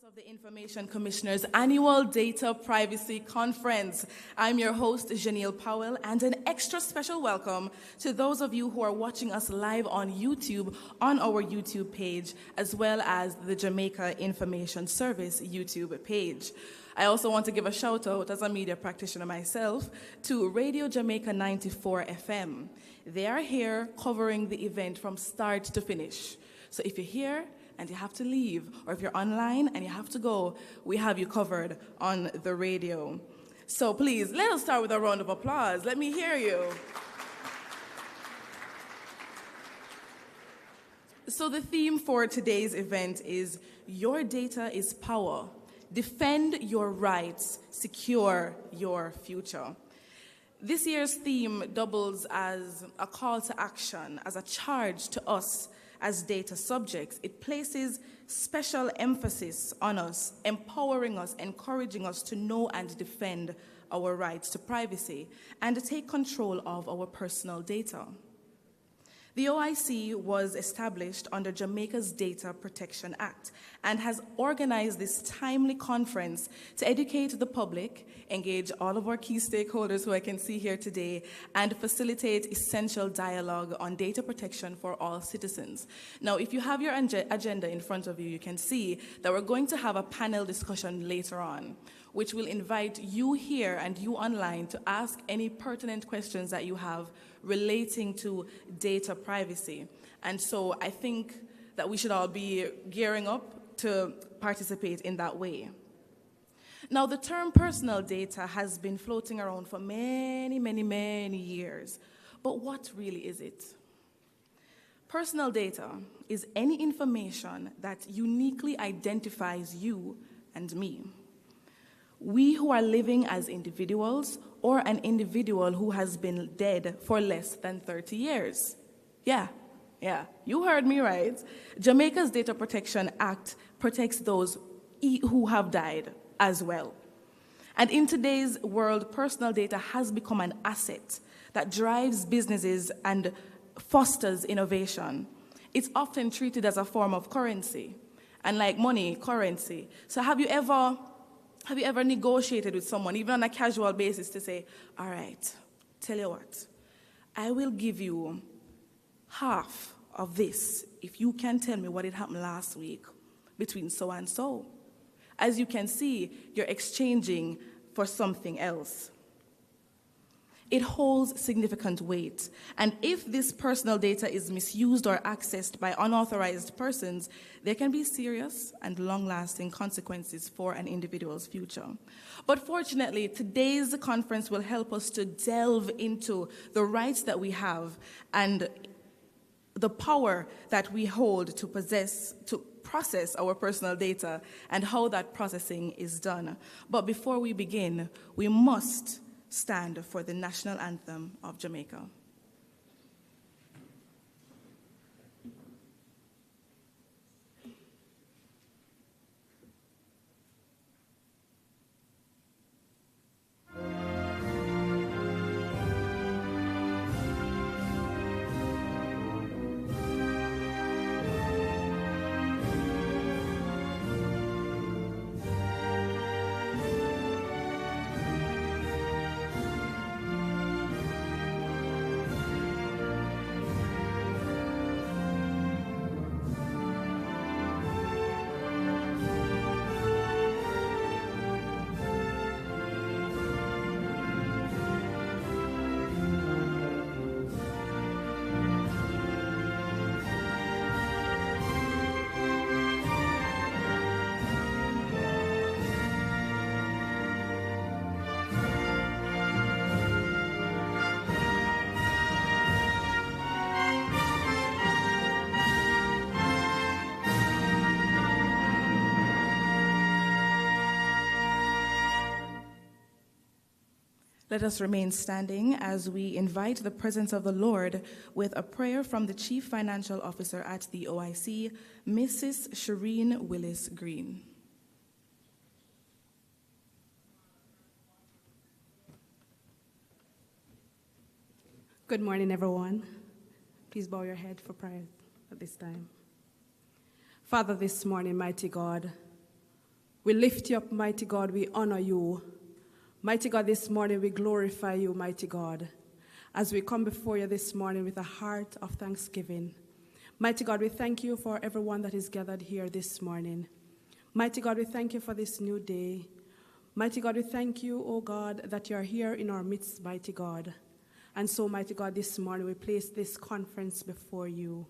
of the Information Commissioner's annual Data Privacy Conference. I'm your host, Janelle Powell, and an extra special welcome to those of you who are watching us live on YouTube on our YouTube page, as well as the Jamaica Information Service YouTube page. I also want to give a shout out, as a media practitioner myself, to Radio Jamaica 94 FM. They are here covering the event from start to finish. So if you're here and you have to leave, or if you're online and you have to go, we have you covered on the radio. So please, let us start with a round of applause. Let me hear you. So the theme for today's event is Your Data is Power. Defend your rights, secure your future. This year's theme doubles as a call to action, as a charge to us as data subjects. It places special emphasis on us, empowering us, encouraging us to know and defend our rights to privacy and to take control of our personal data. The OIC was established under Jamaica's Data Protection Act and has organized this timely conference to educate the public, engage all of our key stakeholders who I can see here today, and facilitate essential dialogue on data protection for all citizens. Now, if you have your agenda in front of you, you can see that we're going to have a panel discussion later on, which will invite you here and you online to ask any pertinent questions that you have relating to data privacy. And so I think that we should all be gearing up to participate in that way. Now, the term personal data has been floating around for many, many, many years. But what really is it? Personal data is any information that uniquely identifies you and me. We who are living as individuals, or an individual who has been dead for less than 30 years. Yeah, you heard me right. Jamaica's Data Protection Act protects those who have died as well. And in today's world, personal data has become an asset that drives businesses and fosters innovation. It's often treated as a form of currency, and like money, currency. So have you ever negotiated with someone, even on a casual basis, to say, all right, tell you what, I will give you half of this if you can tell me what had happened last week between so and so. As you can see, you're exchanging for something else. It holds significant weight, and if this personal data is misused or accessed by unauthorized persons, there can be serious and long-lasting consequences for an individual's future. But fortunately, today's conference will help us to delve into the rights that we have and the power that we hold to process our personal data and how that processing is done. But before we begin, we must stand for the national anthem of Jamaica. Let us remain standing as we invite the presence of the Lord with a prayer from the Chief Financial Officer at the OIC, Mrs. Shireen Willis Green. Good morning, everyone. Please bow your head for prayer at this time. Father, this morning, mighty God, We lift you up, mighty God. We honor you. Mighty God, this morning we glorify you, mighty God, as we come before you this morning with a heart of thanksgiving. Mighty God, we thank you for everyone that is gathered here this morning. Mighty God, we thank you for this new day. Mighty God, we thank you, O God, that you are here in our midst, mighty God. And so, mighty God, this morning we place this conference before you.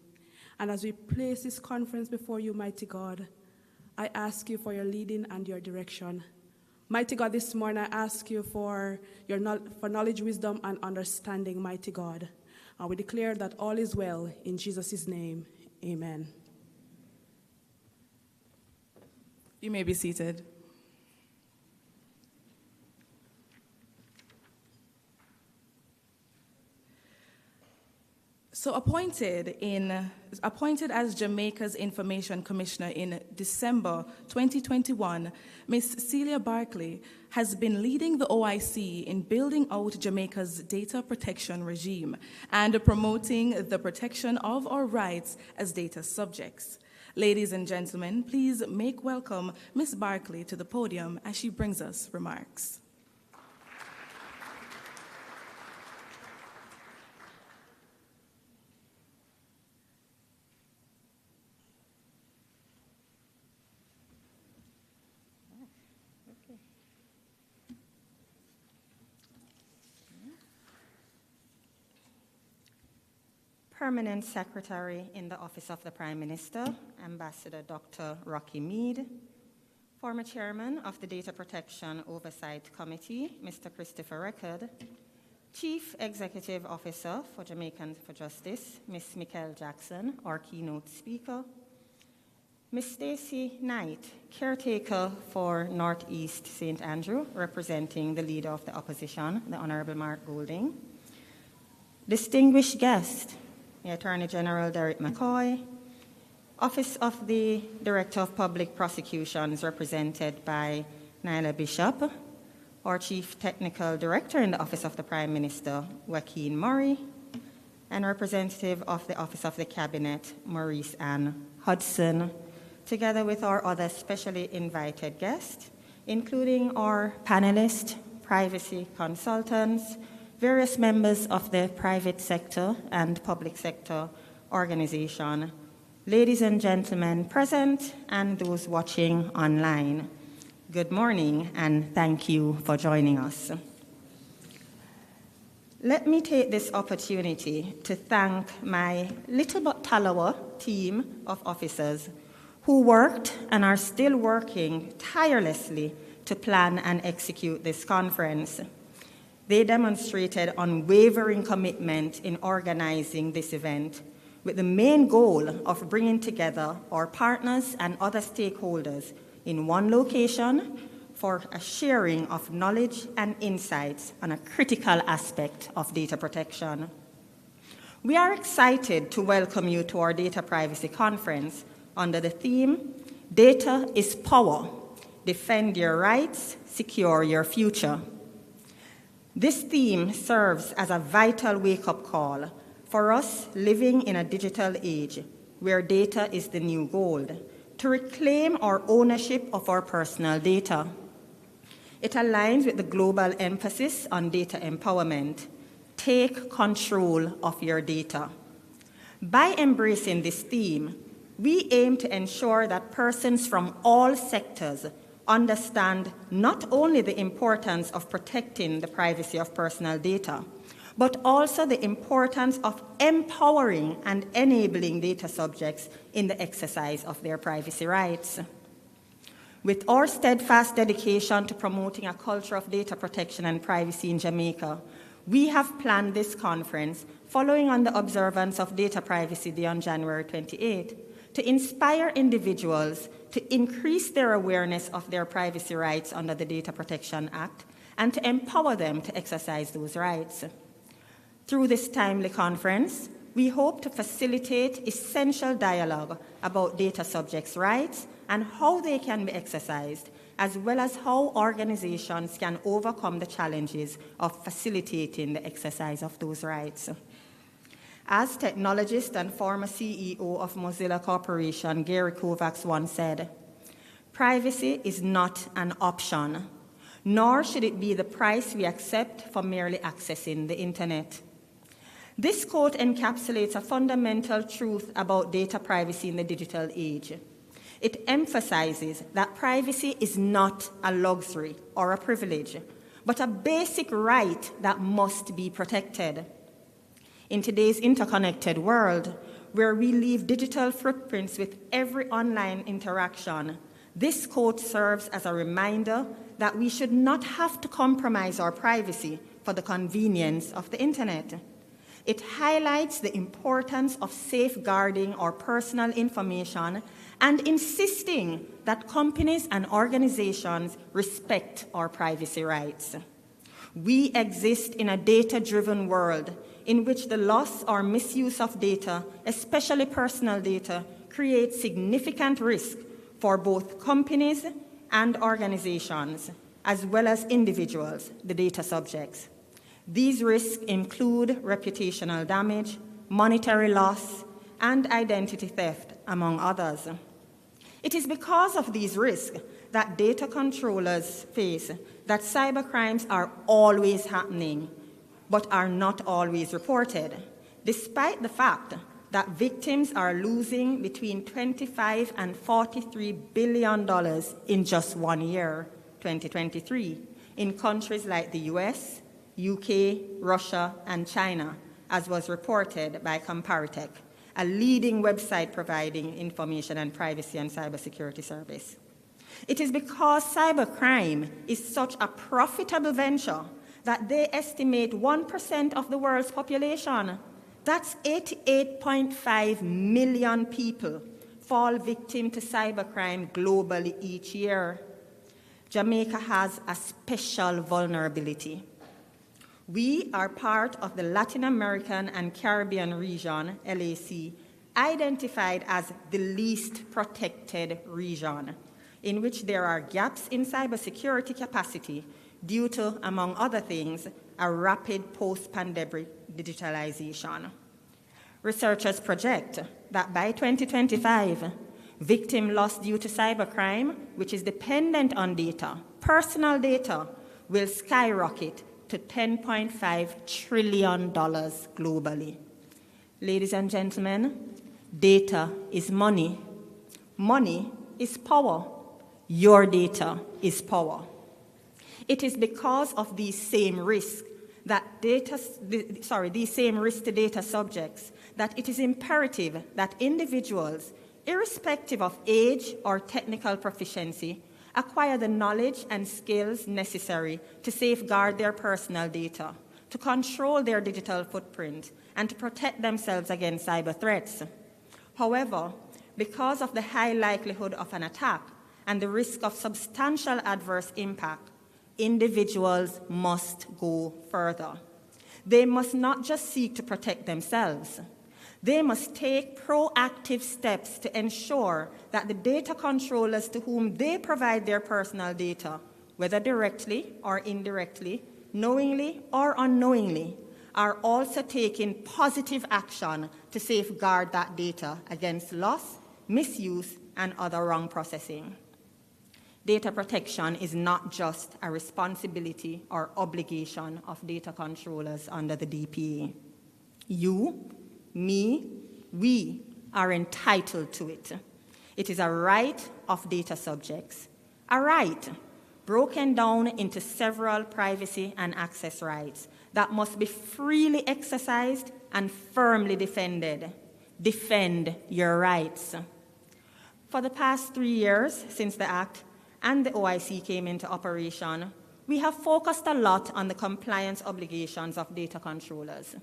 And as we place this conference before you, mighty God, I ask you for your leading and your direction. Mighty God, this morning I ask you for knowledge, wisdom, and understanding, mighty God. And we declare that all is well in Jesus' name. Amen. You may be seated. So appointed as Jamaica's Information Commissioner in December 2021, Ms. Celia Barkley has been leading the OIC in building out Jamaica's data protection regime and promoting the protection of our rights as data subjects. Ladies and gentlemen, please make welcome Ms. Barkley to the podium as she brings us remarks. Permanent Secretary in the Office of the Prime Minister, Ambassador Dr. Rocky Mead, former Chairman of the Data Protection Oversight Committee, Mr. Christopher Record, Chief Executive Officer for Jamaicans for Justice, Ms. Michael Jackson, our keynote speaker, Ms. Stacey Knight, caretaker for Northeast St. Andrew, representing the Leader of the Opposition, the Honorable Mark Golding, distinguished guest, the Attorney General Derek McCoy, Office of the Director of Public Prosecutions, represented by Nyla Bishop, our Chief Technical Director in the Office of the Prime Minister, Joaquin Murray, and representative of the Office of the Cabinet, Maurice Ann Hudson, together with our other specially invited guests, including our panelists, privacy consultants, various members of the private sector and public sector organization, ladies and gentlemen present and those watching online, good morning and thank you for joining us. Let me take this opportunity to thank my little but Talawa team of officers who worked and are still working tirelessly to plan and execute this conference. They demonstrated unwavering commitment in organizing this event with the main goal of bringing together our partners and other stakeholders in one location for a sharing of knowledge and insights on a critical aspect of data protection. We are excited to welcome you to our Data Privacy Conference under the theme, Data is Power, Defend Your Rights, Secure Your Future. This theme serves as a vital wake-up call for us living in a digital age where data is the new gold, to reclaim our ownership of our personal data. It aligns with the global emphasis on data empowerment. Take control of your data. By embracing this theme, we aim to ensure that persons from all sectors understand not only the importance of protecting the privacy of personal data, but also the importance of empowering and enabling data subjects in the exercise of their privacy rights. With our steadfast dedication to promoting a culture of data protection and privacy in Jamaica, we have planned this conference following on the observance of Data Privacy Day on January 28, to inspire individuals to increase their awareness of their privacy rights under the Data Protection Act and to empower them to exercise those rights. Through this timely conference, we hope to facilitate essential dialogue about data subjects' rights and how they can be exercised, as well as how organizations can overcome the challenges of facilitating the exercise of those rights. As technologist and former CEO of Mozilla Corporation, Gary Kovacs once said, Privacy is not an option, nor should it be the price we accept for merely accessing the internet. This quote encapsulates a fundamental truth about data privacy in the digital age. It emphasizes that privacy is not a luxury or a privilege, but a basic right that must be protected. In today's interconnected world, where we leave digital footprints with every online interaction, this quote serves as a reminder that we should not have to compromise our privacy for the convenience of the internet. It highlights the importance of safeguarding our personal information and insisting that companies and organizations respect our privacy rights. We exist in a data-driven world in which the loss or misuse of data, especially personal data, creates significant risk for both companies and organizations, as well as individuals, the data subjects. These risks include reputational damage, monetary loss, and identity theft, among others. It is because of these risks that data controllers face that cybercrimes are always happening, but are not always reported, despite the fact that victims are losing between $25 and $43 billion in just 1 year, 2023, in countries like the US, UK, Russia, and China, as was reported by Comparitech, a leading website providing information and privacy and cybersecurity service. It is because cybercrime is such a profitable venture that they estimate 1% of the world's population, that's 88.5 million people, fall victim to cybercrime globally each year. Jamaica has a special vulnerability. We are part of the Latin American and Caribbean region, LAC, identified as the least protected region, in which there are gaps in cybersecurity capacity due to, among other things, a rapid post-pandemic digitalization. Researchers project that by 2025, victim loss due to cybercrime, which is dependent on data, personal data, will skyrocket to $10.5 trillion globally. Ladies and gentlemen, data is money. Money is power. Your data is power. It is because of these same risks these same risks to data subjects that it is imperative that individuals, irrespective of age or technical proficiency, acquire the knowledge and skills necessary to safeguard their personal data, to control their digital footprint, and to protect themselves against cyber threats. However, because of the high likelihood of an attack and the risk of substantial adverse impact, individuals must go further. They must not just seek to protect themselves. They must take proactive steps to ensure that the data controllers to whom they provide their personal data, whether directly or indirectly, knowingly or unknowingly, are also taking positive action to safeguard that data against loss, misuse, and other wrong processing. Data protection is not just a responsibility or obligation of data controllers under the DPA. You, me, we are entitled to it. It is a right of data subjects, a right broken down into several privacy and access rights that must be freely exercised and firmly defended. Defend your rights. For the past 3 years since the Act and the OIC came into operation, we have focused a lot on the compliance obligations of data controllers.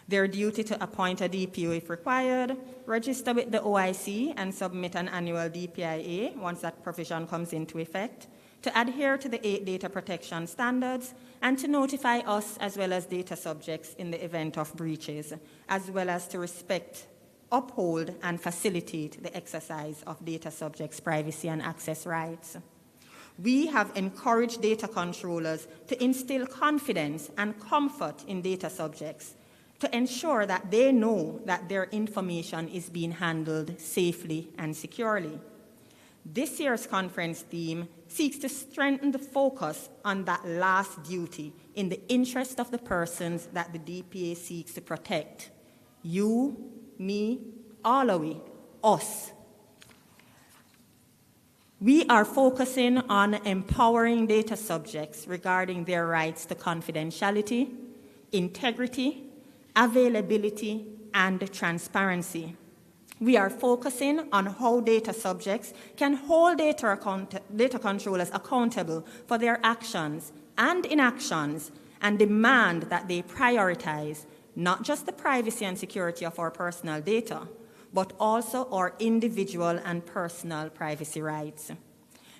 Their duty to appoint a DPO if required, register with the OIC and submit an annual DPIA once that provision comes into effect, to adhere to the 8 data protection standards, and to notify us as well as data subjects in the event of breaches, as well as to respect, uphold, and facilitate the exercise of data subjects' privacy and access rights. We have encouraged data controllers to instill confidence and comfort in data subjects to ensure that they know that their information is being handled safely and securely. This year's conference theme seeks to strengthen the focus on that last duty in the interest of the persons that the DPA seeks to protect. You, me, all of we, us. We are focusing on empowering data subjects regarding their rights to confidentiality, integrity, availability, and transparency. We are focusing on how data subjects can hold data controllers accountable for their actions and inactions and demand that they prioritize not just the privacy and security of our personal data, but also our individual and personal privacy rights.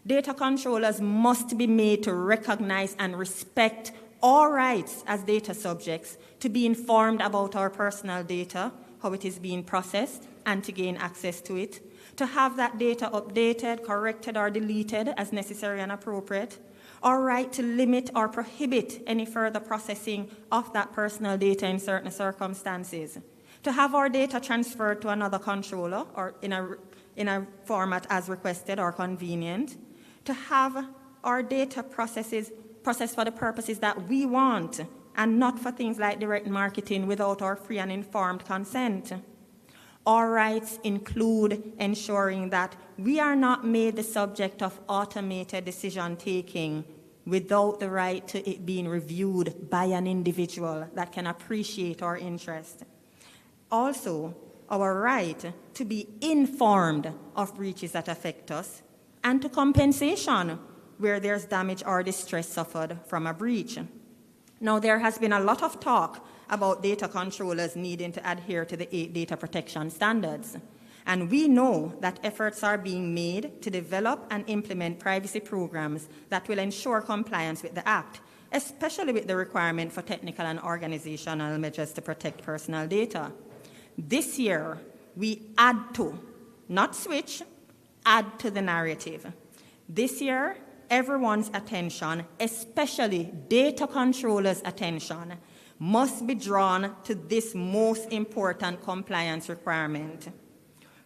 Data controllers must be made to recognize and respect our rights as data subjects to be informed about our personal data, how it is being processed, and to gain access to it, to have that data updated, corrected, or deleted as necessary and appropriate, our right to limit or prohibit any further processing of that personal data in certain circumstances, to have our data transferred to another controller or in a format as requested or convenient, to have our data processed for the purposes that we want and not for things like direct marketing without our free and informed consent. Our rights include ensuring that we are not made the subject of automated decision-taking without the right to it being reviewed by an individual that can appreciate our interest. Also, our right to be informed of breaches that affect us and to compensation where there's damage or distress suffered from a breach. Now, there has been a lot of talk about data controllers needing to adhere to the 8 data protection standards. And we know that efforts are being made to develop and implement privacy programs that will ensure compliance with the Act, especially with the requirement for technical and organizational measures to protect personal data. This year, we add to, not switch, add to the narrative. This year, everyone's attention, especially data controllers' attention, must be drawn to this most important compliance requirement.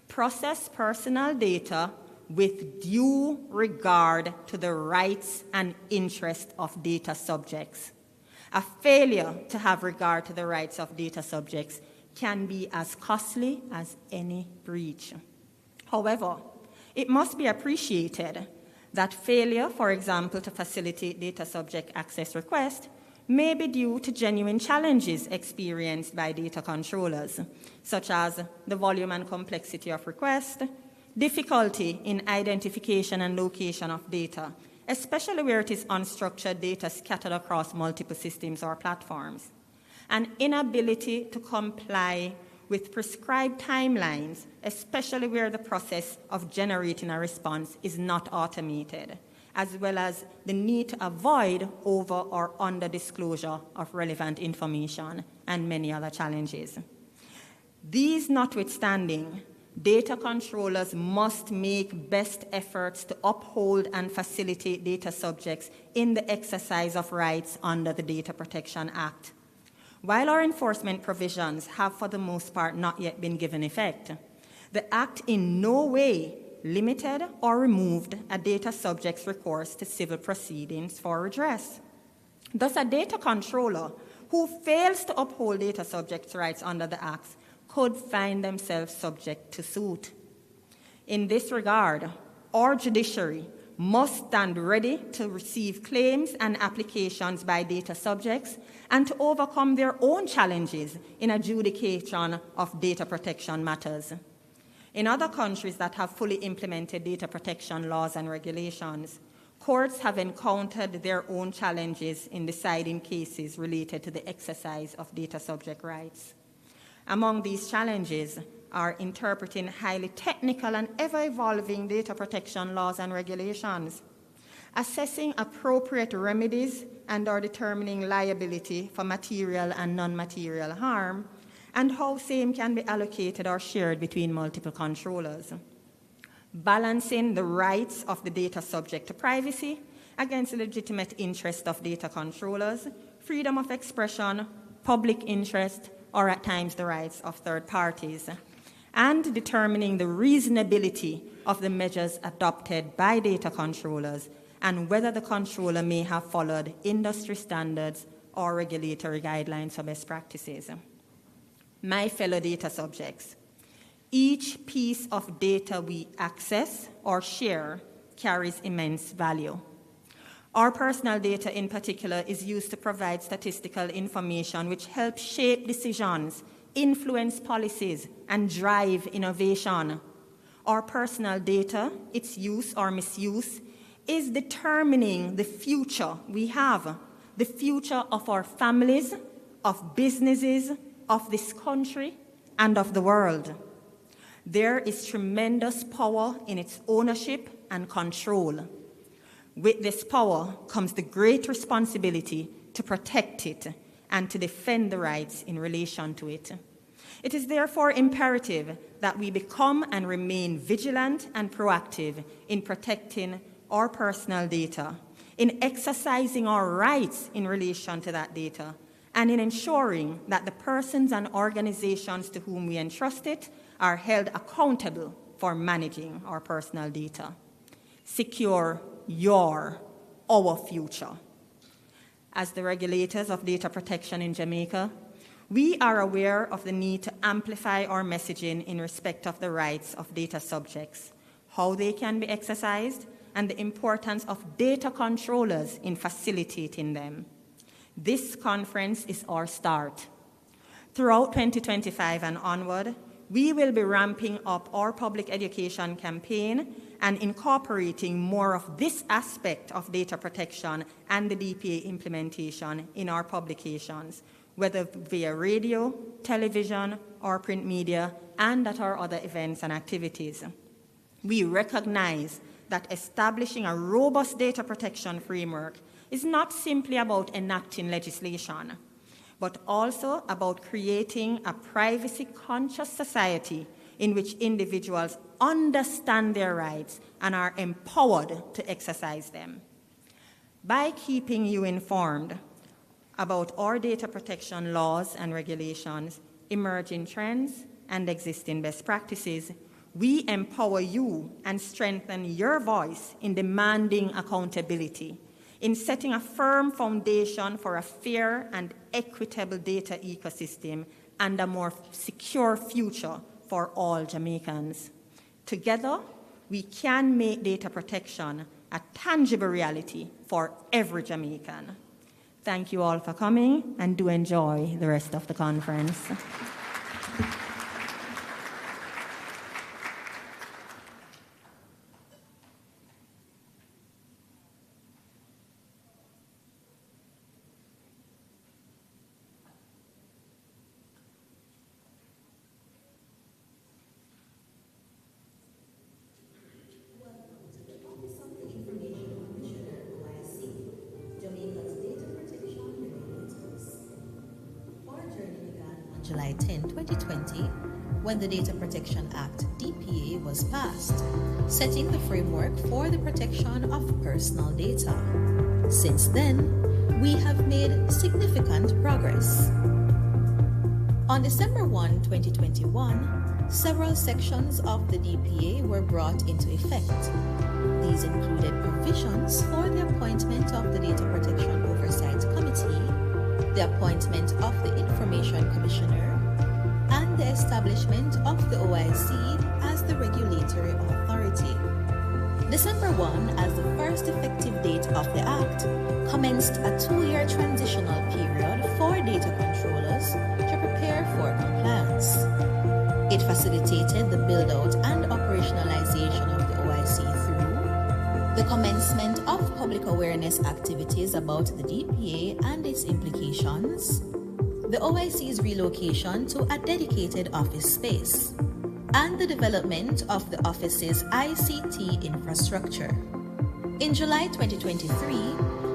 Process personal data with due regard to the rights and interests of data subjects. A failure to have regard to the rights of data subjects can be as costly as any breach. However, it must be appreciated that failure, for example, to facilitate data subject access requests may be due to genuine challenges experienced by data controllers, such as the volume and complexity of requests, difficulty in identification and location of data, especially where it is unstructured data scattered across multiple systems or platforms, an inability to comply with prescribed timelines, especially where the process of generating a response is not automated, as well as the need to avoid over or under disclosure of relevant information and many other challenges. These notwithstanding, data controllers must make best efforts to uphold and facilitate data subjects in the exercise of rights under the Data Protection Act. While our enforcement provisions have for the most part not yet been given effect, the Act in no way limited or removed a data subject's recourse to civil proceedings for redress. Thus, a data controller who fails to uphold data subjects' rights under the Act could find themselves subject to suit. In this regard, our judiciary must stand ready to receive claims and applications by data subjects and to overcome their own challenges in adjudication of data protection matters. In other countries that have fully implemented data protection laws and regulations, courts have encountered their own challenges in deciding cases related to the exercise of data subject rights. Among these challenges are interpreting highly technical and ever-evolving data protection laws and regulations, assessing appropriate remedies and/or determining liability for material and non-material harm, and how same can be allocated or shared between multiple controllers. Balancing the rights of the data subject to privacy against the legitimate interest of data controllers, freedom of expression, public interest, or at times the rights of third parties. and determining the reasonability of the measures adopted by data controllers and whether the controller may have followed industry standards or regulatory guidelines or best practices. My fellow data subjects, each piece of data we access or share carries immense value. Our personal data in particular is used to provide statistical information which helps shape decisions, influence policies, and drive innovation. Our personal data, its use or misuse, is determining the future we have, the future of our families, of businesses, of this country, and of the world. There is tremendous power in its ownership and control. With this power comes the great responsibility to protect it and to defend the rights in relation to it. It is therefore imperative that we become and remain vigilant and proactive in protecting our personal data, in exercising our rights in relation to that data, and in ensuring that the persons and organizations to whom we entrust it are held accountable for managing our personal data. Secure our future. As the regulators of data protection in Jamaica, we are aware of the need to amplify our messaging in respect of the rights of data subjects, how they can be exercised, and the importance of data controllers in facilitating them. This conference is our start. Throughout 2025 and onward, we will be ramping up our public education campaign and incorporating more of this aspect of data protection and the DPA implementation in our publications, whether via radio, television, or print media, and at our other events and activities. We recognize that establishing a robust data protection framework is not simply about enacting legislation, but also about creating a privacy-conscious society in which individuals understand their rights and are empowered to exercise them. By keeping you informed about our data protection laws and regulations, emerging trends, and existing best practices, we empower you and strengthen your voice in demanding accountability, in setting a firm foundation for a fair and equitable data ecosystem and a more secure future for all Jamaicans. Together, we can make data protection a tangible reality for every Jamaican. Thank you all for coming, and do enjoy the rest of the conference. July 10, 2020, when the Data Protection Act, DPA, was passed, setting the framework for the protection of personal data. Since then, we have made significant progress. On December 1, 2021, several sections of the DPA were brought into effect. These included provisions for the appointment of the Data Protection Oversight Committee, the appointment of the Information Commissioner, and the establishment of the OIC as the regulatory authority. December 1, as the first effective date of the Act, commenced a 2-year transitional period for data controllers to prepare for compliance. It facilitated the build-out and operationalization of the OIC through the commencement of public awareness activities about the DPA and its implications, the OIC's relocation to a dedicated office space, and the development of the office's ICT infrastructure. In July 2023,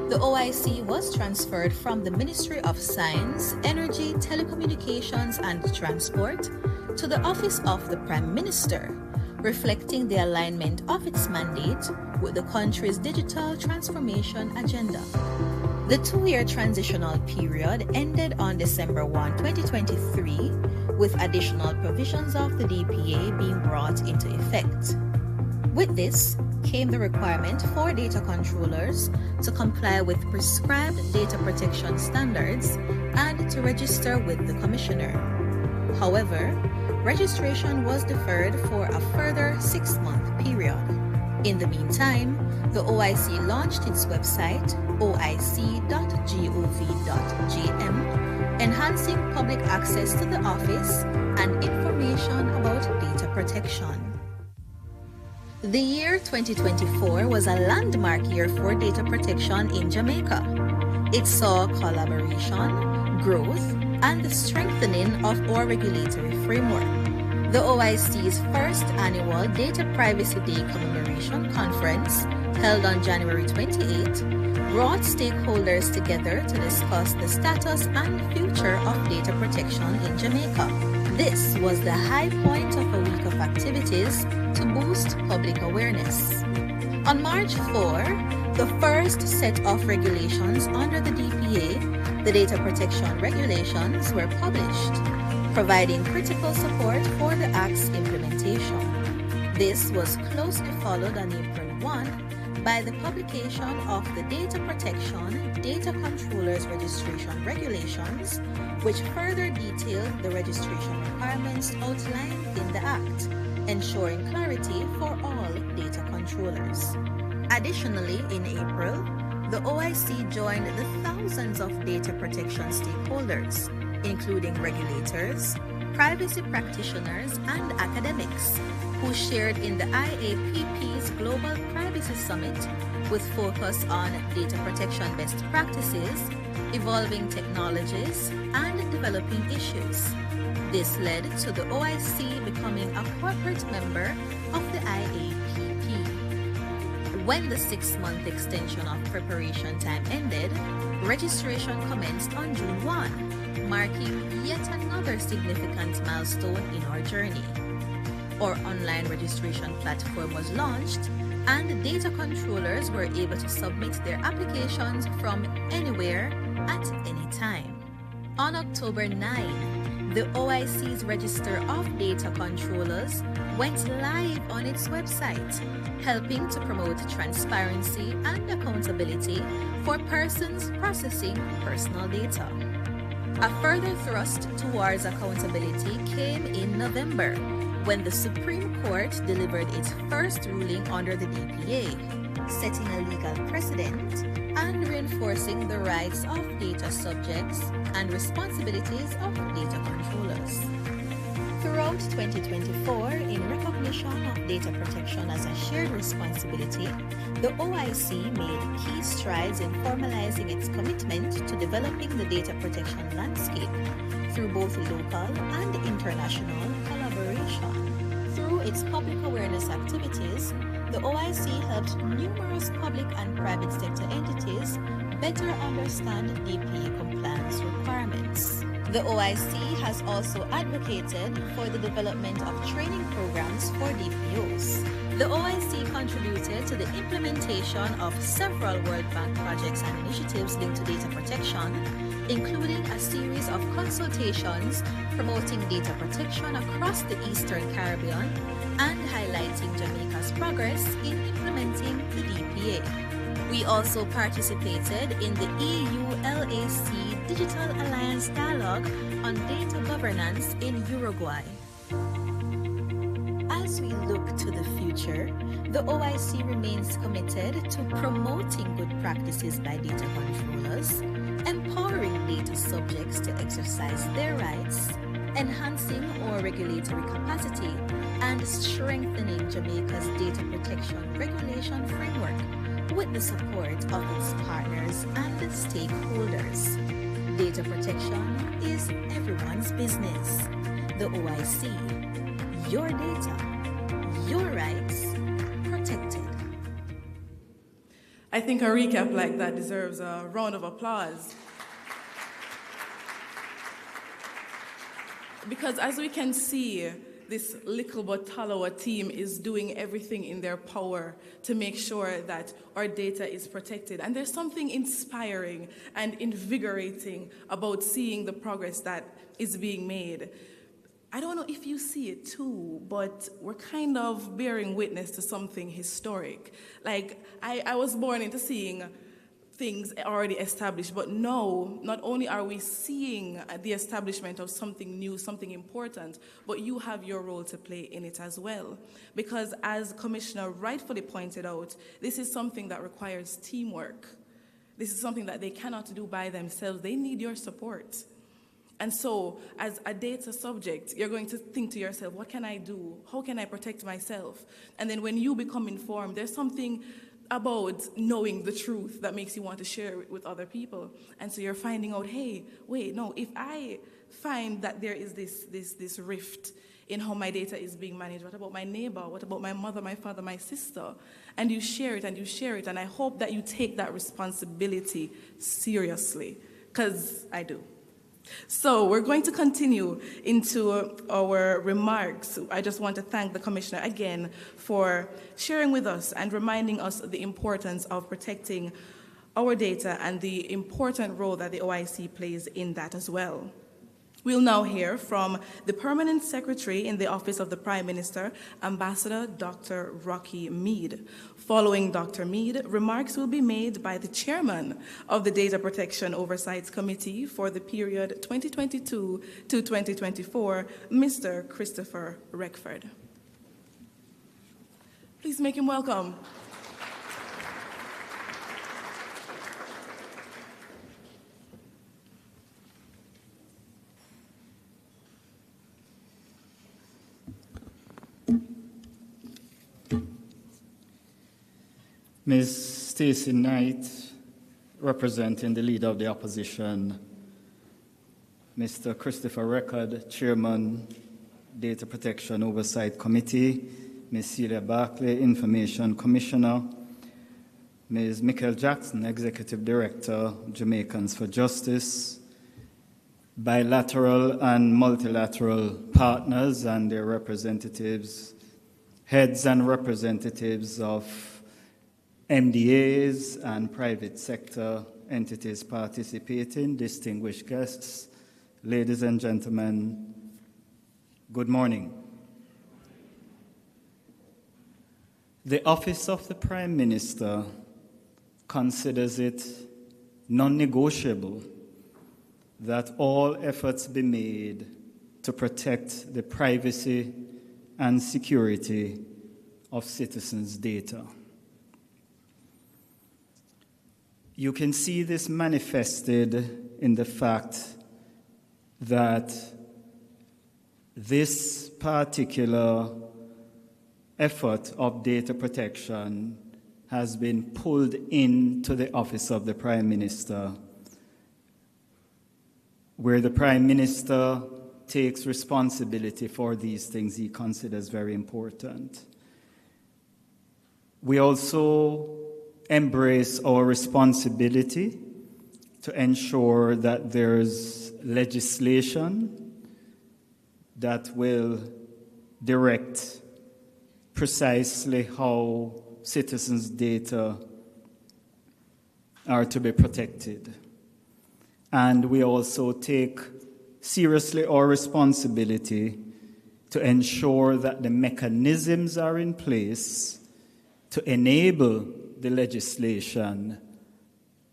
the OIC was transferred from the Ministry of Science, Energy, Telecommunications and Transport to the Office of the Prime Minister, reflecting the alignment of its mandate with the country's digital transformation agenda. The 2-year transitional period ended on December 1, 2023, with additional provisions of the DPA being brought into effect. With this came the requirement for data controllers to comply with prescribed data protection standards and to register with the Commissioner. However, registration was deferred for a further 6-month period. In the meantime, the OIC launched its website, oic.gov.gm, enhancing public access to the office and information about data protection. The year 2024 was a landmark year for data protection in Jamaica. It saw collaboration, growth, and the strengthening of our regulatory framework. The OIC's first annual Data Privacy Day Commemoration Conference, held on January 28, brought stakeholders together to discuss the status and future of data protection in Jamaica. This was the high point of a week of activities to boost public awareness. On March 4, the first set of regulations under the DPA, the Data Protection Regulations, were published, providing critical support for the Act's implementation. This was closely followed on April 1 by the publication of the Data Protection Data Controllers Registration Regulations, which further detailed the registration requirements outlined in the Act, ensuring clarity for all data controllers. Additionally, in April, the OIC joined the thousands of data protection stakeholders, including regulators, privacy practitioners, and academics, who shared in the IAPP's Global Privacy Summit with focus on data protection best practices, evolving technologies, and developing issues. This led to the OIC becoming a corporate member of the IAPP. When the 6-month extension of preparation time ended, registration commenced on June 1, marking yet another significant milestone in our journey. Our online registration platform was launched, and data controllers were able to submit their applications from anywhere at any time. On October 9, the OIC's Register of Data Controllers went live on its website, helping to promote transparency and accountability for persons processing personal data. A further thrust towards accountability came in November, when the Supreme Court delivered its first ruling under the DPA, setting a legal precedent and reinforcing the rights of data subjects and responsibilities of data controllers. Throughout 2024, in recognition of data protection as a shared responsibility, the OIC made key strides in formalizing its commitment to developing the data protection landscape through both local and international collaboration. Through its public awareness activities, the OIC helped numerous public and private sector entities better understand DPA compliance requirements. The OIC has also advocated for the development of training programs for DPOs. The OIC contributed to the implementation of several World Bank projects and initiatives linked to data protection, including a series of consultations promoting data protection across the Eastern Caribbean and highlighting Jamaica's progress in implementing the DPA. We also participated in the EU-LAC Digital Alliance Dialogue on Data Governance in Uruguay. As we look to the future, the OIC remains committed to promoting good practices by data controllers, empowering data subjects to exercise their rights, enhancing our regulatory capacity, and strengthening Jamaica's data protection regulation framework with the support of its partners and stakeholders. Data protection is everyone's business. The OIC, your data, your rights protected. I think a recap like that deserves a round of applause. Because as we can see, this little but Talawa team is doing everything in their power to make sure that our data is protected. And there's something inspiring and invigorating about seeing the progress that is being made. I don't know if you see it too, but we're kind of bearing witness to something historic. Like, I was born into seeing things already established, but no, not only are we seeing the establishment of something new, something important, but you have your role to play in it as well. Because as Commissioner rightfully pointed out, this is something that requires teamwork. This is something that they cannot do by themselves. They need your support. And so, as a data subject, you're going to think to yourself, what can I do? How can I protect myself? And then when you become informed, there's something about knowing the truth that makes you want to share it with other people. And so you're finding out, hey, wait, no, if I find that there is this rift in how my data is being managed, what about my neighbor? What about my mother, my father, my sister? And you share it and you share it. And I hope that you take that responsibility seriously, because I do. So we're going to continue into our remarks. I just want to thank the Commissioner again for sharing with us and reminding us of the importance of protecting our data and the important role that the OIC plays in that as well. We'll now hear from the Permanent Secretary in the Office of the Prime Minister, Ambassador Dr. Rocky Mead. Following Dr. Mead, remarks will be made by the Chairman of the Data Protection Oversight Committee for the period 2022 to 2024, Mr. Christopher Reckford. Please make him welcome. Ms. Stacey Knight, representing the Leader of the Opposition, Mr. Christopher Reckford, Chairman, Data Protection Oversight Committee, Ms. Celia Barclay, Information Commissioner, Ms. Michael Jackson, Executive Director, Jamaicans for Justice, bilateral and multilateral partners and their representatives, heads and representatives of MDAs and private sector entities participating, distinguished guests, ladies and gentlemen, good morning. The Office of the Prime Minister considers it non-negotiable that all efforts be made to protect the privacy and security of citizens' data. You can see this manifested in the fact that this particular effort of data protection has been pulled into the Office of the Prime Minister, where the Prime Minister takes responsibility for these things he considers very important. We also embrace our responsibility to ensure that there's legislation that will direct precisely how citizens' data are to be protected. And we also take seriously our responsibility to ensure that the mechanisms are in place to enable the legislation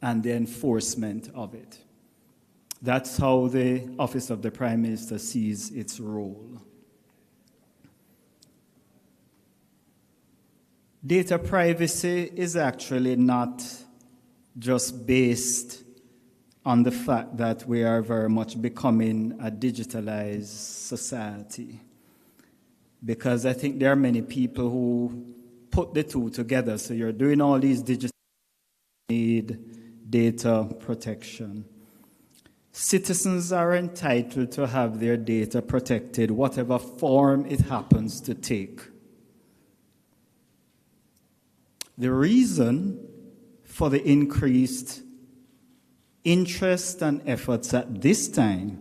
and the enforcement of it. That's how the Office of the Prime Minister sees its role. Data privacy is actually not just based on the fact that we are very much becoming a digitalized society, because I think there are many people who put the two together. So you're doing all these digital need data protection. Citizens are entitled to have their data protected, whatever form it happens to take. The reason for the increased interest and efforts at this time,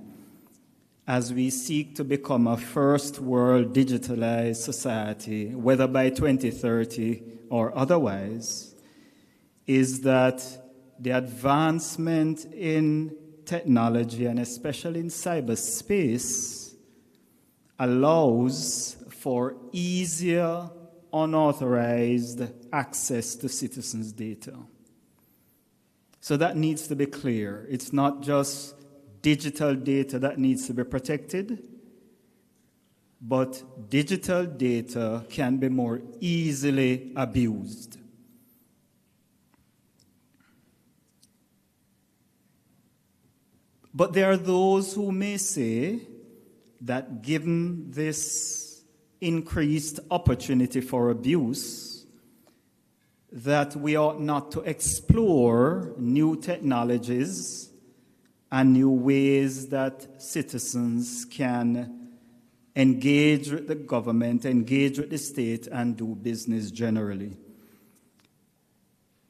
as we seek to become a first world digitalized society, whether by 2030 or otherwise, is that the advancement in technology, and especially in cyberspace, allows for easier, unauthorized access to citizens' data. So that needs to be clear. It's not just digital data that needs to be protected, but digital data can be more easily abused. But there are those who may say that given this increased opportunity for abuse, that we ought not to explore new technologies and new ways that citizens can engage with the government, engage with the state, and do business generally.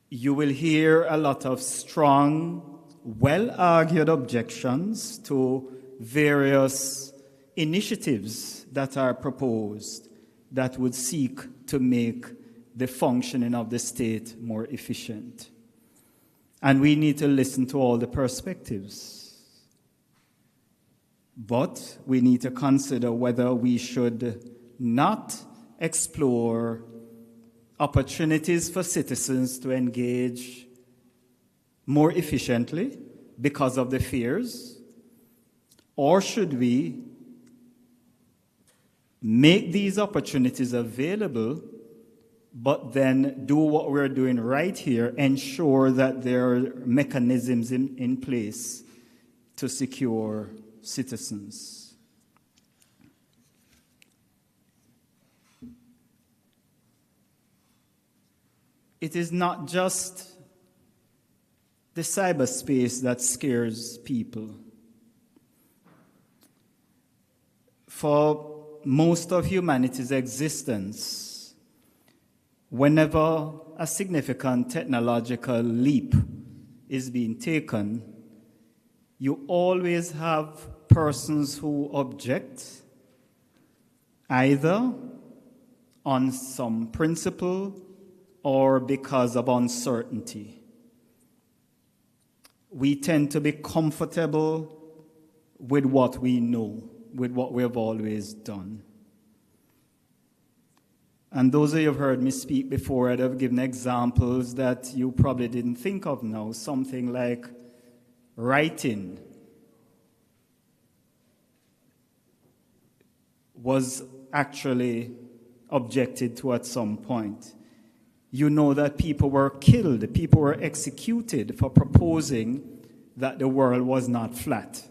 You will hear a lot of strong, well-argued objections to various initiatives that are proposed that would seek to make the functioning of the state more efficient. And we need to listen to all the perspectives. But we need to consider whether we should not explore opportunities for citizens to engage more efficiently because of the fears, or should we make these opportunities available, but then do what we're doing right here, ensure that there are mechanisms in place to secure citizens. It is not just the cyberspace that scares people. For most of humanity's existence, whenever a significant technological leap is being taken, you always have persons who object, either on some principle or because of uncertainty. We tend to be comfortable with what we know, with what we have always done. And those of you who have heard me speak before, I'd have given examples that you probably didn't think of now, something like writing was actually objected to at some point. You know that people were killed, people were executed for proposing that the world was not flat.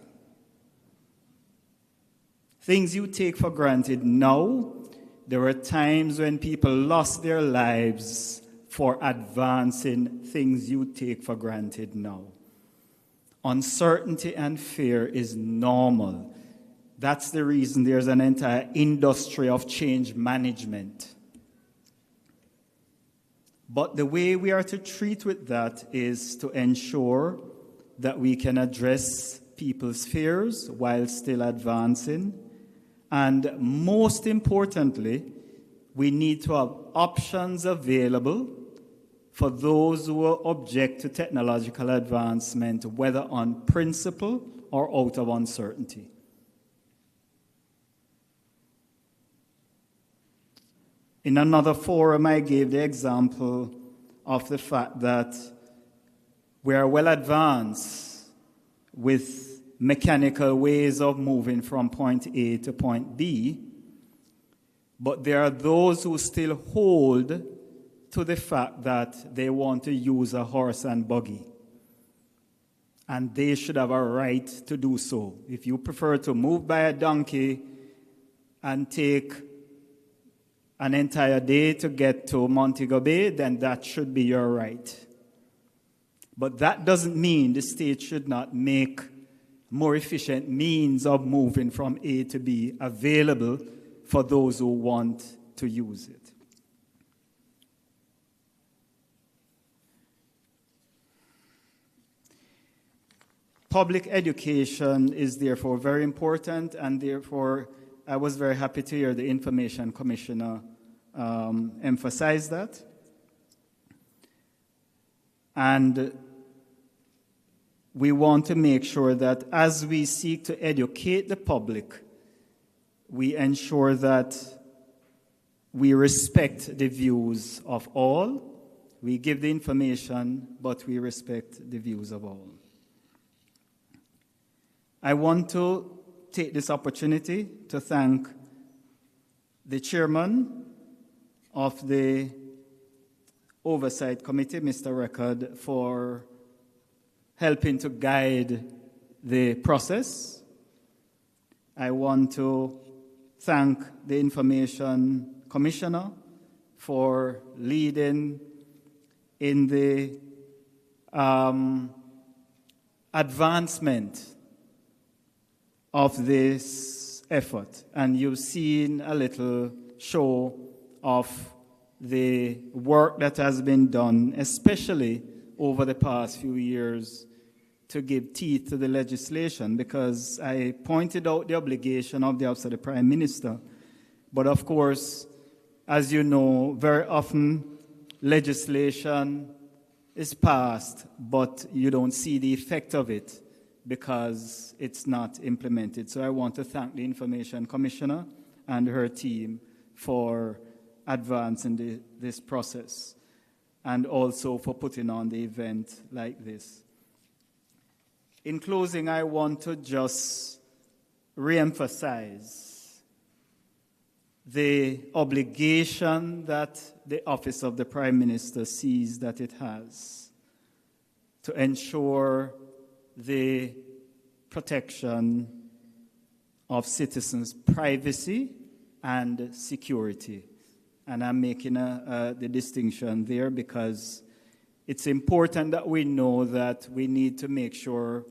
Things you take for granted now, there were times when people lost their lives for advancing things you take for granted now. Uncertainty and fear is normal. That's the reason there's an entire industry of change management. But the way we are to treat with that is to ensure that we can address people's fears while still advancing. And most importantly, we need to have options available for those who object to technological advancement, whether on principle or out of uncertainty. In another forum, I gave the example of the fact that we are well advanced with mechanical ways of moving from point A to point B, but there are those who still hold to the fact that they want to use a horse and buggy, and they should have a right to do so. If you prefer to move by a donkey and take an entire day to get to Montego Bay, then that should be your right. But that doesn't mean the state should not make more efficient means of moving from A to B available for those who want to use it. Public education is therefore very important, and therefore I was very happy to hear the Information Commissioner emphasize that. And we want to make sure that as we seek to educate the public, we ensure that we respect the views of all. We give the information, but we respect the views of all. I want to take this opportunity to thank the chairman of the Oversight Committee, Mr. Record, for helping to guide the process. I want to thank the Information Commissioner for leading in the advancement of this effort. And you've seen a little show of the work that has been done, especially over the past few years, to give teeth to the legislation, because I pointed out the obligation of the Office of the Prime Minister. But of course, as you know, very often legislation is passed, but you don't see the effect of it because it's not implemented. So I want to thank the Information Commissioner and her team for advancing this process, and also for putting on the event like this. In closing, I want to just reemphasize the obligation that the Office of the Prime Minister sees that it has to ensure the protection of citizens' privacy and security. And I'm making the distinction there because it's important that we know that we need to make sure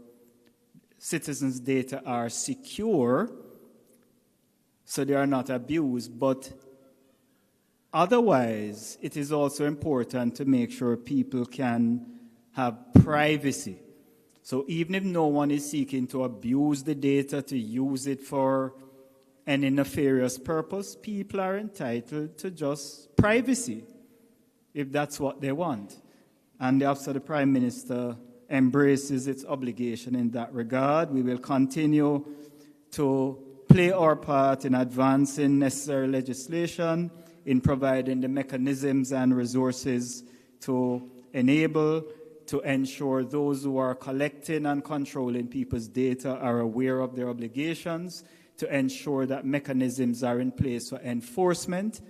citizens' data are secure so they are not abused, but otherwise it is also important to make sure people can have privacy. So even if no one is seeking to abuse the data, to use it for any nefarious purpose, people are entitled to just privacy, if that's what they want. And the Office of the Prime Minister embraces its obligation in that regard. We will continue to play our part in advancing necessary legislation, in providing the mechanisms and resources to enable, to ensure those who are collecting and controlling people's data are aware of their obligations, to ensure that mechanisms are in place for enforcement,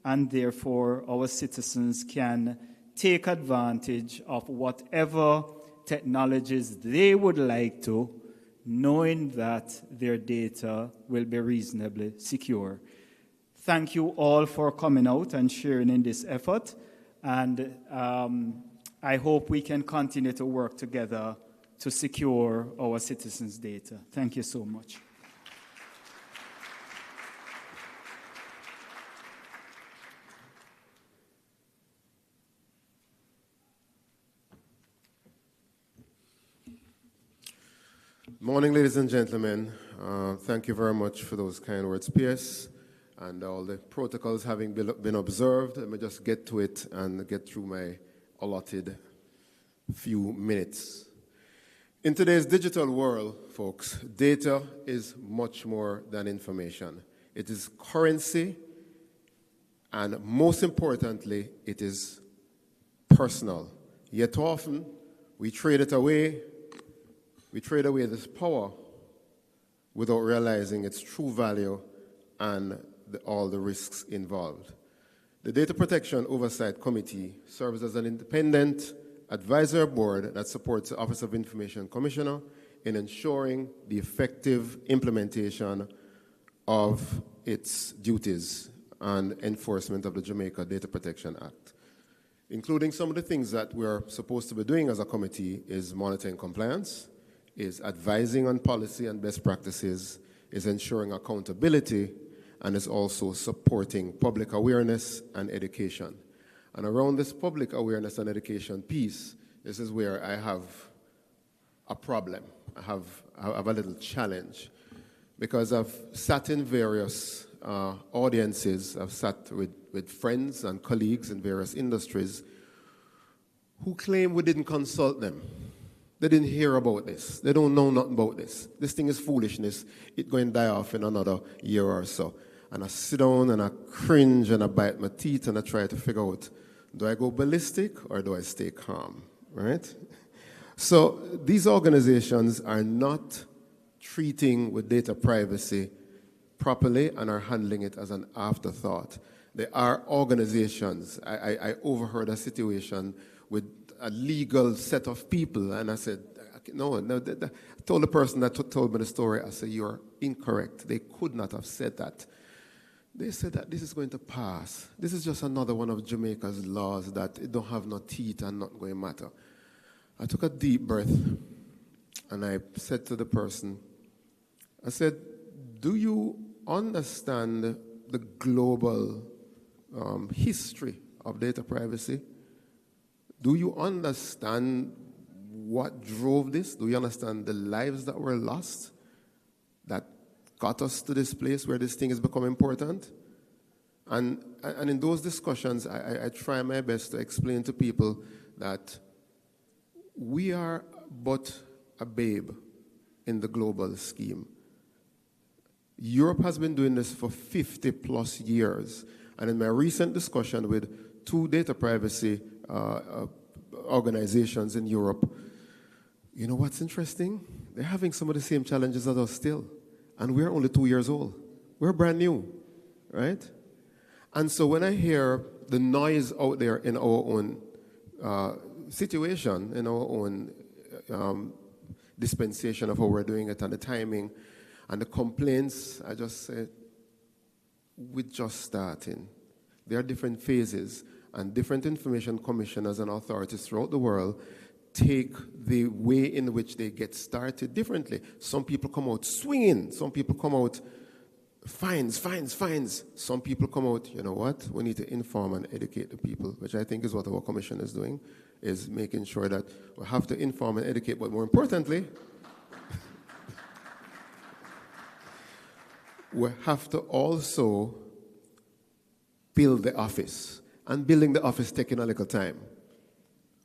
and therefore our citizens can take advantage of whatever technologies they would like to, knowing that their data will be reasonably secure. Thank you all for coming out and sharing in this effort, and I hope we can continue to work together to secure our citizens' data. Thank you so much. Morning, ladies and gentlemen. Thank you very much for those kind words, PS, and all the protocols having been observed. Let me just get to it and get through my allotted few minutes. In today's digital world, folks, data is much more than information. It is currency, and most importantly, it is personal. Yet often, we trade it away. We trade away this power without realizing its true value and all the risks involved. The Data Protection Oversight Committee serves as an independent advisory board that supports the Office of Information Commissioner in ensuring the effective implementation of its duties and enforcement of the Jamaica Data Protection Act. Including some of the things that we're supposed to be doing as a committee is monitoring compliance, is advising on policy and best practices, is ensuring accountability, and is also supporting public awareness and education. And around this public awareness and education piece, this is where I have a problem. I have a little challenge, because I've sat in various audiences. I've sat with friends and colleagues in various industries who claim we didn't consult them. They didn't hear about this. They don't know nothing about this. This thing is foolishness. It's going to die off in another year or so. And I sit down and I cringe and I bite my teeth and I try to figure out, do I go ballistic or do I stay calm, right? So these organizations are not treating with data privacy properly and are handling it as an afterthought. There are organizations. I overheard a situation with a legal set of people, and I said, no. I told the person that told me the story, I said, you're incorrect. They could not have said that. They said that this is going to pass. This is just another one of Jamaica's laws that it don't have no teeth and not going to matter. I took a deep breath, and I said to the person, I said, do you understand the global history of data privacy? Do you understand what drove this? Do you understand the lives that were lost that got us to this place where this thing has become important? And in those discussions, I try my best to explain to people that we are but a babe in the global scheme. Europe has been doing this for 50 plus years. And in my recent discussion with 2 data privacy organizations in Europe, you know what's interesting? They're having some of the same challenges as us still. And we're only 2 years old. We're brand new, right? And so when I hear the noise out there in our own situation, in our own dispensation of how we're doing it and the timing and the complaints, I just say, we're just starting. There are different phases, and different information commissioners and authorities throughout the world take the way in which they get started differently. Some people come out swinging. Some people come out fines. Some people come out, you know what, we need to inform and educate the people, which I think is what our commission is doing, is making sure that we have to inform and educate, but more importantly, we have to also build the office. And building the office taking a little time.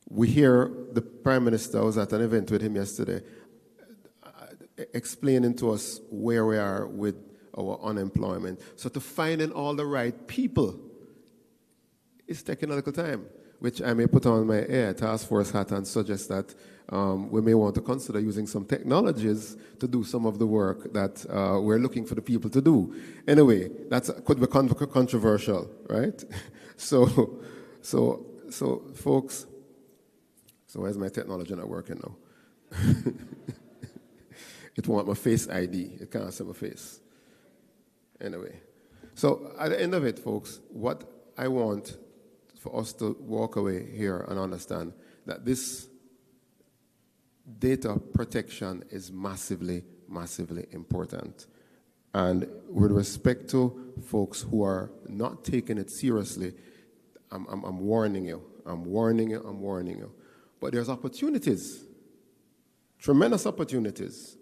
We hear the Prime Minister, I was at an event with him yesterday, explaining to us where we are with our unemployment. So to finding all the right people is taking a little time, which I may put on my air task force hat and suggest that we may want to consider using some technologies to do some of the work that we're looking for the people to do. Anyway, that could be controversial, right? So folks, so where's my technology not working now? It wants my face ID. It can't see my face. Anyway, so at the end of it, folks, what I want for us to walk away here and understand that this data protection is massively, massively important. And with respect to folks who are not taking it seriously, I'm warning you. I'm warning you. But there's opportunities, tremendous opportunities.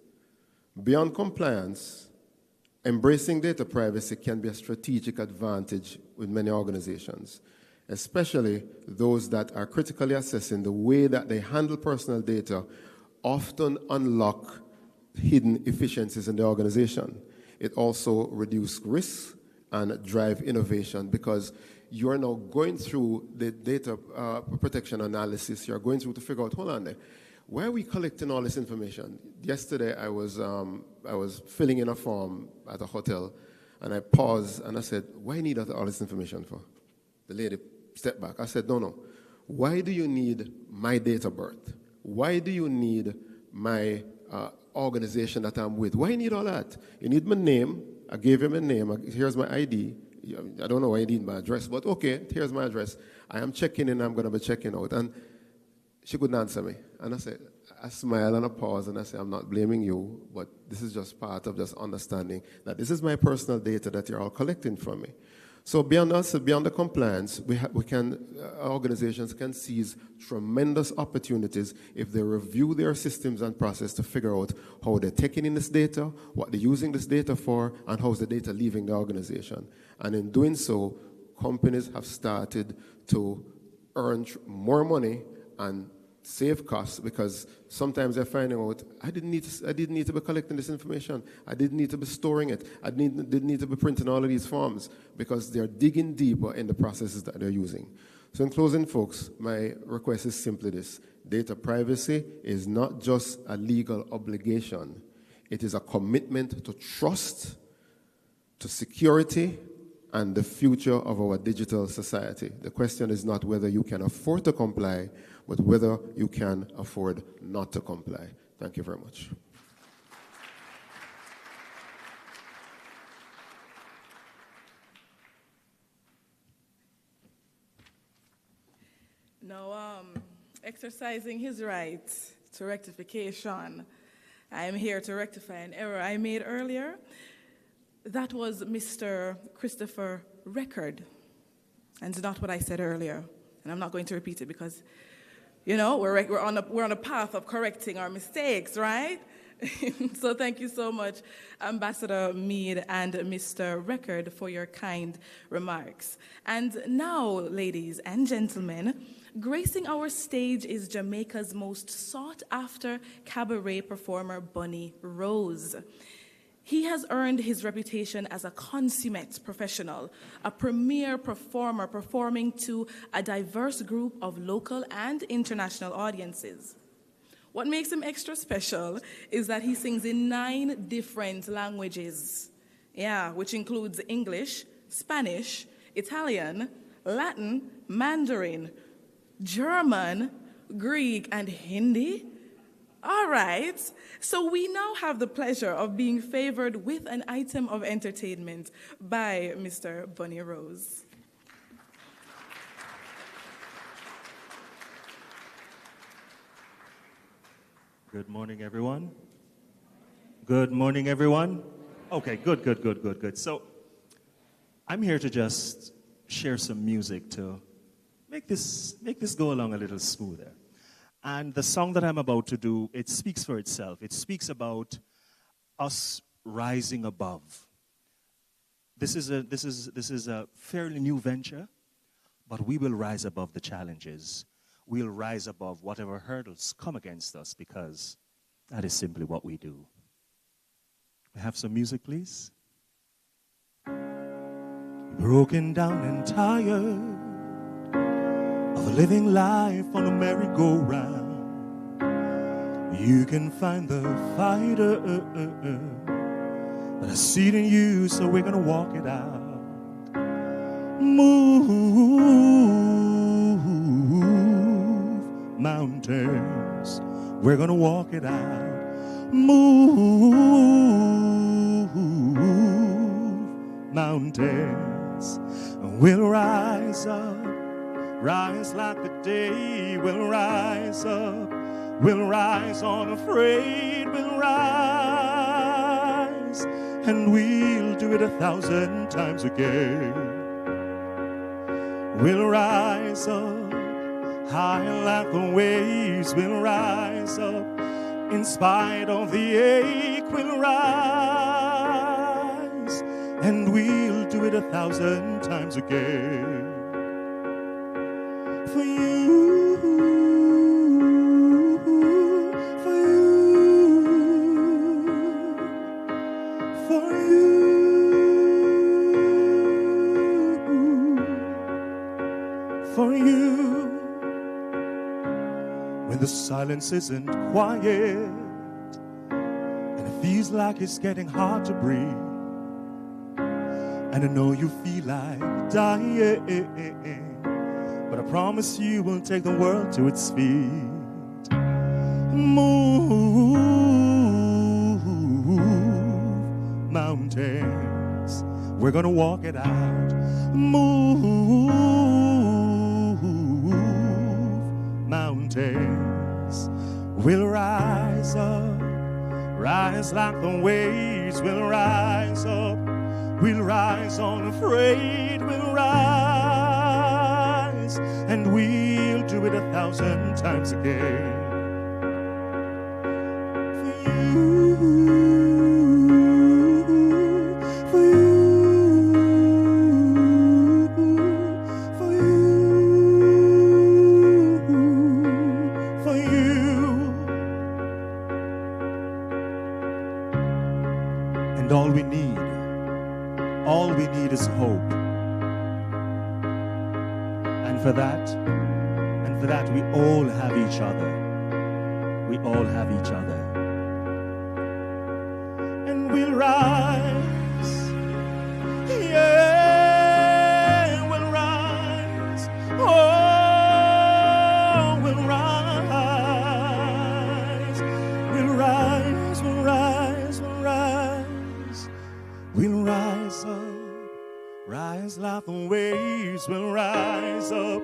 Beyond compliance, embracing data privacy can be a strategic advantage with many organizations, especially those that are critically assessing the way that they handle personal data often unlock hidden efficiencies in the organization. It also reduces risks and drive innovation because you are now going through the data protection analysis. You're going through to figure out, hold on there, why are we collecting all this information? Yesterday I was filling in a form at a hotel, and I paused and I said, why do you need all this information for? The lady stepped back. I said, no. Why do you need my date of birth? Why do you need my organization that I'm with? Why you need all that? You need my name. I gave him a name. Here's my ID. I don't know why you need my address, but okay, here's my address. I am checking in, I'm going to be checking out. And she couldn't answer me. And I smiled and I paused and I said, I'm not blaming you, but this is just part of just understanding that this is my personal data that you're all collecting from me. So beyond us, beyond the compliance, organizations can seize tremendous opportunities if they review their systems and process to figure out how they're taking in this data, what they're using this data for, and how's the data leaving the organization. And in doing so, companies have started to earn more money and save costs, because sometimes they're finding out, I didn't need to be collecting this information. I didn't need to be storing it. I didn't need to be printing all of these forms, because they're digging deeper in the processes that they're using. So in closing, folks, my request is simply this. Data privacy is not just a legal obligation. It is a commitment to trust, to security, and the future of our digital society. The question is not whether you can afford to comply, but whether you can afford not to comply. Thank you very much. Now, exercising his right to rectification, I am here to rectify an error I made earlier. That was Mr. Christopher Record, and not what I said earlier. And I'm not going to repeat it because, you know, we're on a path of correcting our mistakes, right? So thank you so much, Ambassador Meade and Mr. Record, for your kind remarks. And now, ladies and gentlemen, gracing our stage is Jamaica's most sought-after cabaret performer, Bunny Rose. He has earned his reputation as a consummate professional, a premier performer performing to a diverse group of local and international audiences. What makes him extra special is that he sings in 9 different languages, which includes English, Spanish, Italian, Latin, Mandarin, German, Greek, and Hindi. All right, so we now have the pleasure of being favored with an item of entertainment by Mr. Bunny Rose. Good morning, everyone. Good morning, everyone. Okay, good. So I'm here to just share some music to make this go along a little smoother. And the song that I'm about to do, it speaks for itself. It speaks about us rising above. This is a fairly new venture, but we will rise above the challenges. We'll rise above whatever hurdles come against us, because that is simply what we do. We have some music, please. Broken down and tired of living life on a merry-go-round. You can find the fighter, but I see it in you, so we're gonna walk it out. Move mountains, we're gonna walk it out. Move mountains, we'll rise up. Rise like the day, we'll rise up. We'll rise unafraid, we'll rise. And we'll do it 1,000 times again. We'll rise up, high like the waves, we'll rise up. In spite of the ache, we'll rise. And we'll do it 1,000 times again. For you, for you, for you, for you. When the silence isn't quiet and it feels like it's getting hard to breathe, and I know you feel like dying, but I promise you we'll take the world to its feet. Move mountains, we're gonna walk it out. Move mountains, we'll rise up. Rise like the waves, we'll rise up. We'll rise unafraid, we'll rise. And we'll do it 1,000 times again. For you, for you, for you, for you. And all we need is hope. And for that, we all have each other. We all have each other. And we'll rise. Yeah, we'll rise. Oh, we'll rise. We'll rise, we'll rise, we'll rise. We'll rise up. Rise like the waves, we'll rise up.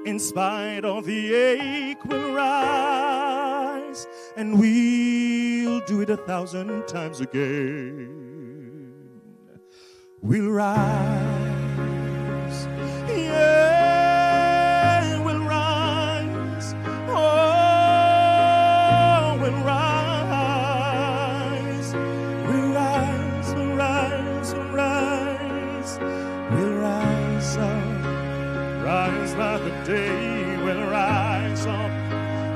In spite of the ache, we'll rise. And we'll do it 1,000 times again. We'll rise. Yeah, we'll rise. Oh, we'll rise. We'll rise, we'll rise, we'll rise. We'll rise up, rise like the day. We'll rise up,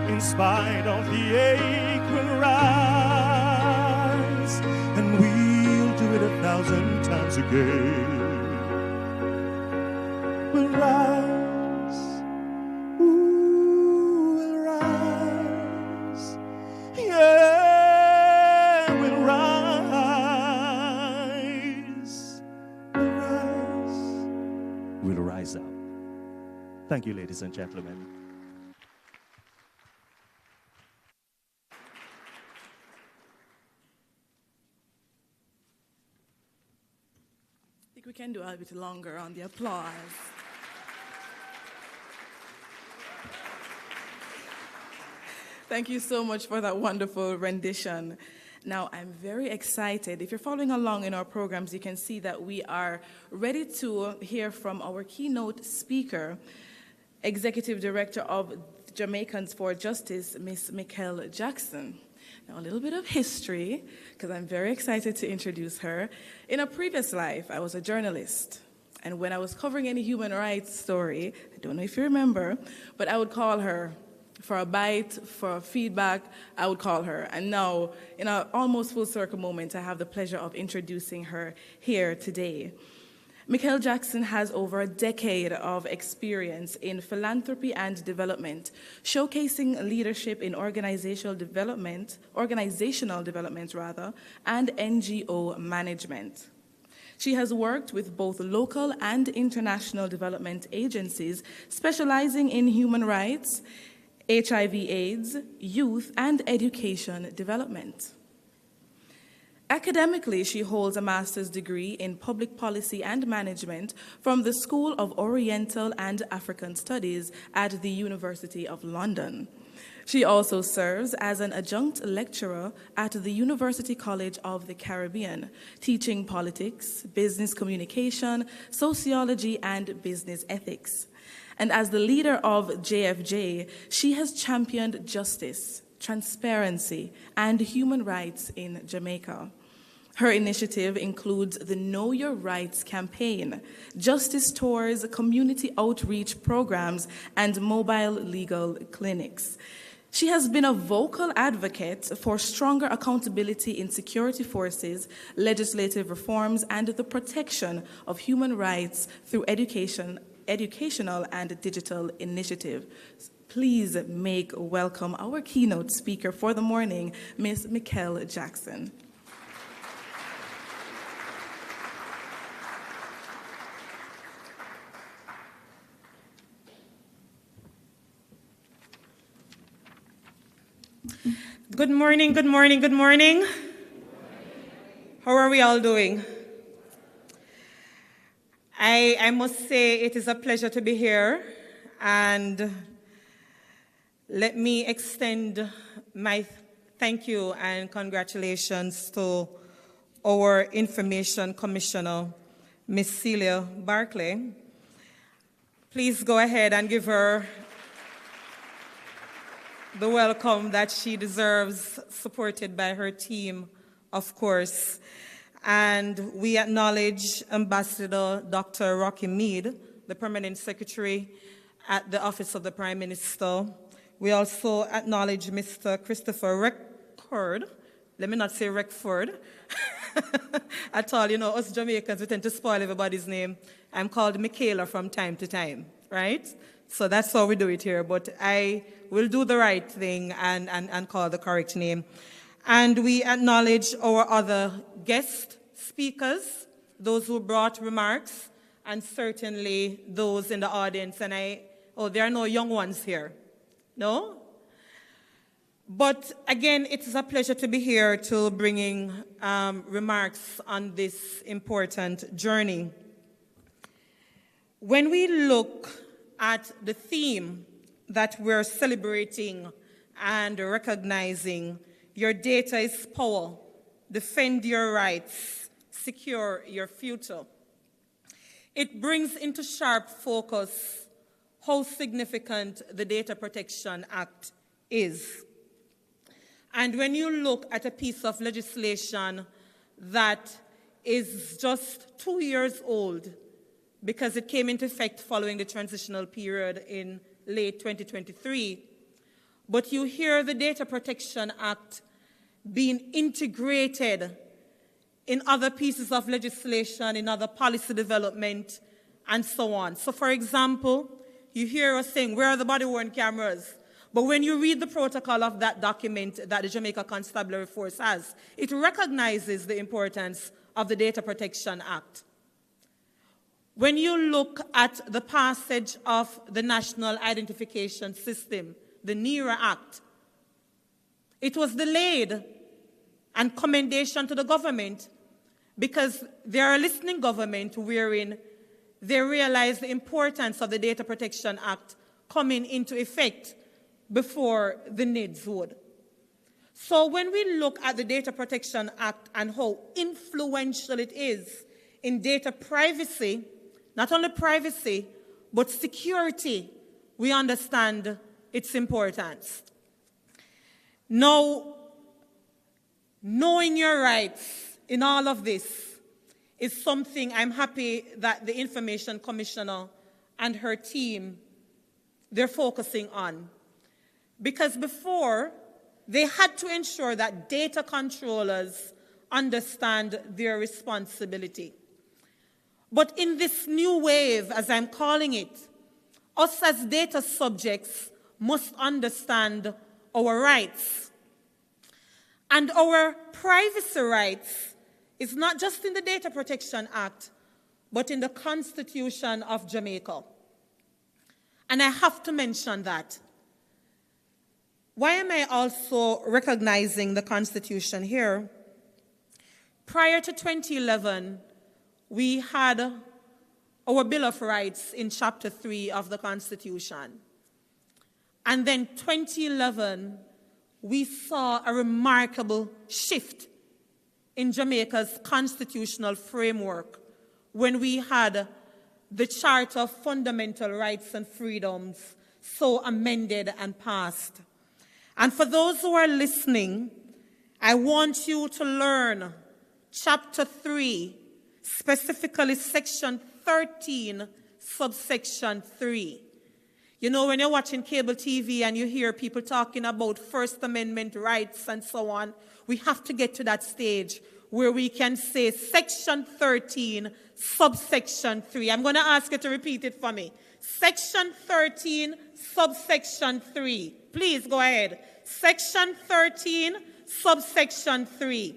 in spite of the ache. We'll rise, and we'll do it 1,000 times again. We'll rise, ooh, we'll rise, yeah, we'll rise. We'll rise up. Thank you, ladies and gentlemen. I think we can do a bit longer on the applause. Thank you so much for that wonderful rendition. Now, I'm very excited. If you're following along in our programs, you can see that we are ready to hear from our keynote speaker, Executive Director of Jamaicans for Justice, Miss Mikel Jackson. Now, a little bit of history, because I'm very excited to introduce her. In a previous life, I was a journalist. And when I was covering any human rights story, I don't know if you remember, but I would call her for a bite, for feedback, I would call her. And now, in an almost full circle moment, I have the pleasure of introducing her here today. Mikel Jackson has over a decade of experience in philanthropy and development, showcasing leadership in organizational development, and NGO management. She has worked with both local and international development agencies, specializing in human rights, HIV/AIDS, youth, and education development. Academically, she holds a master's degree in public policy and management from the School of Oriental and African Studies at the University of London. She also serves as an adjunct lecturer at the University College of the Caribbean, teaching politics, business communication, sociology, and business ethics. And as the leader of JFJ, she has championed justice, transparency, and human rights in Jamaica. Her initiative includes the Know Your Rights campaign, justice tours, community outreach programs, and mobile legal clinics. She has been a vocal advocate for stronger accountability in security forces, legislative reforms, and the protection of human rights through educational and digital initiatives. Please make welcome our keynote speaker for the morning, Ms. Mikel Jackson. Good morning, good morning, good morning. How are we all doing? I must say it is a pleasure to be here, and let me extend my thank you and congratulations to our Information Commissioner, Ms. Celia Barclay. Please go ahead and give her the welcome that she deserves, supported by her team, of course. And we acknowledge Ambassador Dr. Rocky Mead, the Permanent Secretary at the Office of the Prime Minister. We also acknowledge Mr. Christopher Reckford, let me not say Reckford, at all. You know, us Jamaicans, we tend to spoil everybody's name. I'm called Michaela from time to time, right? So that's how we do it here. But I will do the right thing and call the correct name. And we acknowledge our other guest speakers, those who brought remarks, and certainly those in the audience. And there are no young ones here. No? But again, it is a pleasure to be here to bringing remarks on this important journey. When we look at the theme that we're celebrating and recognizing, your data is power, defend your rights, secure your future, it brings into sharp focus how significant the Data Protection Act is. And when you look at a piece of legislation that is just 2 years old, because it came into effect following the transitional period in late 2023, but you hear the Data Protection Act being integrated in other pieces of legislation, in other policy development, and so on. So, for example, you hear us saying, where are the body-worn cameras? But when you read the protocol of that document that the Jamaica Constabulary Force has, it recognizes the importance of the Data Protection Act. When you look at the passage of the National Identification System, the NERA Act, it was delayed, and commendation to the government, because they are a listening government wherein they realize the importance of the Data Protection Act coming into effect before the NIDS would. So when we look at the Data Protection Act and how influential it is in data privacy, not only privacy, but security, we understand its importance. Now, knowing your rights in all of this is something I'm happy that the Information Commissioner and her team, they're focusing on. Because before, they had to ensure that data controllers understand their responsibility. But in this new wave, as I'm calling it, us as data subjects must understand our rights. And our privacy rights is not just in the Data Protection Act, but in the Constitution of Jamaica. And I have to mention that. Why am I also recognizing the Constitution here? Prior to 2011, we had our Bill of Rights in Chapter 3 of the Constitution. And then 2011, we saw a remarkable shift in Jamaica's constitutional framework when we had the Charter of Fundamental Rights and Freedoms so amended and passed. And for those who are listening, I want you to learn Chapter 3, specifically Section 13, subsection 3. You know, when you're watching cable TV and you hear people talking about First Amendment rights and so on, we have to get to that stage where we can say Section 13, subsection 3. I'm going to ask you to repeat it for me. Section 13, subsection 3. Please go ahead. Section 13, subsection 3.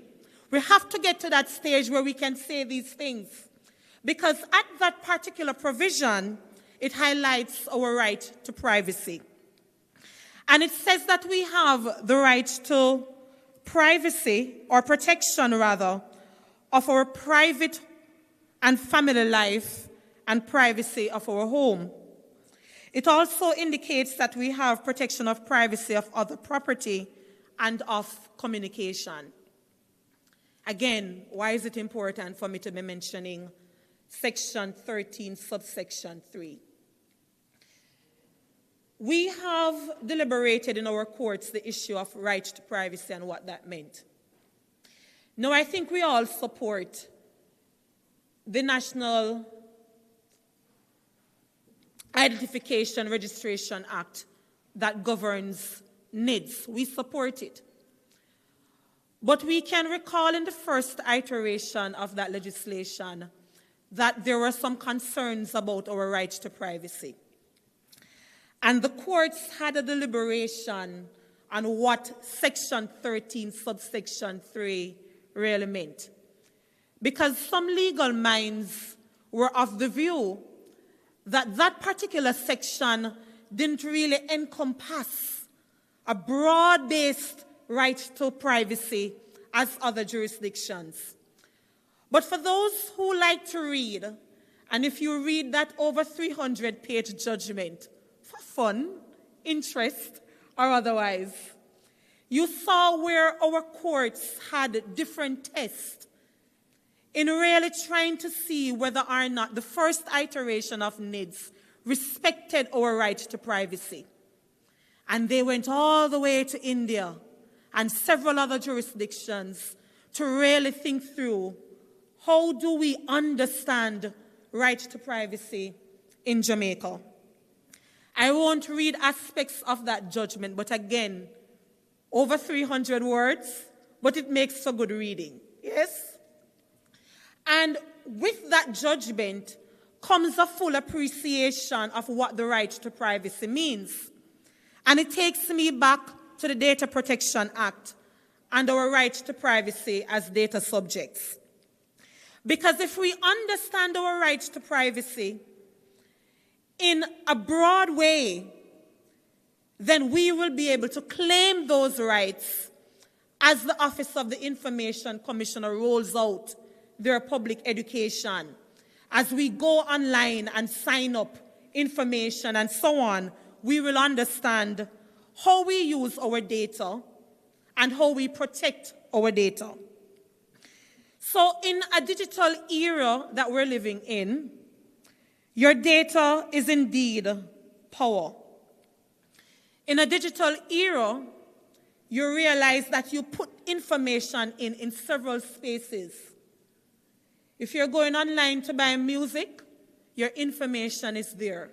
We have to get to that stage where we can say these things. Because at that particular provision, it highlights our right to privacy. And it says that we have the right to privacy, or protection rather, of our private and family life and privacy of our home. It also indicates that we have protection of privacy of other property and of communication. Again, why is it important for me to be mentioning Section 13, subsection 3? We have deliberated in our courts the issue of right to privacy and what that meant. Now, I think we all support the National Identification Registration Act that governs NIDS. We support it. But we can recall in the first iteration of that legislation that there were some concerns about our right to privacy. And the courts had a deliberation on what Section 13, subsection 3 really meant. Because some legal minds were of the view that that particular section didn't really encompass a broad-based right to privacy as other jurisdictions. But for those who like to read, and if you read that over 300-page judgment for fun, interest, or otherwise, you saw where our courts had different tests in really trying to see whether or not the first iteration of NIDS respected our right to privacy. And they went all the way to India and several other jurisdictions to really think through how do we understand right to privacy in Jamaica. I won't read aspects of that judgment, but again, over 300 words, but it makes for good reading, yes? And with that judgment comes a full appreciation of what the right to privacy means. And it takes me back to the Data Protection Act and our right to privacy as data subjects. Because if we understand our right to privacy in a broad way, then we will be able to claim those rights as the Office of the Information Commissioner rolls out their public education. As we go online and sign up information and so on, we will understand how we use our data and how we protect our data. So in a digital era that we're living in, your data is indeed power. In a digital era, you realize that you put information in several spaces. If you're going online to buy music, your information is there.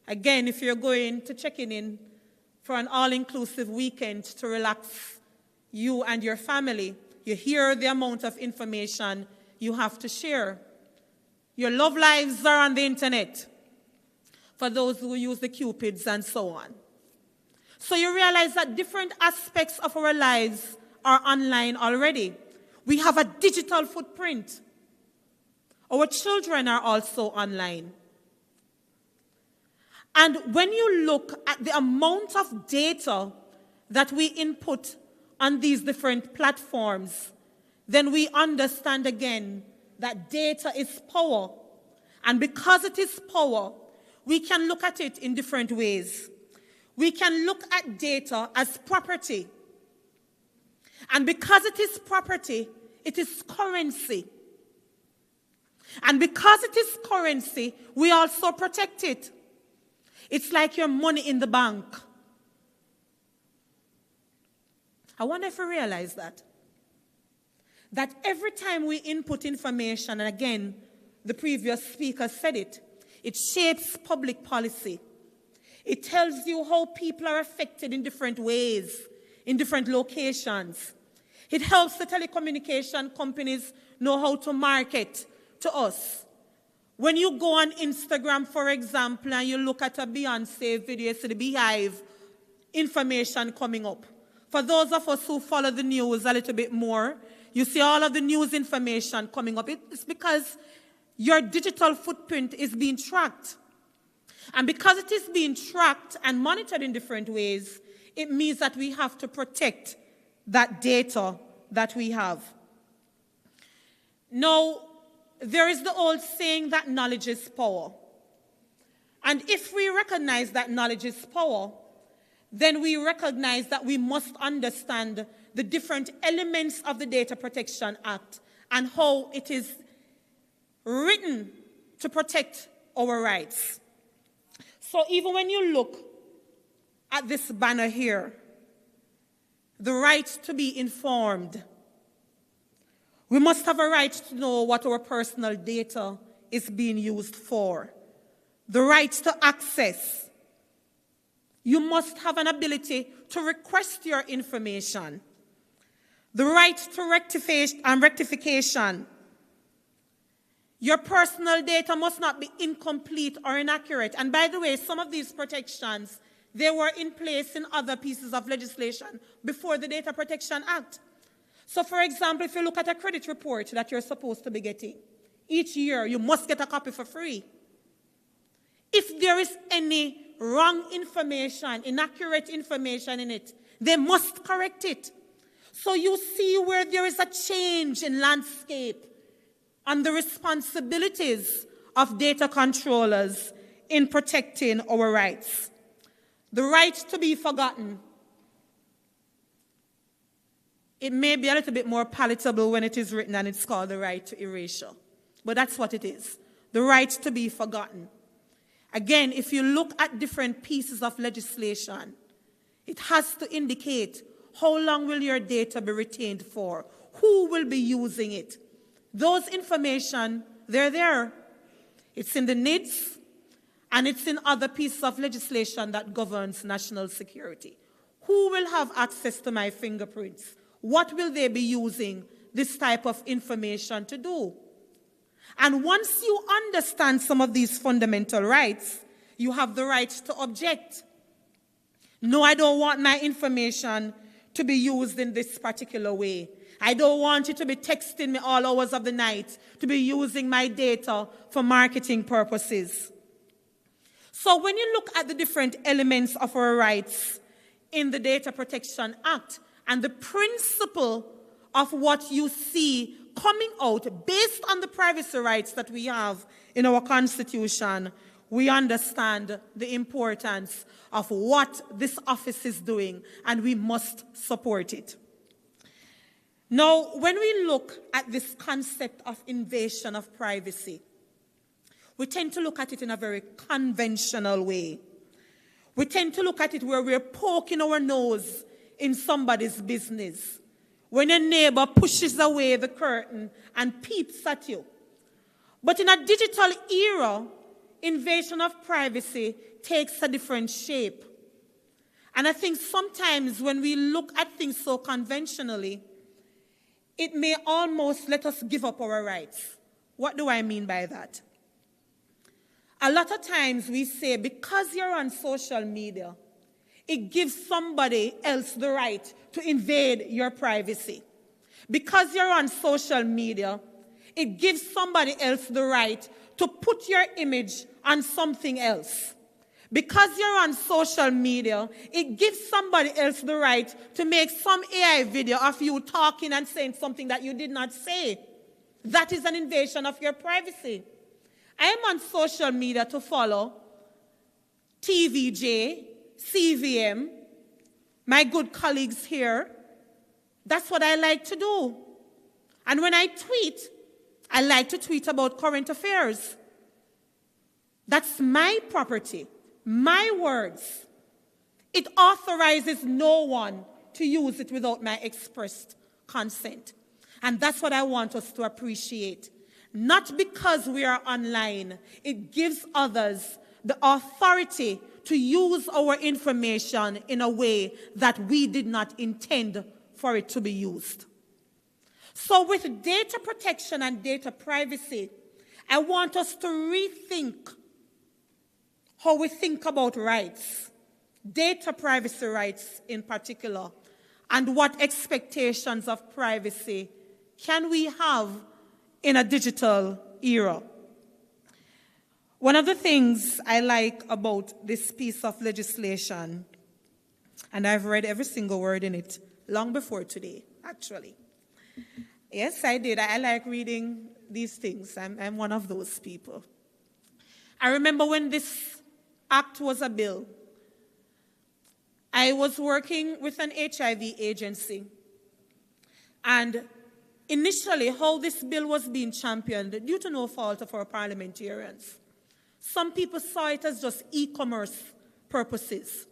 Again, if you're going to checking in for an all-inclusive weekend to relax you and your family, you hear the amount of information you have to share. Your love lives are on the internet for those who use the Cupids and so on. So you realize that different aspects of our lives are online already. We have a digital footprint. Our children are also online. And when you look at the amount of data that we input on these different platforms, then we understand again that data is power. And because it is power, we can look at it in different ways. We can look at data as property. And because it is property, it is currency. And because it is currency, we also protect it. It's like your money in the bank. I wonder if you realize that. That every time we input information, and again, the previous speaker said it, it shapes public policy. It tells you how people are affected in different ways, in different locations. It helps the telecommunication companies know how to market to us. When you go on Instagram, for example, and you look at a Beyonce video, you see the Beehive information coming up. For those of us who follow the news a little bit more, you see all of the news information coming up. It's because your digital footprint is being tracked. And because it is being tracked and monitored in different ways, it means that we have to protect that data that we have. Now, there is the old saying that knowledge is power. And if we recognize that knowledge is power, then we recognize that we must understand the different elements of the Data Protection Act and how it is written to protect our rights. So even when you look at this banner here, the right to be informed, we must have a right to know what our personal data is being used for. The right to access. You must have an ability to request your information. the right to rectification. Your personal data must not be incomplete or inaccurate. And by the way, some of these protections, they were in place in other pieces of legislation before the Data Protection Act. So for example, if you look at a credit report that you're supposed to be getting, each year you must get a copy for free. If there is any wrong information, inaccurate information in it, they must correct it. So you see where there is a change in landscape and the responsibilities of data controllers in protecting our rights. The right to be forgotten. It may be a little bit more palatable when it is written and it's called the right to erasure. But that's what it is. The right to be forgotten. Again, if you look at different pieces of legislation, it has to indicate how long will your data be retained for? Who will be using it? Those information, they're there. It's in the NIDS, and it's in other pieces of legislation that governs national security. Who will have access to my fingerprints? What will they be using this type of information to do? And once you understand some of these fundamental rights, you have the right to object. No, I don't want my information to be used in this particular way. I don't want you to be texting me all hours of the night, to be using my data for marketing purposes. So when you look at the different elements of our rights in the Data Protection Act and the principle of what you see coming out based on the privacy rights that we have in our Constitution, we understand the importance of what this office is doing, and we must support it. Now, when we look at this concept of invasion of privacy, we tend to look at it in a very conventional way. We tend to look at it where we're poking our nose in somebody's business. When a neighbor pushes away the curtain and peeps at you. But in a digital era, invasion of privacy takes a different shape. And I think sometimes when we look at things so conventionally, it may almost let us give up our rights. What do I mean by that? A lot of times we say, because you're on social media, it gives somebody else the right to invade your privacy. Because you're on social media, it gives somebody else the right to put your image on something else. Because you're on social media, it gives somebody else the right to make some AI video of you talking and saying something that you did not say. That is an invasion of your privacy. I am on social media to follow TVJ, CVM, my good colleagues here. That's what I like to do. And when I tweet, I like to tweet about current affairs. That's my property, my words. It authorizes no one to use it without my expressed consent. And that's what I want us to appreciate. Not because we are online, it gives others the authority to use our information in a way that we did not intend for it to be used. So with data protection and data privacy, I want us to rethink how we think about rights, data privacy rights in particular, and what expectations of privacy can we have in a digital era. One of the things I like about this piece of legislation, and I've read every single word in it long before today, actually. Yes, I did. I like reading these things. I'm one of those people. I remember when this act was a bill, I was working with an HIV agency, and initially how this bill was being championed, due to no fault of our parliamentarians, some people saw it as just e-commerce purposes.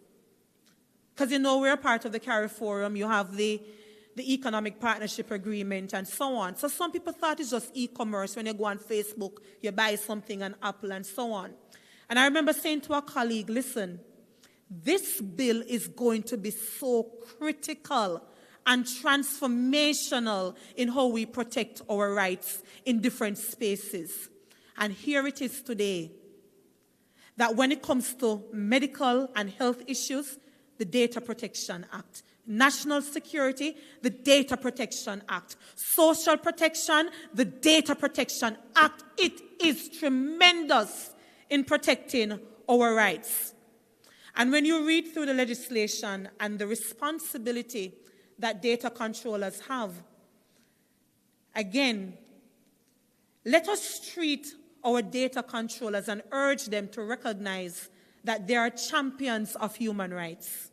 Because you know we're part of the CARI Forum, you have the Economic Partnership Agreement and so on. So some people thought it's just e-commerce. When you go on Facebook, you buy something on Apple and so on. And I remember saying to a colleague, listen, this bill is going to be so critical and transformational in how we protect our rights in different spaces. And here it is today, that when it comes to medical and health issues, the Data Protection Act. National security, the Data Protection Act. Social protection, the Data Protection Act. It is tremendous in protecting our rights. And when you read through the legislation and the responsibility that data controllers have, again, let us treat our data controllers and urge them to recognize that they are champions of human rights.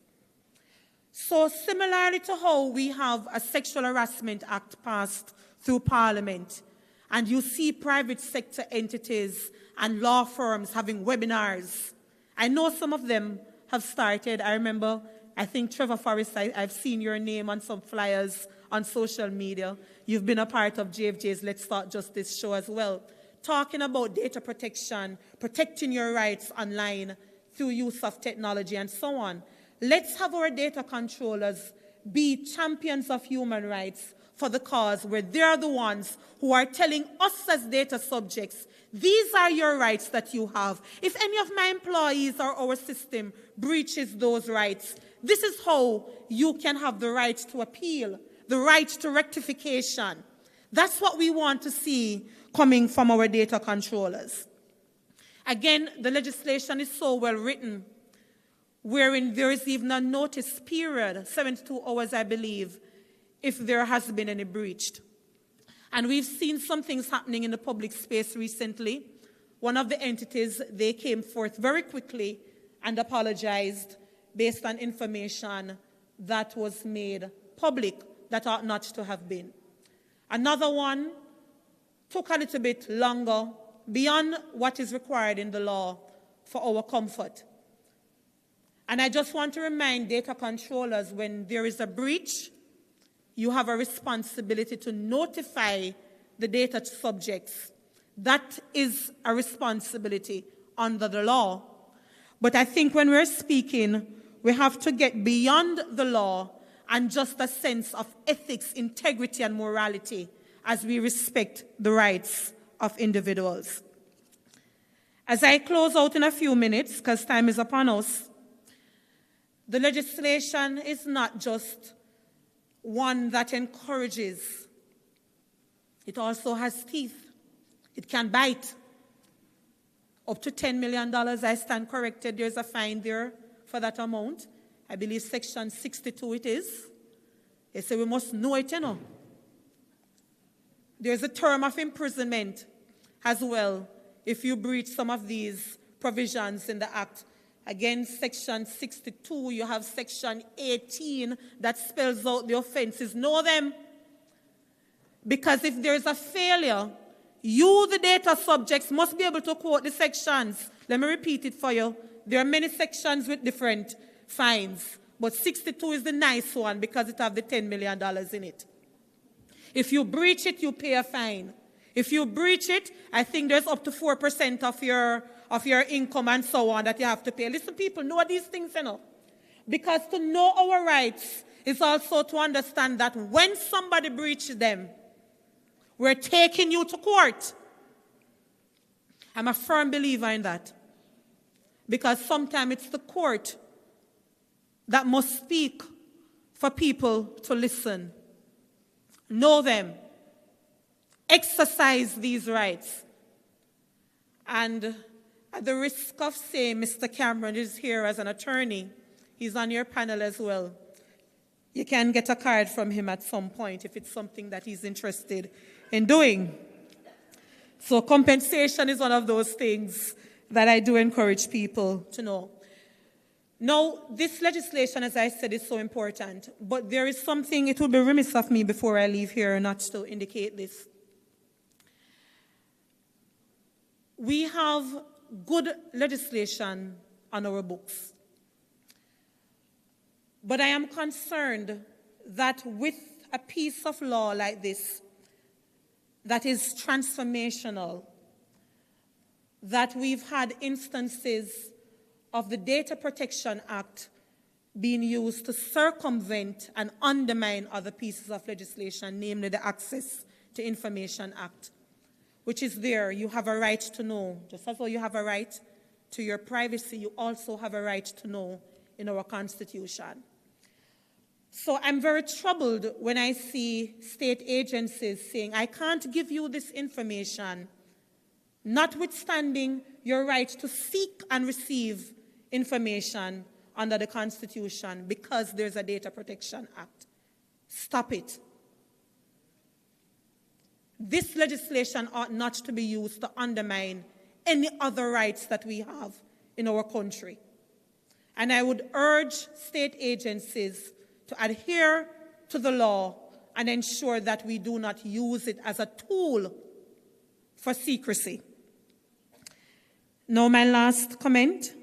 So similarly to how we have a Sexual Harassment Act passed through Parliament, and you see private sector entities and law firms having webinars. I know some of them have started. I remember, I think Trevor Forrest, I've seen your name on some flyers on social media. You've been a part of JFJ's Let's Start Justice show as well, talking about data protection, protecting your rights online through use of technology and so on. Let's have our data controllers be champions of human rights for the cause, where they're the ones who are telling us as data subjects, these are your rights that you have. If any of my employees or our system breaches those rights, this is how you can have the right to appeal, the right to rectification. That's what we want to see coming from our data controllers. Again, the legislation is so well written, wherein there is even a notice period, 72 hours, I believe, if there has been any breached. And we've seen some things happening in the public space recently. One of the entities, they came forth very quickly and apologized based on information that was made public that ought not to have been. Another one took a little bit longer, beyond what is required in the law for our comfort. And I just want to remind data controllers, when there is a breach, you have a responsibility to notify the data subjects. That is a responsibility under the law. But I think when we're speaking, we have to get beyond the law and just a sense of ethics, integrity, and morality as we respect the rights of individuals. As I close out in a few minutes, because time is upon us, the legislation is not just one that encourages. It also has teeth. It can bite. Up to $10 million, I stand corrected. There's a fine there for that amount. I believe section 62 it is. They say we must know it, you know. There's a term of imprisonment as well if you breach some of these provisions in the Act. Again, section 62, you have section 18 that spells out the offenses. Know them. Because if there's a failure, you, the data subjects, must be able to quote the sections. Let me repeat it for you. There are many sections with different fines, but 62 is the nice one because it has the $10 million in it. If you breach it, you pay a fine. If you breach it, I think there's up to 4% of your income and so on that you have to pay. Listen, people, know these things, you know. Because to know our rights is also to understand that when somebody breaches them, we're taking you to court. I'm a firm believer in that. Because sometimes it's the court that must speak for people to listen. Know them. Exercise these rights. And at the risk of saying Mr. Cameron is here as an attorney, he's on your panel as well. You can get a card from him at some point if it's something that he's interested in doing. So compensation is one of those things that I do encourage people to know. Now, this legislation, as I said, is so important, but there is something, it would be remiss of me before I leave here not to indicate this. We have good legislation on our books. But I am concerned that with a piece of law like this, that is transformational, that we've had instances of the Data Protection Act being used to circumvent and undermine other pieces of legislation, namely the Access to Information Act, which is there. You have a right to know. Just as well you have a right to your privacy, you also have a right to know in our Constitution. So I'm very troubled when I see state agencies saying, I can't give you this information, notwithstanding your right to seek and receive information under the Constitution because there's a Data Protection Act. Stop it. This legislation ought not to be used to undermine any other rights that we have in our country. And I would urge state agencies to adhere to the law and ensure that we do not use it as a tool for secrecy. Now, my last comment.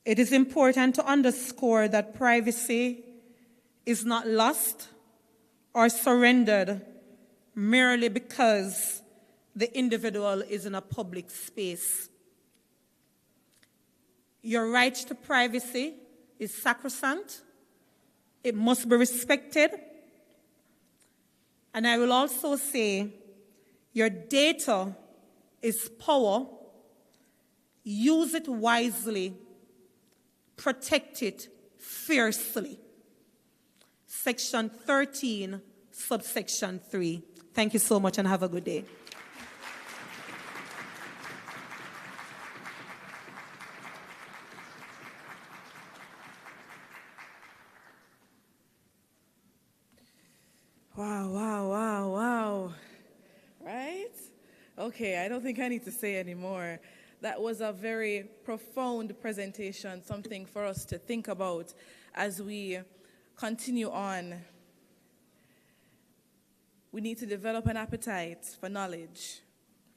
It is important to underscore that privacy is not lost or surrendered merely because the individual is in a public space. Your right to privacy is sacrosanct. It must be respected. And I will also say your data is power. Use it wisely. Protect it fiercely. Section 13, subsection 3. Thank you so much and have a good day. Wow. Right? Okay, I don't think I need to say anymore. That was a very profound presentation, something for us to think about as we continue on. We need to develop an appetite for knowledge,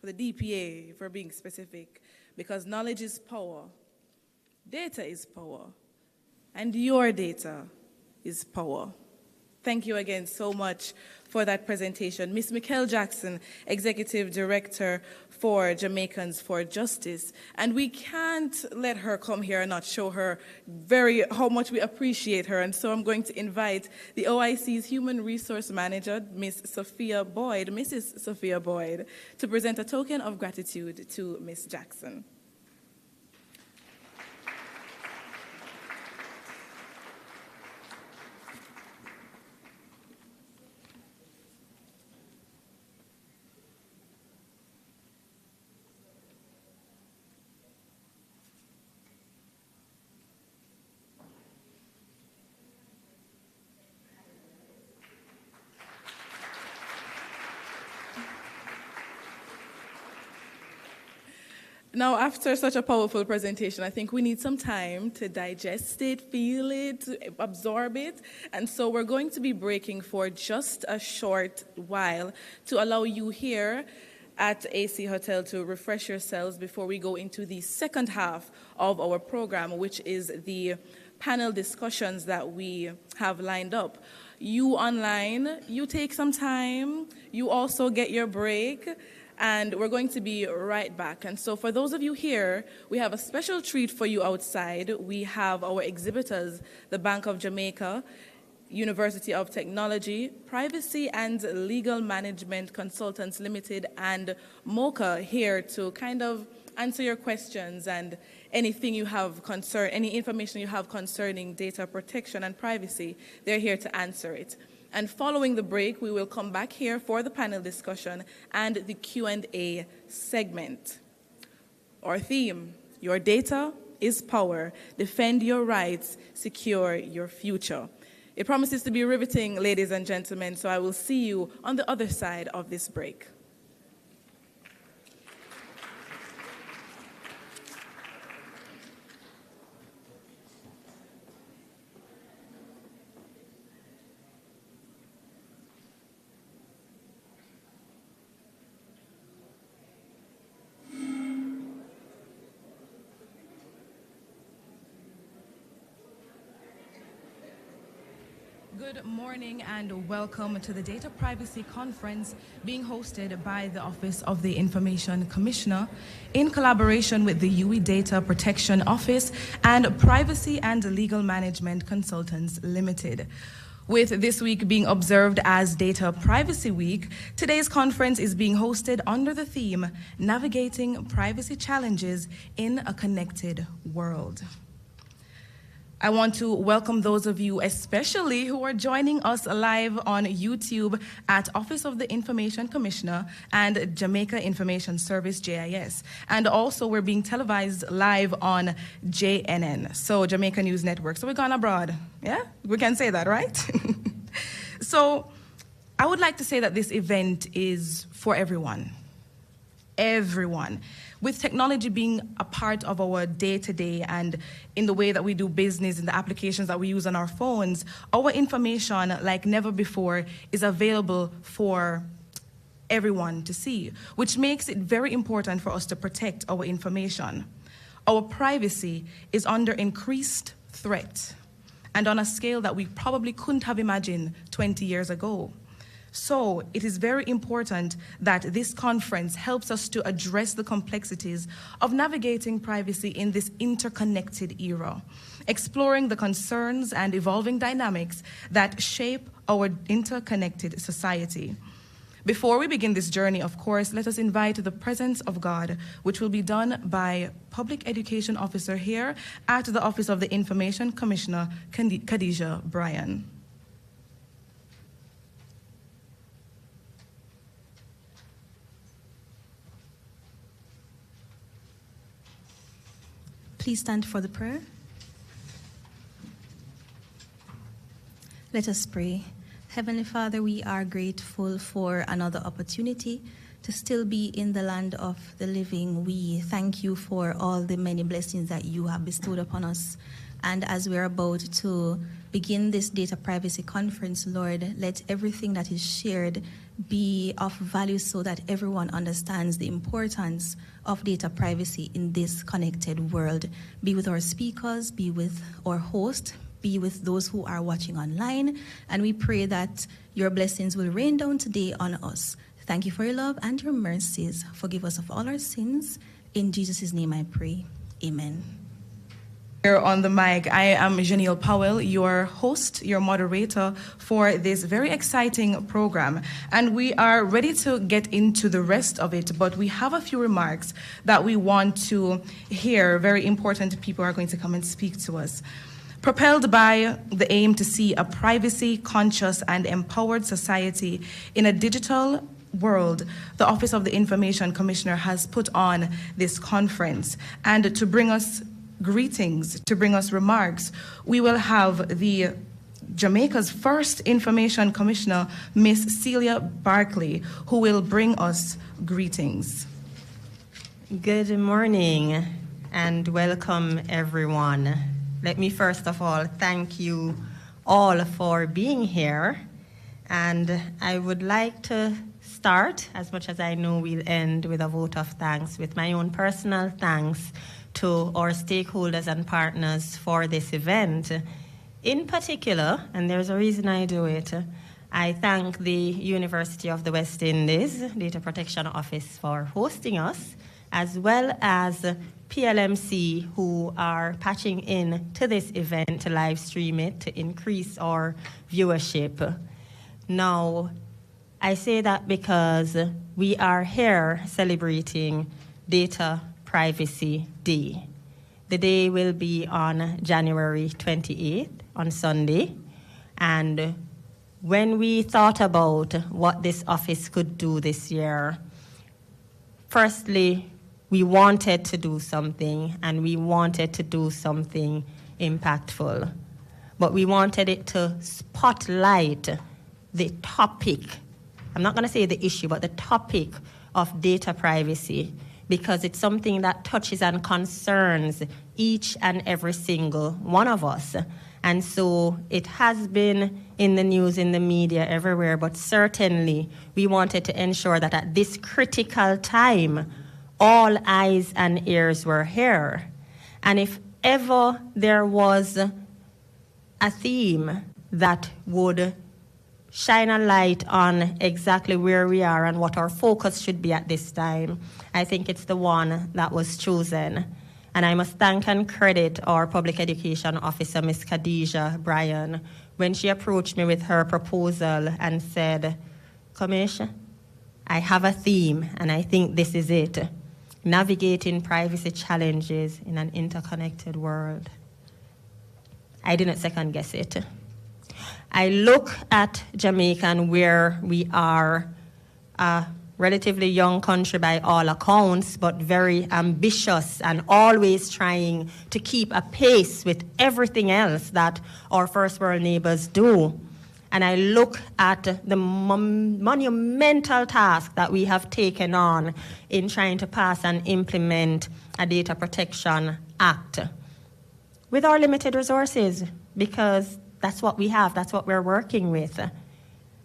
for the DPA, if we're being specific, because knowledge is power. Data is power. And your data is power. Thank you again so much for that presentation. Ms. Mikkel Jackson, Executive Director for Jamaicans for Justice. And we can't let her come here and not show her how much we appreciate her. And so I'm going to invite the OIC's Human Resource Manager, Mrs. Sophia Boyd, to present a token of gratitude to Ms. Jackson. Now, after such a powerful presentation, I think we need some time to digest it, feel it, absorb it. And so we're going to be breaking for just a short while to allow you here at AC Hotel to refresh yourselves before we go into the second half of our program, which is the panel discussions that we have lined up. You online, you take some time, you also get your break, and we're going to be right back. And so for those of you here, we have a special treat for you outside. We have our exhibitors, the Bank of Jamaica, University of Technology, Privacy and Legal Management Consultants Limited, and MOCA here to kind of answer your questions and anything you have any information you have concerning data protection and privacy. They're here to answer it. And following the break, we will come back here for the panel discussion and the Q&A segment. Our theme, your data is power. Defend your rights, secure your future. It promises to be riveting, ladies and gentlemen, so I will see you on the other side of this break. Good morning and welcome to the Data Privacy Conference being hosted by the Office of the Information Commissioner in collaboration with the UE Data Protection Office and Privacy and Legal Management Consultants Limited. With this week being observed as Data Privacy Week, today's conference is being hosted under the theme, Navigating Privacy Challenges in a Connected World. I want to welcome those of you especially who are joining us live on YouTube at Office of the Information Commissioner and Jamaica Information Service, JIS. And also we're being televised live on JNN, so Jamaica News Network. So we're gone abroad, yeah? We can say that, right? So I would like to say that this event is for everyone. Everyone. With technology being a part of our day-to-day and in the way that we do business, in the applications that we use on our phones, our information, like never before, is available for everyone to see, which makes it very important for us to protect our information. Our privacy is under increased threat and on a scale that we probably couldn't have imagined 20 years ago. So it is very important that this conference helps us to address the complexities of navigating privacy in this interconnected era, exploring the concerns and evolving dynamics that shape our interconnected society. Before we begin this journey, of course, let us invite the presence of God, which will be done by Public Education Officer here at the Office of the Information Commissioner, Khadija Bryan. Please stand for the prayer. Let us pray. Heavenly Father, we are grateful for another opportunity to still be in the land of the living. We thank you for all the many blessings that you have bestowed upon us. And as we're about to begin this data privacy conference, Lord, let everything that is shared be of value so that everyone understands the importance of data privacy in this connected world. Be with our speakers, be with our host, be with those who are watching online, and we pray that your blessings will rain down today on us. Thank you for your love and your mercies. Forgive us of all our sins. In Jesus' name I pray. Amen. Here on the mic, I am Janelle Powell, your host, your moderator for this very exciting program. And we are ready to get into the rest of it, but we have a few remarks that we want to hear. Very important people are going to come and speak to us. Propelled by the aim to see a privacy-conscious and empowered society in a digital world, the Office of the Information Commissioner has put on this conference. And to bring us greetings, to bring us remarks, we will have the Jamaica's first Information Commissioner, Miss Celia Barkley, who will bring us greetings. Good morning and welcome, everyone. Let me first of all thank you all for being here. And I would like to start, as much as I know we'll end, with a vote of thanks, with my own personal thanks to our stakeholders and partners for this event. In particular, and there's a reason I do it, I thank the University of the West Indies Data Protection Office for hosting us, as well as PLMC, who are patching in to this event to live stream it to increase our viewership. Now, I say that because we are here celebrating Data Privacy Day. The day will be on January 28th, on Sunday. And when we thought about what this office could do this year, firstly, we wanted to do something, and we wanted to do something impactful. But we wanted it to spotlight the topic. I'm not going to say the issue, but the topic of data privacy, because it's something that touches and concerns each and every single one of us. And so it has been in the news, in the media, everywhere, but certainly we wanted to ensure that at this critical time, all eyes and ears were here. And if ever there was a theme that would shine a light on exactly where we are and what our focus should be at this time, I think it's the one that was chosen. And I must thank and credit our public education officer, Ms. Khadija Bryan, when she approached me with her proposal and said, Commissioner, I have a theme, and I think this is it. Navigating privacy challenges in an interconnected world. I didn't second guess it. I look at Jamaica and where we are a relatively young country by all accounts, but very ambitious and always trying to keep a pace with everything else that our first world neighbors do. And I look at the monumental task that we have taken on in trying to pass and implement a Data Protection Act with our limited resources, because that's what we have, that's what we're working with.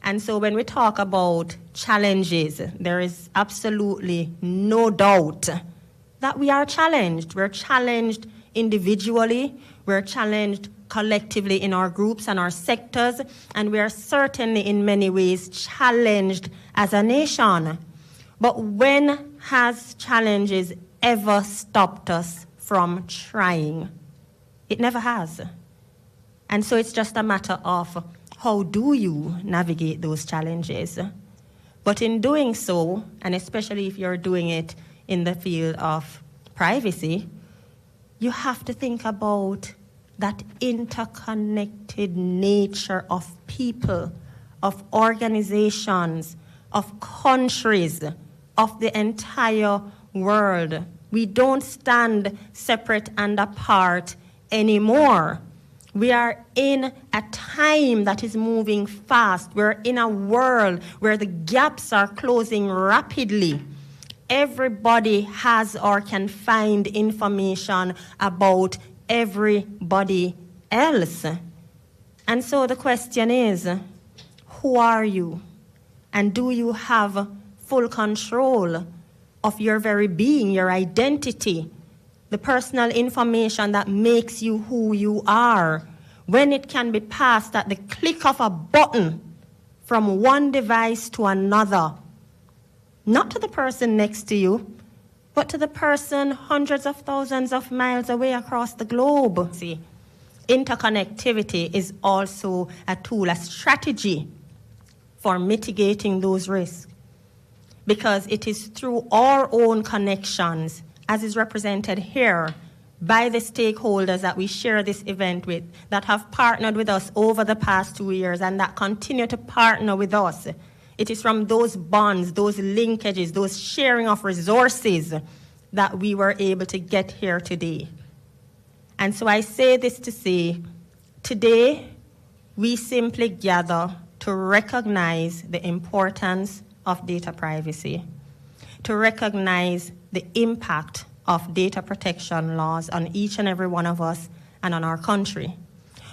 And so when we talk about challenges, there is absolutely no doubt that we are challenged. We're challenged individually, we're challenged collectively in our groups and our sectors, and we are certainly in many ways challenged as a nation. But when has challenges ever stopped us from trying? It never has. And so it's just a matter of how do you navigate those challenges? But in doing so, and especially if you're doing it in the field of privacy, you have to think about that interconnected nature of people, of organizations, of countries, of the entire world. We don't stand separate and apart anymore. We are in a time that is moving fast. We're in a world where the gaps are closing rapidly. Everybody has or can find information about everybody else. And so the question is, who are you? And do you have full control of your very being, your identity, the personal information that makes you who you are, when it can be passed at the click of a button from one device to another? Not to the person next to you, but to the person hundreds of thousands of miles away across the globe. See, interconnectivity is also a tool, a strategy for mitigating those risks, because it is through our own connections, as is represented here by the stakeholders that we share this event with, that have partnered with us over the past 2 years and that continue to partner with us. It is from those bonds, those linkages, those sharing of resources that we were able to get here today. And so I say this to say, today we simply gather to recognize the importance of data privacy, to recognize the impact of data protection laws on each and every one of us and on our country,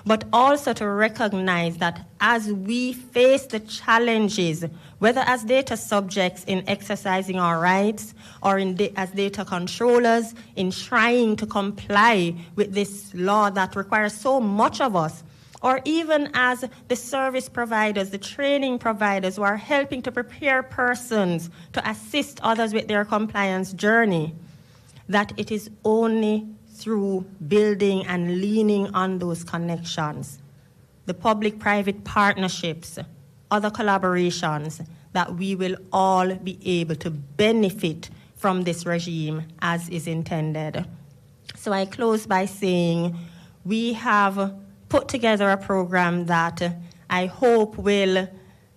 but also to recognize that as we face the challenges, whether as data subjects in exercising our rights or as data controllers in trying to comply with this law that requires so much of us, or even as the service providers, the training providers who are helping to prepare persons to assist others with their compliance journey, that it is only through building and leaning on those connections, the public-private partnerships, other collaborations, that we will all be able to benefit from this regime as is intended. So I close by saying we have put together a program that I hope will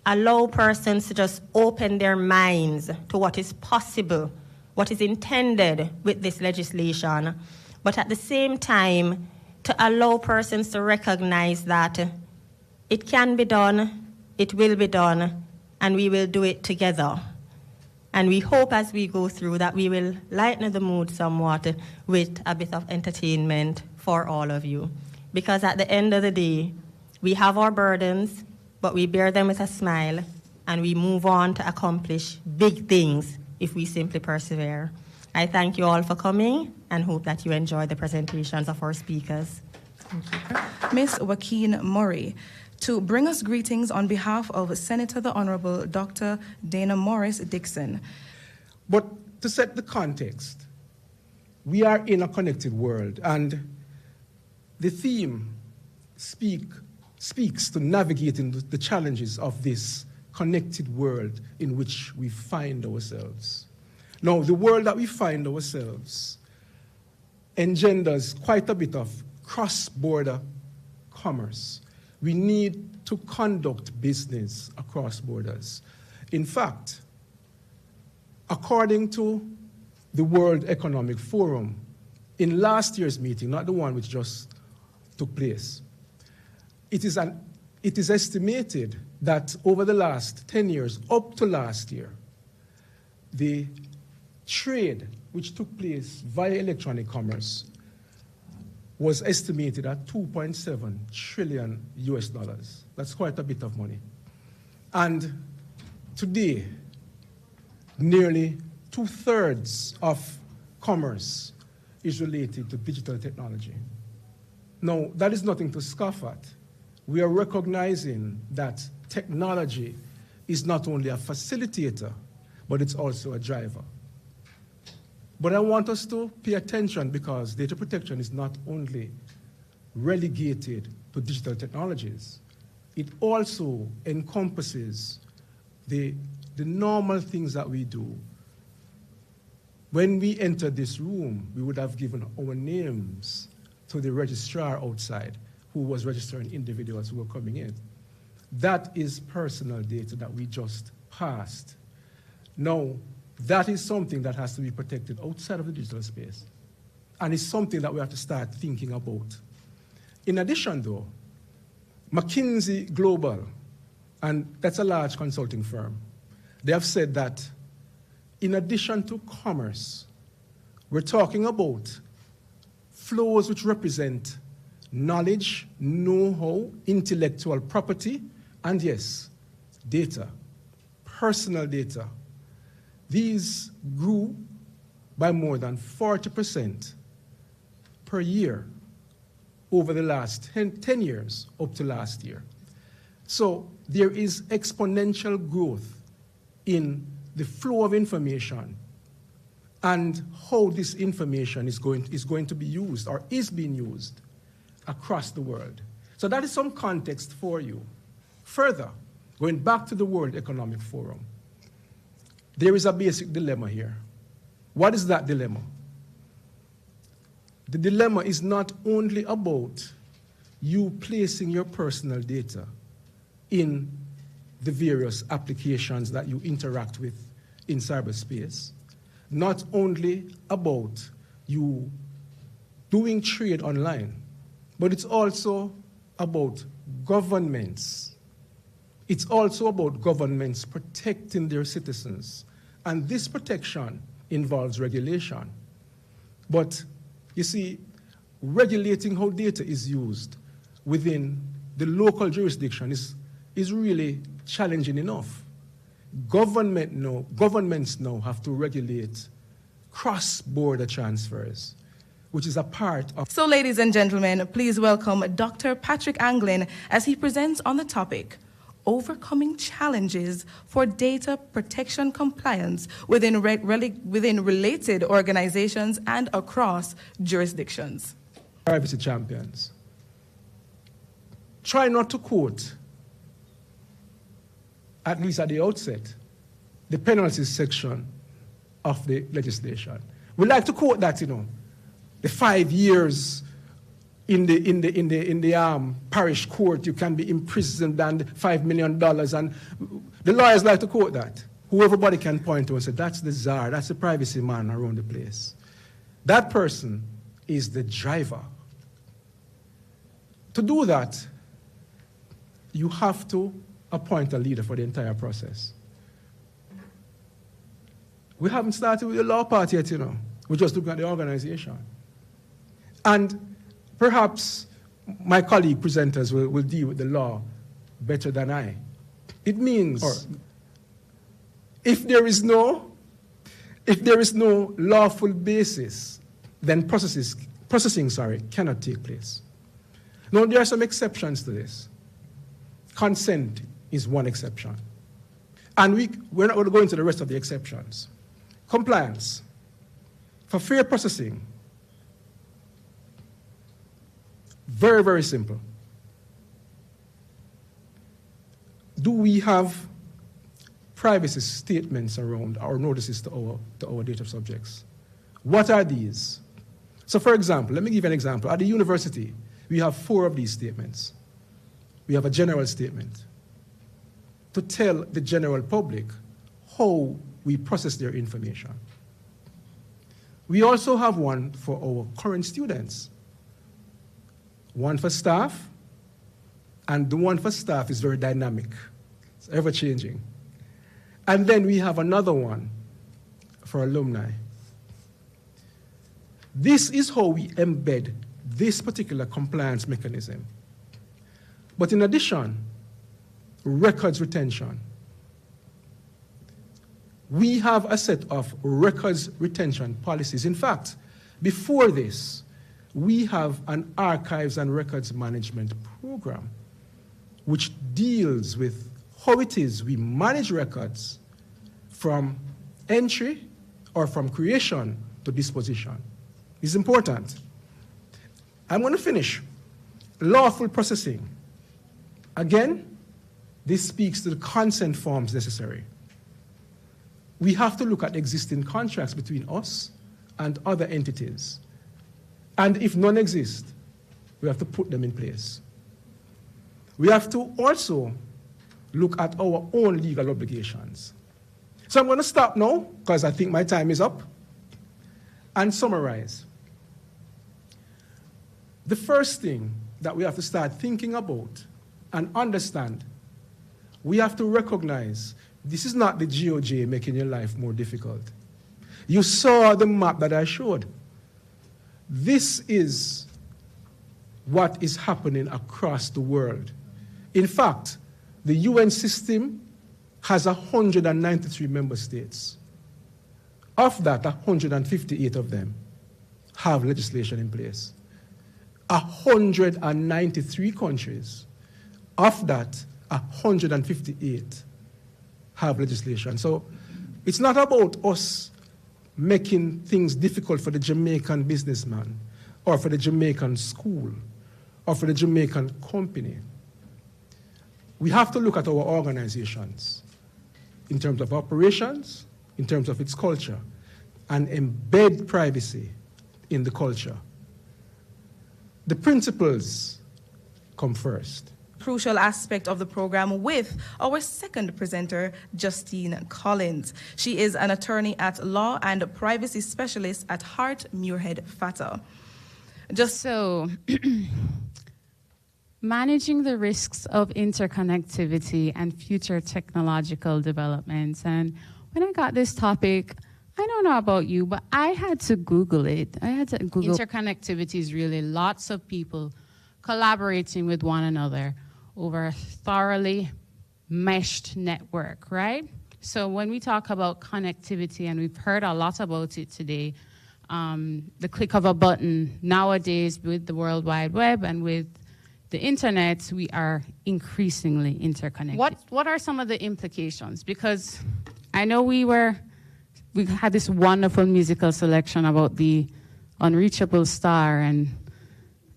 allow persons to just open their minds to what is possible, what is intended with this legislation, but at the same time to allow persons to recognize that it can be done, it will be done, and we will do it together. And we hope as we go through that we will lighten the mood somewhat with a bit of entertainment for all of you. Because at the end of the day, we have our burdens, but we bear them with a smile, and we move on to accomplish big things if we simply persevere. I thank you all for coming and hope that you enjoy the presentations of our speakers. Ms. Joaquin Murray, To bring us greetings on behalf of Senator the Honorable Dr. Dana Morris Dixon. But to set the context, we are in a connected world, and the theme speaks to navigating the challenges of this connected world in which we find ourselves. Now, the world that we find ourselves engenders quite a bit of cross-border commerce. We need to conduct business across borders. In fact, according to the World Economic Forum, in last year's meeting, not the one which just took place, it is estimated that over the last 10 years, up to last year, the trade which took place via electronic commerce was estimated at $2.7 trillion US. That's quite a bit of money. And today, nearly 2/3 of commerce is related to digital technology. Now, that is nothing to scoff at. We are recognizing that technology is not only a facilitator, but it's also a driver. But I want us to pay attention, because data protection is not only relegated to digital technologies, it also encompasses the normal things that we do. When we entered this room, we would have given our names to the registrar outside who was registering individuals who were coming in. That is personal data that we just passed. Now, that is something that has to be protected outside of the digital space. And it's something that we have to start thinking about. In addition, though, McKinsey Global, and that's a large consulting firm, they have said that in addition to commerce, we're talking about flows which represent knowledge, know-how, intellectual property, and yes, data, personal data. These grew by more than 40% per year over the last 10 years up to last year. So there is exponential growth in the flow of information and how this information is going to be used or is being used across the world. So that is some context for you. Further, going back to the World Economic Forum, there is a basic dilemma here. What is that dilemma? The dilemma is not only about you placing your personal data in the various applications that you interact with in cyberspace, not only about you doing trade online, but it's also about governments. It's also about governments protecting their citizens. And this protection involves regulation. But you see, regulating how data is used within the local jurisdiction is really challenging enough. Governments now have to regulate cross-border transfers, which is a part of... So, ladies and gentlemen, please welcome Dr. Patrick Anglin as he presents on the topic, Overcoming Challenges for Data Protection Compliance within related organizations and across jurisdictions. Privacy champions. Try not to quote, at least at the outset, the penalties section of the legislation. We like to quote that, the 5 years in the parish court, you can be imprisoned and $5 million, and the lawyers like to quote that. Who everybody can point to and say, that's the czar, that's the privacy man around the place. That person is the driver. To do that, you have to appoint a leader for the entire process. We haven't started with the law part yet, We're just looking at the organization. And perhaps my colleague presenters will deal with the law better than I. It means if there is no lawful basis, then processing cannot take place. Now, there are some exceptions to this. Consent is one exception. And we're not going to go into the rest of the exceptions. Compliance. For fair processing, very, very simple. Do we have privacy statements around our notices to our data subjects? What are these? So for example, let me give you an example. At the university, we have 4 of these statements. We have a general statement to tell the general public how we process their information. We also have one for our current students, one for staff, and the one for staff is very dynamic. It's ever-changing. And then we have another one for alumni. This is how we embed this particular compliance mechanism. But in addition, records retention. We have a set of records retention policies. In fact, before this, we have an archives and records management program which deals with how it is we manage records from entry or from creation to disposition. It's important. I'm going to finish. Lawful processing. Again, this speaks to the consent forms necessary. We have to look at existing contracts between us and other entities. And if none exist, we have to put them in place. We have to also look at our own legal obligations. So I'm going to stop now, because I think my time is up, and summarize. The first thing that we have to start thinking about and understand, we have to recognize this is not the GOJ making your life more difficult. You saw the map that I showed. This is what is happening across the world. In fact, the UN system has 193 member states. Of that, 158 of them have legislation in place. 193 countries. Of that, 158 have legislation. So it's not about us making things difficult for the Jamaican businessman or for the Jamaican school or for the Jamaican company. We have to look at our organizations in terms of operations, in terms of its culture, and embed privacy in the culture. The principles come first. Crucial aspect of the program with our second presenter, Justine Collins. She is an attorney at law and privacy specialist at Hart Muirhead Fatta. Managing the risks of interconnectivity and future technological developments. And when I got this topic, I don't know about you, but I had to Google it. Interconnectivity is really lots of people collaborating with one another over a thoroughly meshed network, right? So when we talk about connectivity, and we've heard a lot about it today, the click of a button nowadays with the World Wide Web and with the internet, we are increasingly interconnected. What are some of the implications? Because I know we had this wonderful musical selection about the unreachable star, and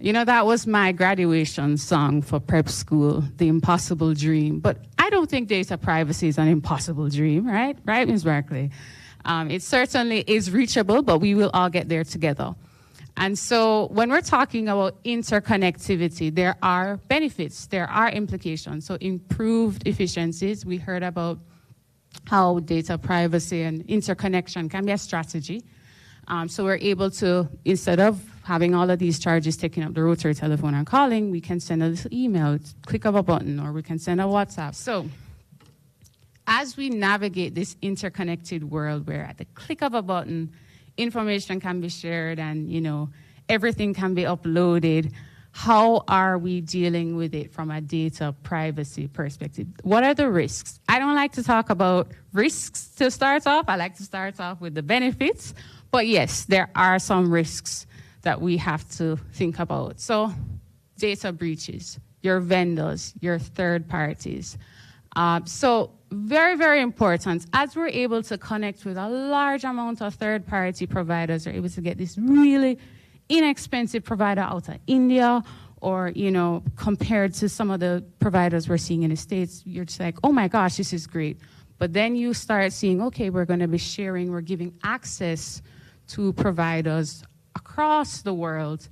you know, that was my graduation song for prep school, The Impossible Dream. But I don't think data privacy is an impossible dream, right? Right, Ms. Barkley? It certainly is reachable, but we will all get there together. And so when we're talking about interconnectivity, there are benefits, there are implications. So improved efficiencies, we heard about how data privacy and interconnection can be a strategy. So we're able to, instead of having all of these charges taking up the rotary telephone and calling, we can send a little email, click of a button, or we can send a WhatsApp. So as we navigate this interconnected world where at the click of a button, information can be shared and, you know, everything can be uploaded, how are we dealing with it from a data privacy perspective? What are the risks? I don't like to talk about risks to start off. I like to start off with the benefits. But yes, there are some risks that we have to think about. So data breaches. your vendors, your third parties. So very, very important. As we're able to connect with a large amount of third-party providers, we're able to get this really inexpensive provider out of India, or, you know, compared to some of the providers we're seeing in the States, you're just like, oh my gosh, this is great. But then you start seeing, okay, we're going to be sharing, we're giving access to providers across the world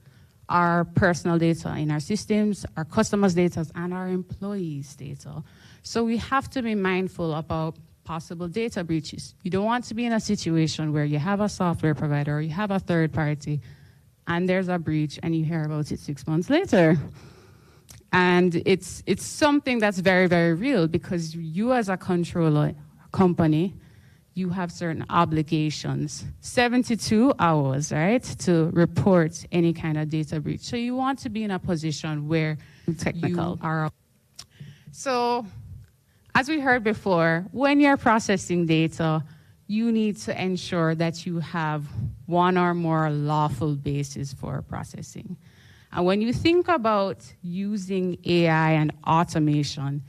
our personal data in our systems, our customers' data, and our employees' data. So we have to be mindful about possible data breaches. You don't want to be in a situation where you have a software provider or you have a third party and there's a breach and you hear about it 6 months later. And it's something that's very, very real, because you as a controller company, you have certain obligations, 72 hours, right, to report any kind of data breach. So you want to be in a position where you are. So as we heard before, when you're processing data, you need to ensure that you have one or more lawful bases for processing. And when you think about using AI and automation,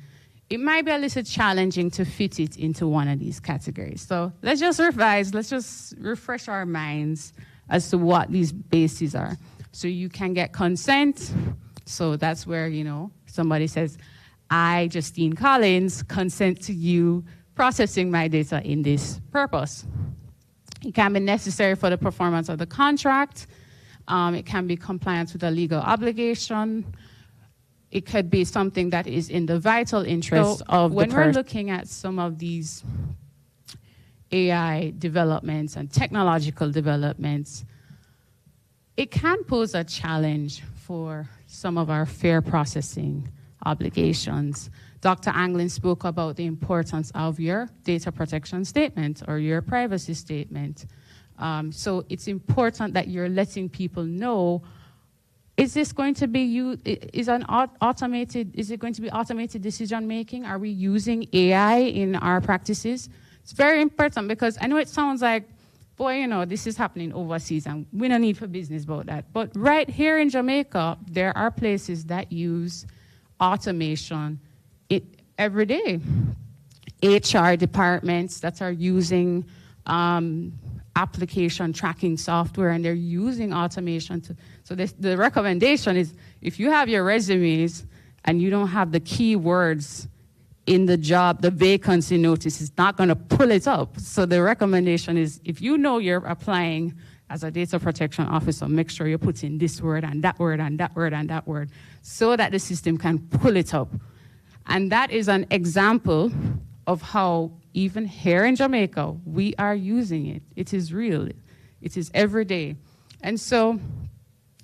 it might be a little challenging to fit it into one of these categories. So let's just revise, let's just refresh our minds as to what these bases are. So you can get consent. So that's where, you know, somebody says, I, Justine Collins, consent to you processing my data in this purpose. It can be necessary for the performance of the contract. It can be compliance with a legal obligation. It could be something that is in the vital interest of the person. When we're looking at some of these AI developments and technological developments, it can pose a challenge for some of our fair processing obligations. Dr. Anglin spoke about the importance of your data protection statement or your privacy statement. So it's important that you're letting people know, is this going to be is it going to be automated decision making? Are we using AI in our practices? It's very important, because I know it sounds like, boy, you know, this is happening overseas and we don't need for business about that. But right here in Jamaica, there are places that use automation every day. HR departments that are using application tracking software, and they're using automation to. So the recommendation is, if you have your resumes and you don't have the keywords in the job, the vacancy notice is not going to pull it up. So the recommendation is, if you know you're applying as a data protection officer, make sure you put in this word and that word and that word and that word, so that the system can pull it up. And that is an example of how even here in Jamaica, we are using it. It is real. It is every day. And so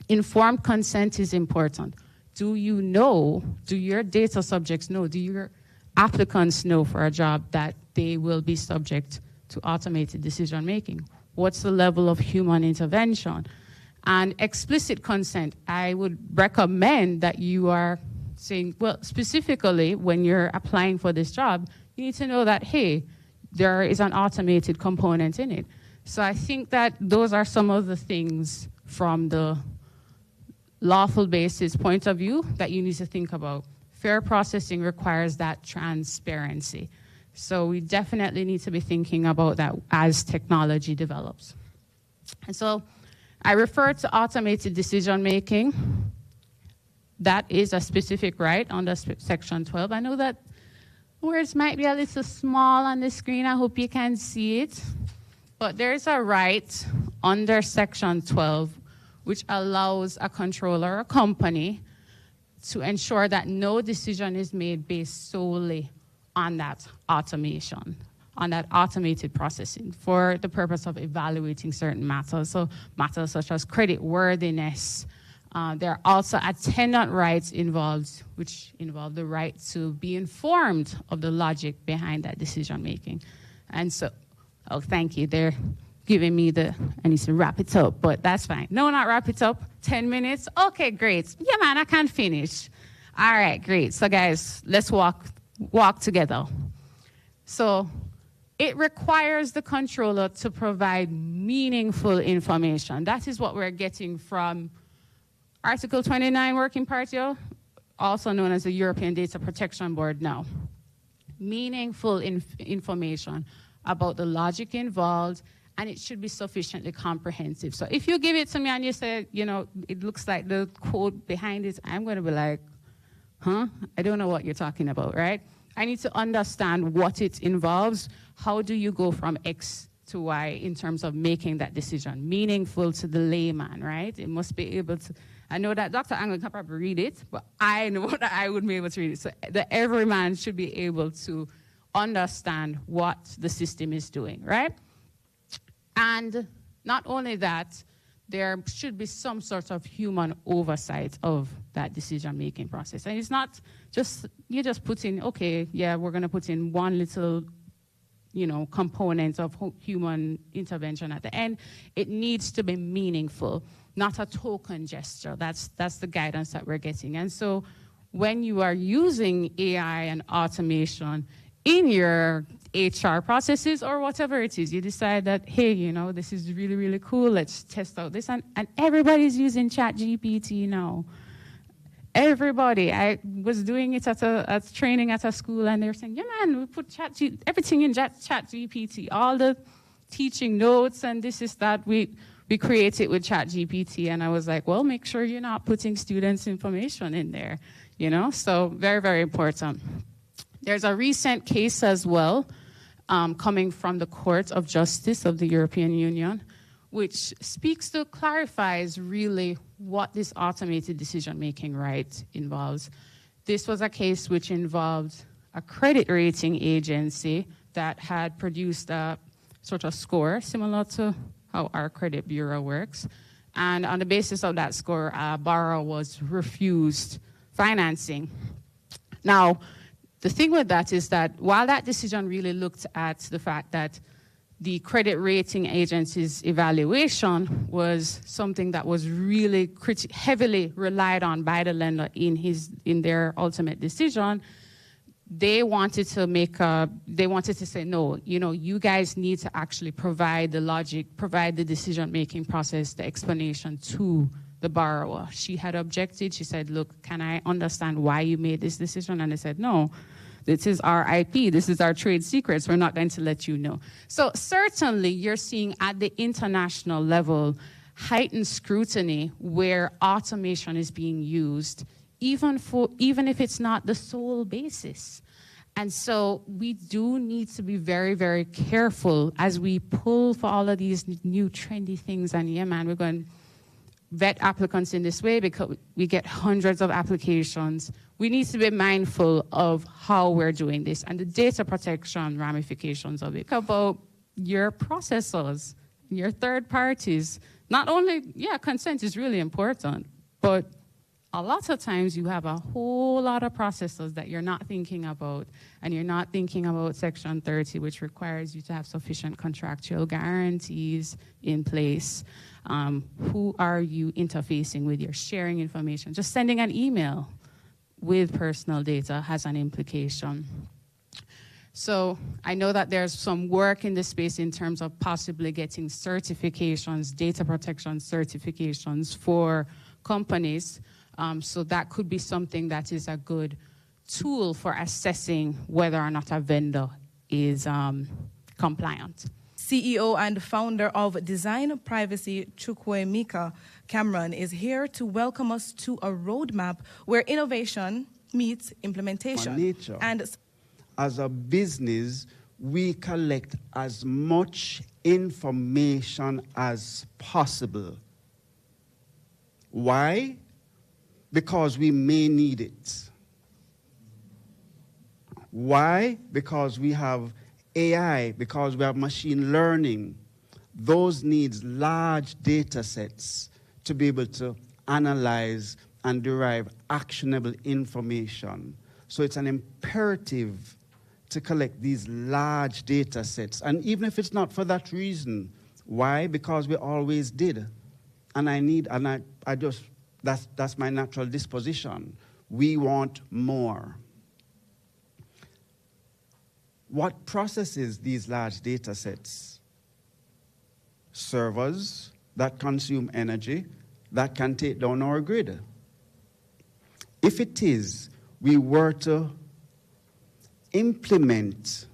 informed consent is important. Do you know, do your data subjects know, do your applicants know for a job that they will be subject to automated decision making? What's the level of human intervention? And explicit consent, I would recommend that you are saying, well, specifically when you're applying for this job, you need to know that, hey, there is an automated component in it. So I think that those are some of the things from the lawful basis point of view that you need to think about. Fair processing requires that transparency. So we definitely need to be thinking about that as technology develops. And so I refer to automated decision making. That is a specific right under Section 12. I know that words might be a little small on the screen. I hope you can see it. But there's a right under Section 12 which allows a controller or a company to ensure that no decision is made based solely on that automation, on that automated processing for the purpose of evaluating certain matters. So matters such as credit worthiness. There are also attendant rights involved, which involve the right to be informed of the logic behind that decision making. And so, oh, thank you. They're giving me I need to wrap it up, but that's fine. No, not wrap it up. 10 minutes. Okay, great. Yeah, man, I can finish. All right, great. So guys, let's walk together. So it requires the controller to provide meaningful information. That is what we're getting from Article 29 Working Party also known as the European Data Protection Board now. Meaningful information about the logic involved, and it should be sufficiently comprehensive. So if you give it to me and you say, you know, it looks like the code behind it, I'm going to be like, huh? I don't know what you're talking about, right? I need to understand what it involves. How do you go from X to Y in terms of making that decision? Meaningful to the layman, right? It must be able to, I know that Dr. Angle can probably read it, but I know that I wouldn't be able to read it. So the every man should be able to understand what the system is doing, right? And not only that, there should be some sort of human oversight of that decision-making process. And it's not just, you just put in, okay, yeah, we're going to put in one little, you know, component of human intervention at the end. It needs to be meaningful, not a token gesture. That's the guidance that we're getting. And so when you are using AI and automation in your HR processes or whatever it is, you decide that, hey, you know, this is really, really cool. Let's test out this. And everybody's using ChatGPT now. Everybody. I was doing it at training at a school, and they're saying, yeah, man, we put everything in ChatGPT, all the teaching notes and this is that. We create it with ChatGPT. And I was like, well, make sure you're not putting students' information in there, you know? So very, very important. There's a recent case as well coming from the Court of Justice of the European Union, which clarifies really what this automated decision-making right involves. This was a case which involved a credit rating agency that had produced a sort of score similar to how our credit bureau works. And on the basis of that score, a borrower was refused financing. Now, the thing with that is that while that decision really looked at the fact that the credit rating agency's evaluation was something that was really heavily relied on by the lender in their ultimate decision, they wanted to say, no, you know, you guys need to actually provide the logic, provide the decision-making process, the explanation to the borrower. She had objected. She said, look, can I understand why you made this decision? And they said, no, this is our IP. This is our trade secrets. We're not going to let you know. So certainly you're seeing at the international level heightened scrutiny where automation is being used, even if it's not the sole basis. And so we do need to be very, very careful as we pull for all of these new trendy things. And yeah, man, we're going to vet applicants in this way because we get hundreds of applications. We need to be mindful of how we're doing this and the data protection ramifications of it. About your processors, your third parties. Not only, yeah, consent is really important, but a lot of times you have a whole lot of processors that you're not thinking about, and you're not thinking about Section 30, which requires you to have sufficient contractual guarantees in place. Who are you interfacing with? You're sharing information. Just sending an email with personal data has an implication. So I know that there's some work in this space in terms of possibly getting certifications, data protection certifications for companies. So that could be something that is a good tool for assessing whether or not a vendor is compliant. CEO and founder of Design Privacy, Chukwuemeka Cameron, is here to welcome us to a roadmap where innovation meets implementation. Nature. And as a business, we collect as much information as possible. Why? Because we may need it. Why? Because we have AI, because we have machine learning. Those needs large data sets to be able to analyze and derive actionable information. So it's an imperative to collect these large data sets. And even if it's not for that reason, why? Because we always did. And that's my natural disposition. We want more. What processes these large data sets? Servers that consume energy that can take down our grid. if it is, we were to implement,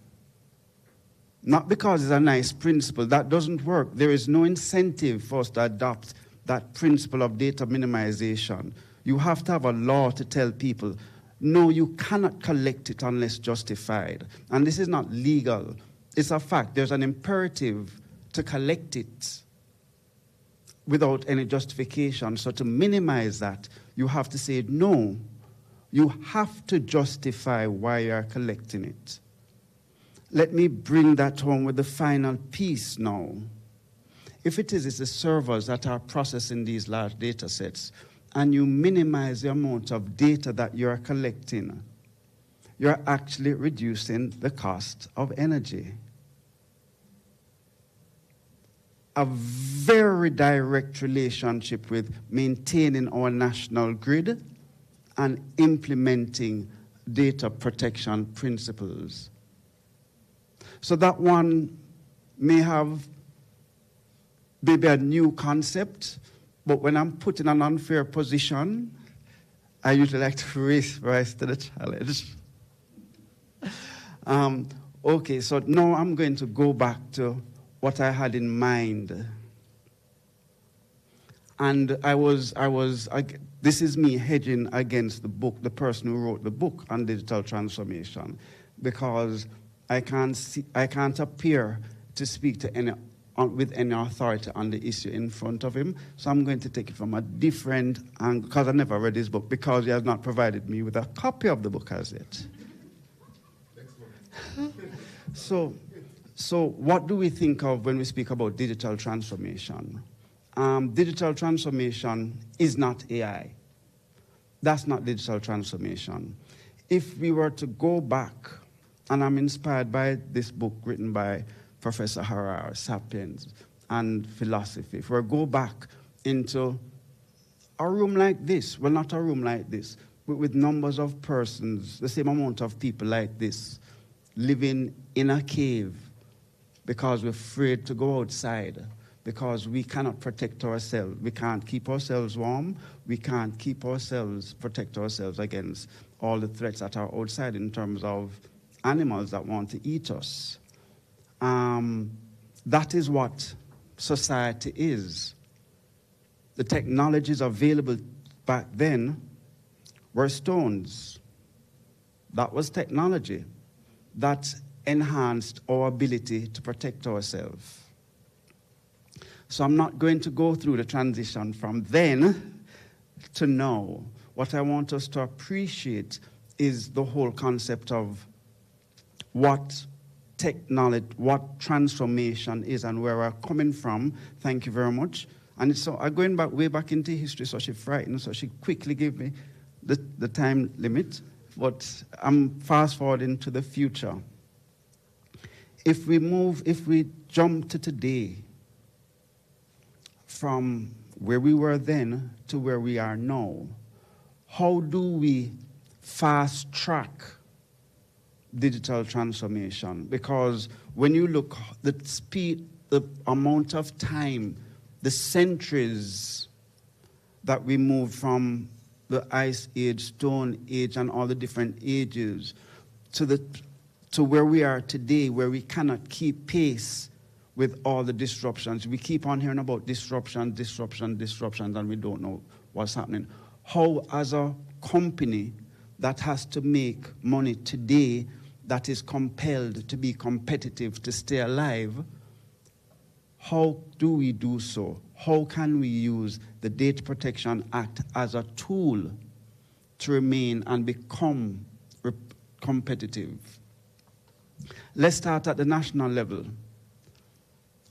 not because it's a nice principle, that doesn't work. There is no incentive for us to adopt that principle of data minimization. You have to have a law to tell people, no, you cannot collect it unless justified. And this is not legal. It's a fact. There's an imperative to collect it without any justification. So to minimize that, you have to say, no, you have to justify why you are collecting it. Let me bring that home with the final piece now. If it's the servers that are processing these large data sets, and you minimize the amount of data that you are collecting, you're actually reducing the cost of energy. A very direct relationship with maintaining our national grid and implementing data protection principles. So that one may have maybe a new concept, but when I'm put in an unfair position, I usually like to rise to the challenge. Okay, so now I'm going to go back to what I had in mind. And this is me hedging against the book, the person who wrote the book on digital transformation, because I can't appear to speak to with any authority on the issue in front of him. So I'm going to take it from a different angle, because I never read his book, because he has not provided me with a copy of the book as yet. So what do we think of when we speak about digital transformation? Digital transformation is not AI. That's not digital transformation. If we were to go back, and I'm inspired by this book written by Professor Harari, Sapiens and Philosophy. If we go back into a room like this, well, not a room like this, but with numbers of persons, the same amount of people like this, living in a cave because we're afraid to go outside, because we cannot protect ourselves. We can't keep ourselves warm. We can't protect ourselves against all the threats that are outside in terms of animals that want to eat us. That is what society is. The technologies available back then were stones. That was technology that enhanced our ability to protect ourselves. So I'm not going to go through the transition from then to now. What I want us to appreciate is the whole concept of what technology, what transformation is, and where we're coming from. Thank you very much. And so I'm going back way back into history, so she frightened, so she quickly gave me the time limit. But I'm fast forwarding to the future. If we jump to today, from where we were then to where we are now, how do we fast track digital transformation? Because when you look the speed, the amount of time, the centuries that we moved from the Ice Age, Stone Age, and all the different ages to where we are today, where we cannot keep pace with all the disruptions. We keep on hearing about disruptions, and we don't know what's happening. How, as a company that has to make money today, that is compelled to be competitive, to stay alive, how do we do so? How can we use the Data Protection Act as a tool to remain and become competitive? Let's start at the national level.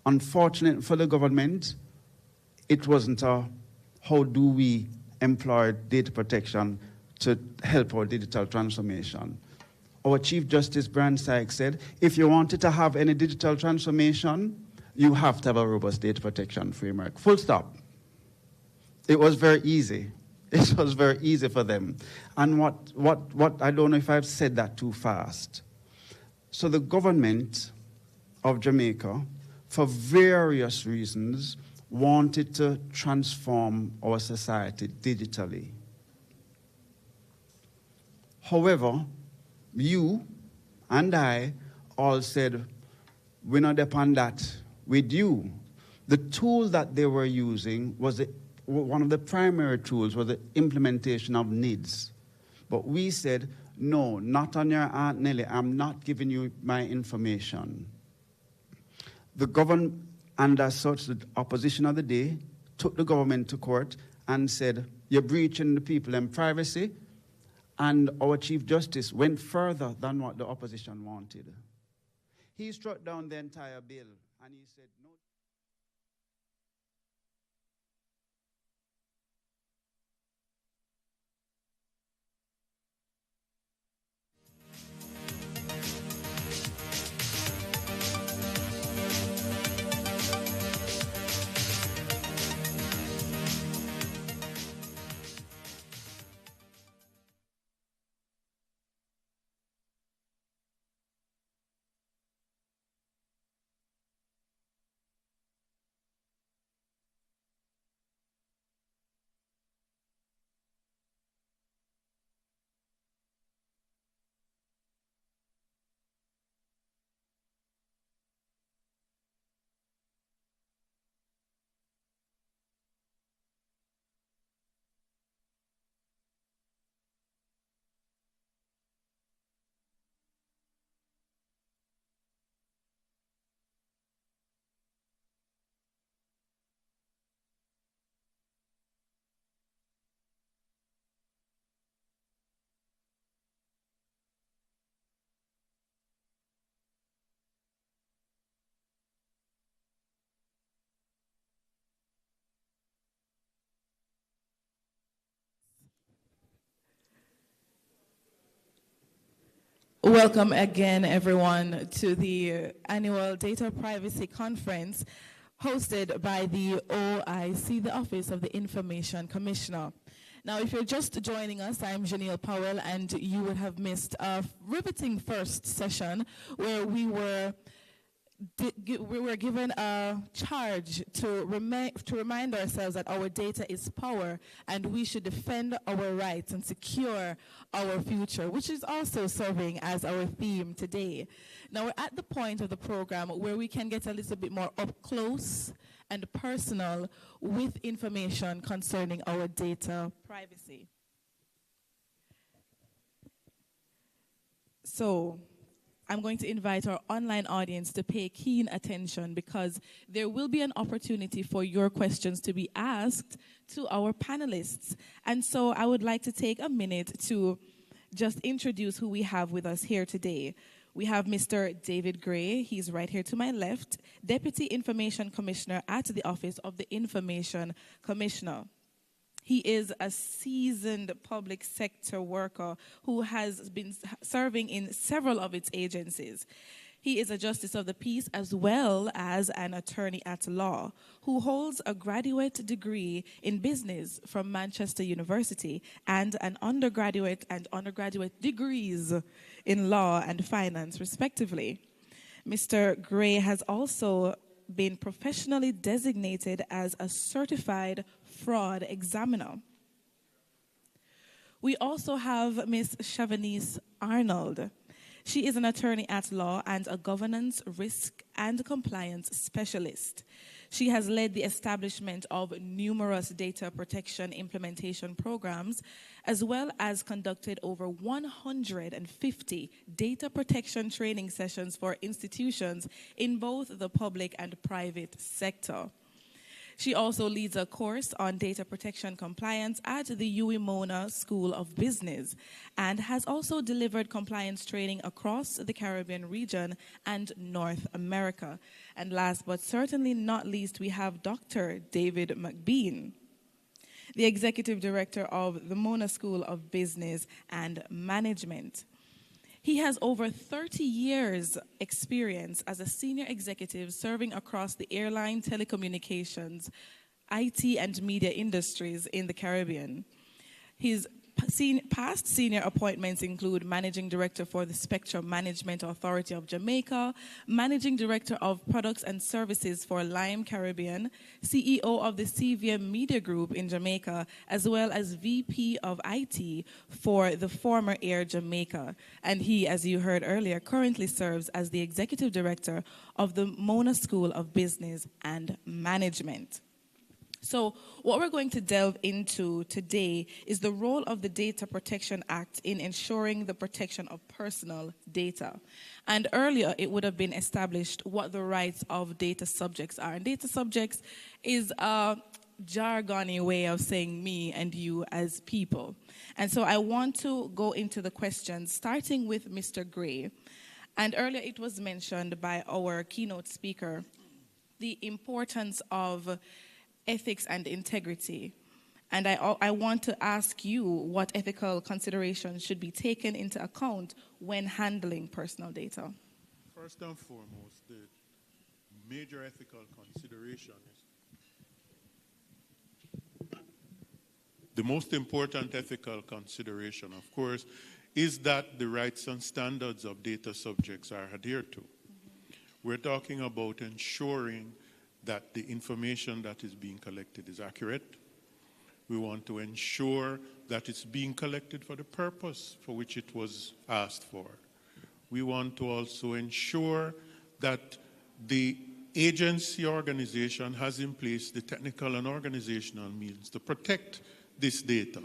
Unfortunately for the government, it wasn't a how do we employ data protection to help our digital transformation. Our Chief Justice Brian Sykes said, if you wanted to have any digital transformation, you have to have a robust data protection framework. Full stop. It was very easy. It was very easy for them. And what I don't know if I've said that too fast. So the government of Jamaica, for various reasons, wanted to transform our society digitally. However, you and I all said, we're not upon that with you. The tool that they were using was one of the primary tools was the implementation of needs. But we said, no, not on your Aunt Nelly. I'm not giving you my information. The government, and as such, the opposition of the day took the government to court and said, you're breaching the people and privacy. And our Chief Justice went further than what the opposition wanted. He struck down the entire bill, and he said, no. Welcome again, everyone, to the annual Data Privacy Conference hosted by the OIC, the Office of the Information Commissioner. Now, if you're just joining us, I'm Janelle Powell, and you would have missed a riveting first session where we were given a charge to remind ourselves that our data is power and we should defend our rights and secure our future, which is also serving as our theme today. Now, we're at the point of the program where we can get a little bit more up close and personal with information concerning our data privacy. So, I'm going to invite our online audience to pay keen attention because there will be an opportunity for your questions to be asked to our panelists. And so I would like to take a minute to just introduce who we have with us here today. We have Mr. David Gray. He's right here to my left, Deputy Information Commissioner at the Office of the Information Commissioner. He is a seasoned public sector worker who has been serving in several of its agencies. He is a justice of the peace as well as an attorney at law who holds a graduate degree in business from Manchester University and an undergraduate and undergraduate degrees in law and finance, respectively. Mr. Gray has also been professionally designated as a certified fraud examiner. We also have Ms. Chavanice Arnold. She is an attorney at law and a governance, risk, and compliance specialist. She has led the establishment of numerous data protection implementation programs, as well as conducted over 150 data protection training sessions for institutions in both the public and private sector. She also leads a course on data protection compliance at the UWI School of Business and has also delivered compliance training across the Caribbean region and North America. And last but certainly not least, we have Dr. David McBean, the Executive Director of the Mona School of Business and Management. He has over 30 years' experience as a senior executive serving across the airline, telecommunications, IT, and media industries in the Caribbean. His Past senior appointments include Managing Director for the Spectrum Management Authority of Jamaica, Managing Director of Products and Services for Lime Caribbean, CEO of the CVM Media Group in Jamaica, as well as VP of IT for the former Air Jamaica. And he, as you heard earlier, currently serves as the Executive Director of the Mona School of Business and Management. So what we're going to delve into today is the role of the Data Protection Act in ensuring the protection of personal data. And earlier, it would have been established what the rights of data subjects are. And data subjects is a jargony way of saying me and you as people. And so I want to go into the questions, starting with Mr. Gray. And earlier, it was mentioned by our keynote speaker, the importance of ethics and integrity. And I want to ask you what ethical considerations should be taken into account when handling personal data. First and foremost, the major ethical consideration is the most important ethical consideration, of course, is that the rights and standards of data subjects are adhered to. We're talking about ensuring that the information that is being collected is accurate. We want to ensure that it's being collected for the purpose for which it was asked for. We want to also ensure that the agency organization has in place the technical and organizational means to protect this data.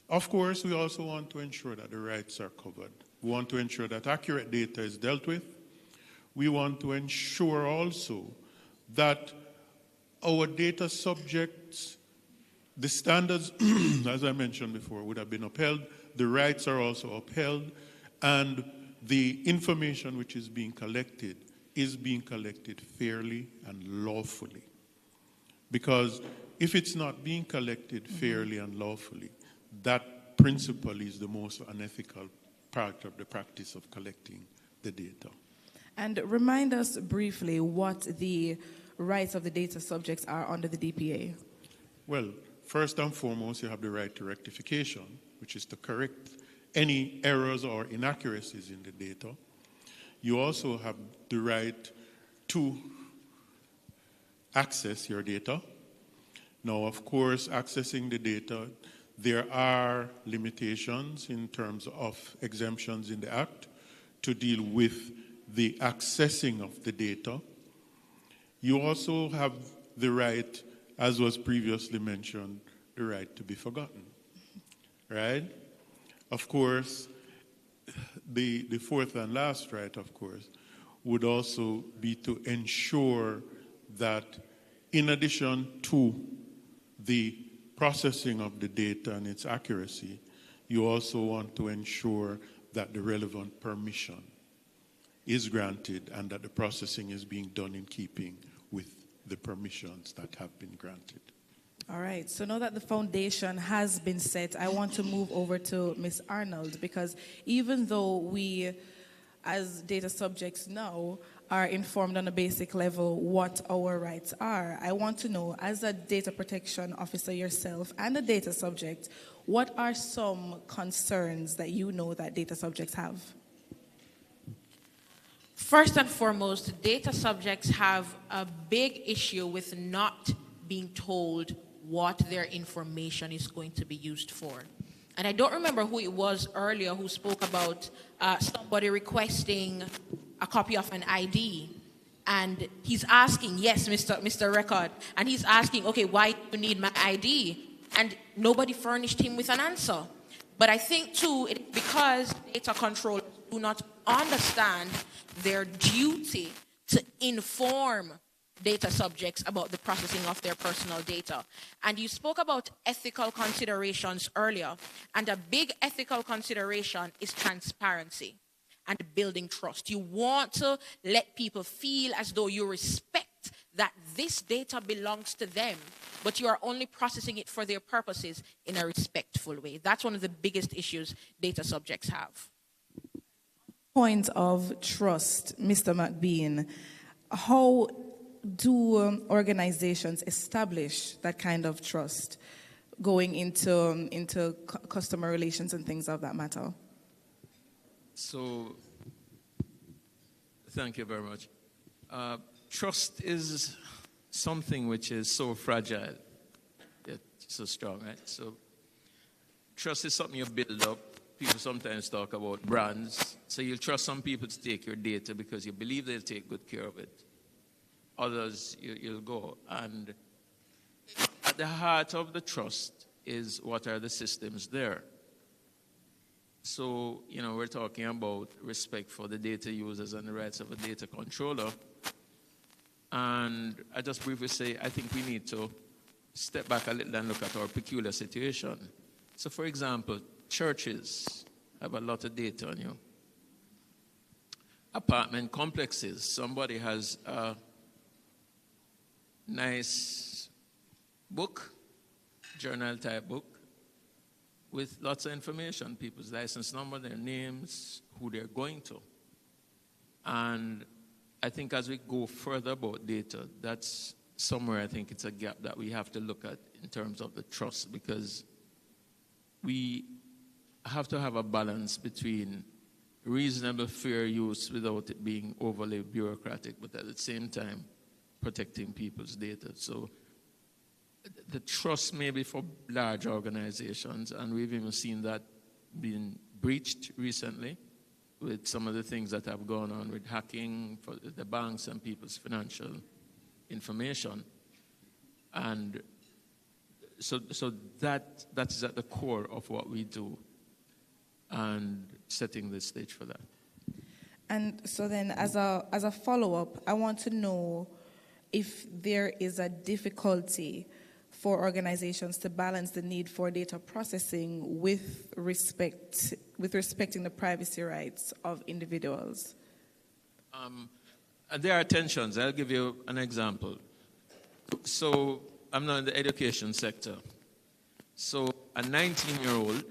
Of course, we also want to ensure that the rights are covered. We want to ensure that accurate data is dealt with. We want to ensure also that our data subjects, the standards, as I mentioned before, would have been upheld. The rights are also upheld. And the information which is being collected fairly and lawfully. Because if it's not being collected fairly and lawfully, that principle is the most unethical part of the practice of collecting the data. And remind us briefly what the rights of the data subjects are under the DPA. Well, first and foremost, you have the right to rectification, which is to correct any errors or inaccuracies in the data. You also have the right to access your data. Now, of course, accessing the data, there are limitations in terms of exemptions in the Act to deal with the accessing of the data. You also have the right, as was previously mentioned, the right to be forgotten, right? Of course, the fourth and last right, of course, would also be to ensure that in addition to the processing of the data and its accuracy, you also want to ensure that the relevant permission is granted and that the processing is being done in keeping with the permissions that have been granted. All right, so now that the foundation has been set, I want to move over to Ms. Arnold, because even though we, as data subjects now, are informed on a basic level what our rights are, I want to know, as a data protection officer yourself and a data subject, what are some concerns that you know that data subjects have? First and foremost, data subjects have a big issue with not being told what their information is going to be used for. And I don't remember who it was earlier who spoke about somebody requesting a copy of an ID. And he's asking, yes, Mr. Record, and he's asking, okay, why do you need my ID? And nobody furnished him with an answer. But I think, too, it's because data controllers do not understand their duty to inform data subjects about the processing of their personal data. And you spoke about ethical considerations earlier, and a big ethical consideration is transparency and building trust. You want to let people feel as though you respect that this data belongs to them, but you are only processing it for their purposes in a respectful way. That's one of the biggest issues data subjects have. Point of trust, Mr. McBean. How do organizations establish that kind of trust? going into customer relations and things of that matter? So, thank you very much. Trust is something which is so fragile, yet so strong, right? So, trust is something you build up. People sometimes talk about brands. So you'll trust some people to take your data because you believe they'll take good care of it. Others, you'll go. And at the heart of the trust is what are the systems there. So, we're talking about respect for the data users and the rights of a data controller. And I just briefly say, I think we need to step back a little and look at our peculiar situation. So, for example, churches have a lot of data on you. Apartment complexes, somebody has a nice book, journal type book, with lots of information, people's license number, their names, who they're going to. And I think as we go further about data, that's somewhere I think it's a gap that we have to look at in terms of the trust, because we have to have a balance between reasonable fair use without it being overly bureaucratic, but at the same time protecting people's data. So the trust may be for large organizations, and we've even seen that being breached recently with some of the things that have gone on with hacking for the banks and people's financial information. And so that is at the core of what we do, and setting the stage for that. And so then as a follow-up, I want to know if there is a difficulty for organizations to balance the need for data processing with respecting the privacy rights of individuals. And there are tensions. I'll give you an example. So I'm now in the education sector. So a 19-year-old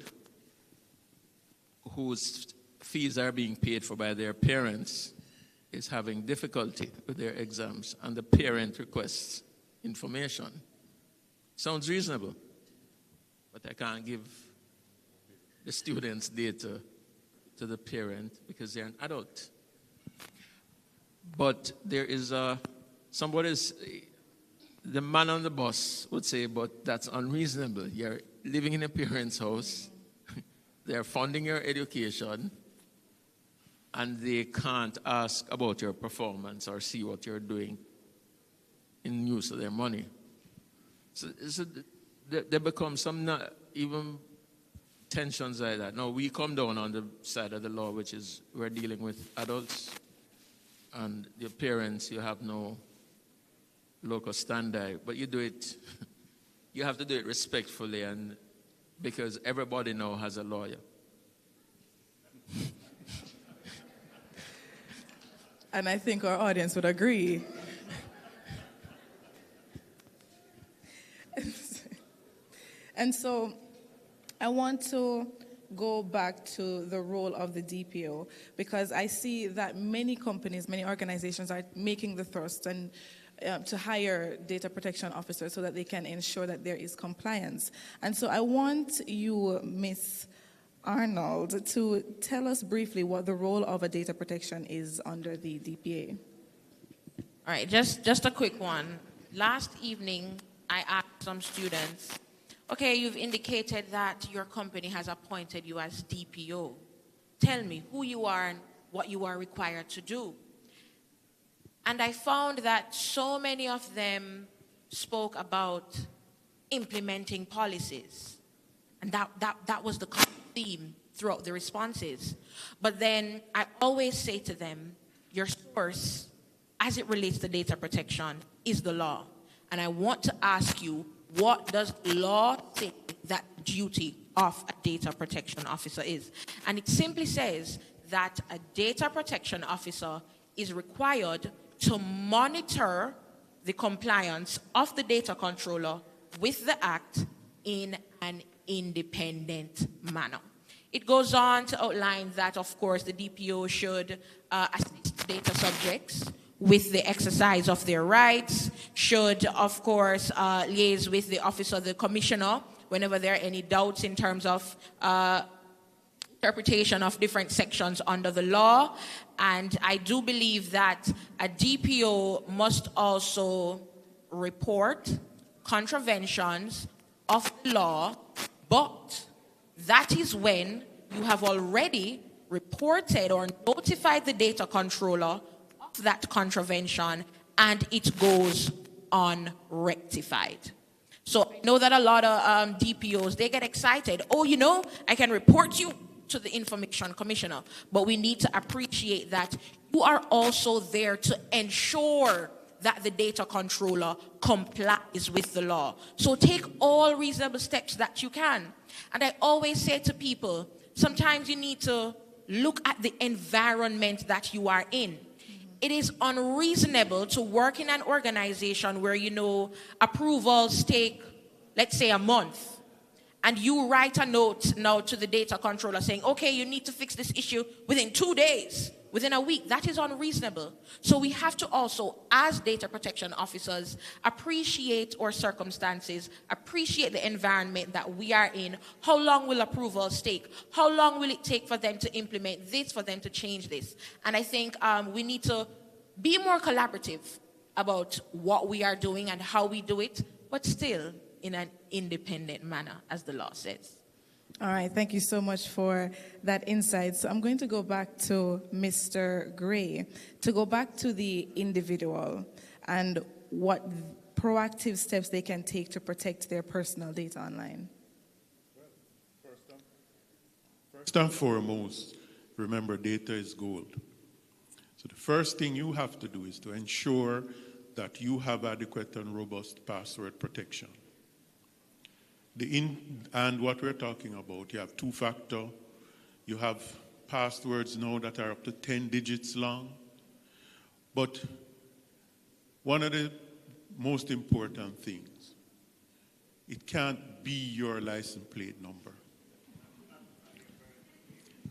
whose fees are being paid for by their parents is having difficulty with their exams, and the parent requests information. Sounds reasonable, but I can't give the student's data to the parent because they're an adult. But there is the man on the bus would say, but that's unreasonable. You're living in a parent's house, they're funding your education, and they can't ask about your performance or see what you're doing in use of their money. So there become some even tensions like that. Now, we come down on the side of the law, which is we're dealing with adults, and your parents, you have no locus standi, but you do it, you have to do it respectfully, and because everybody now has a lawyer. And I think our audience would agree. And so I want to go back to the role of the DPO, because I see that many companies, many organizations are making the thrust and to hire data protection officers so that they can ensure that there is compliance. And so I want you, Ms. Arnold, to tell us briefly what the role of a data protection is under the DPA. All right, just a quick one. Last evening, I asked some students, okay, you've indicated that your company has appointed you as DPO. Tell me who you are and what you are required to do. And I found that so many of them spoke about implementing policies. And that was the common theme throughout the responses. But then I always say to them, your source, as it relates to data protection, is the law. And I want to ask you, what does law say that duty of a data protection officer is? And it simply says that a data protection officer is required to monitor the compliance of the data controller with the Act in an independent manner. It goes on to outline that, of course, the DPO should assist data subjects with the exercise of their rights, should, of course, liaise with the office of the commissioner whenever there are any doubts in terms of interpretation of different sections under the law. And I do believe that a DPO must also report contraventions of the law, but that is when you have already reported or notified the data controller of that contravention and it goes unrectified. So I know that a lot of DPOs, they get excited. Oh, you know, I can report you to the Information Commissioner. But we need to appreciate that you are also there to ensure that the data controller complies with the law. So take all reasonable steps that you can. And I always say to people, sometimes you need to look at the environment that you are in. It is unreasonable to work in an organization where, you know, approvals take, let's say, a month, and you write a note now to the data controller saying, okay, you need to fix this issue within 2 days, within a week. That is unreasonable. So we have to also, as data protection officers, appreciate our circumstances, appreciate the environment that we are in. How long will approvals take? How long will it take for them to implement this, for them to change this? And I think we need to be more collaborative about what we are doing and how we do it, but still in an independent manner, as the law says. All right, thank you so much for that insight. So I'm going to go back to Mr. Gray, to go back to the individual and what proactive steps they can take to protect their personal data online. First and foremost, remember, data is gold. So the first thing you have to do is to ensure that you have adequate and robust password protection. And what we're talking about, you have two-factor, you have passwords now that are up to 10 digits long. But one of the most important things, it can't be your license plate number.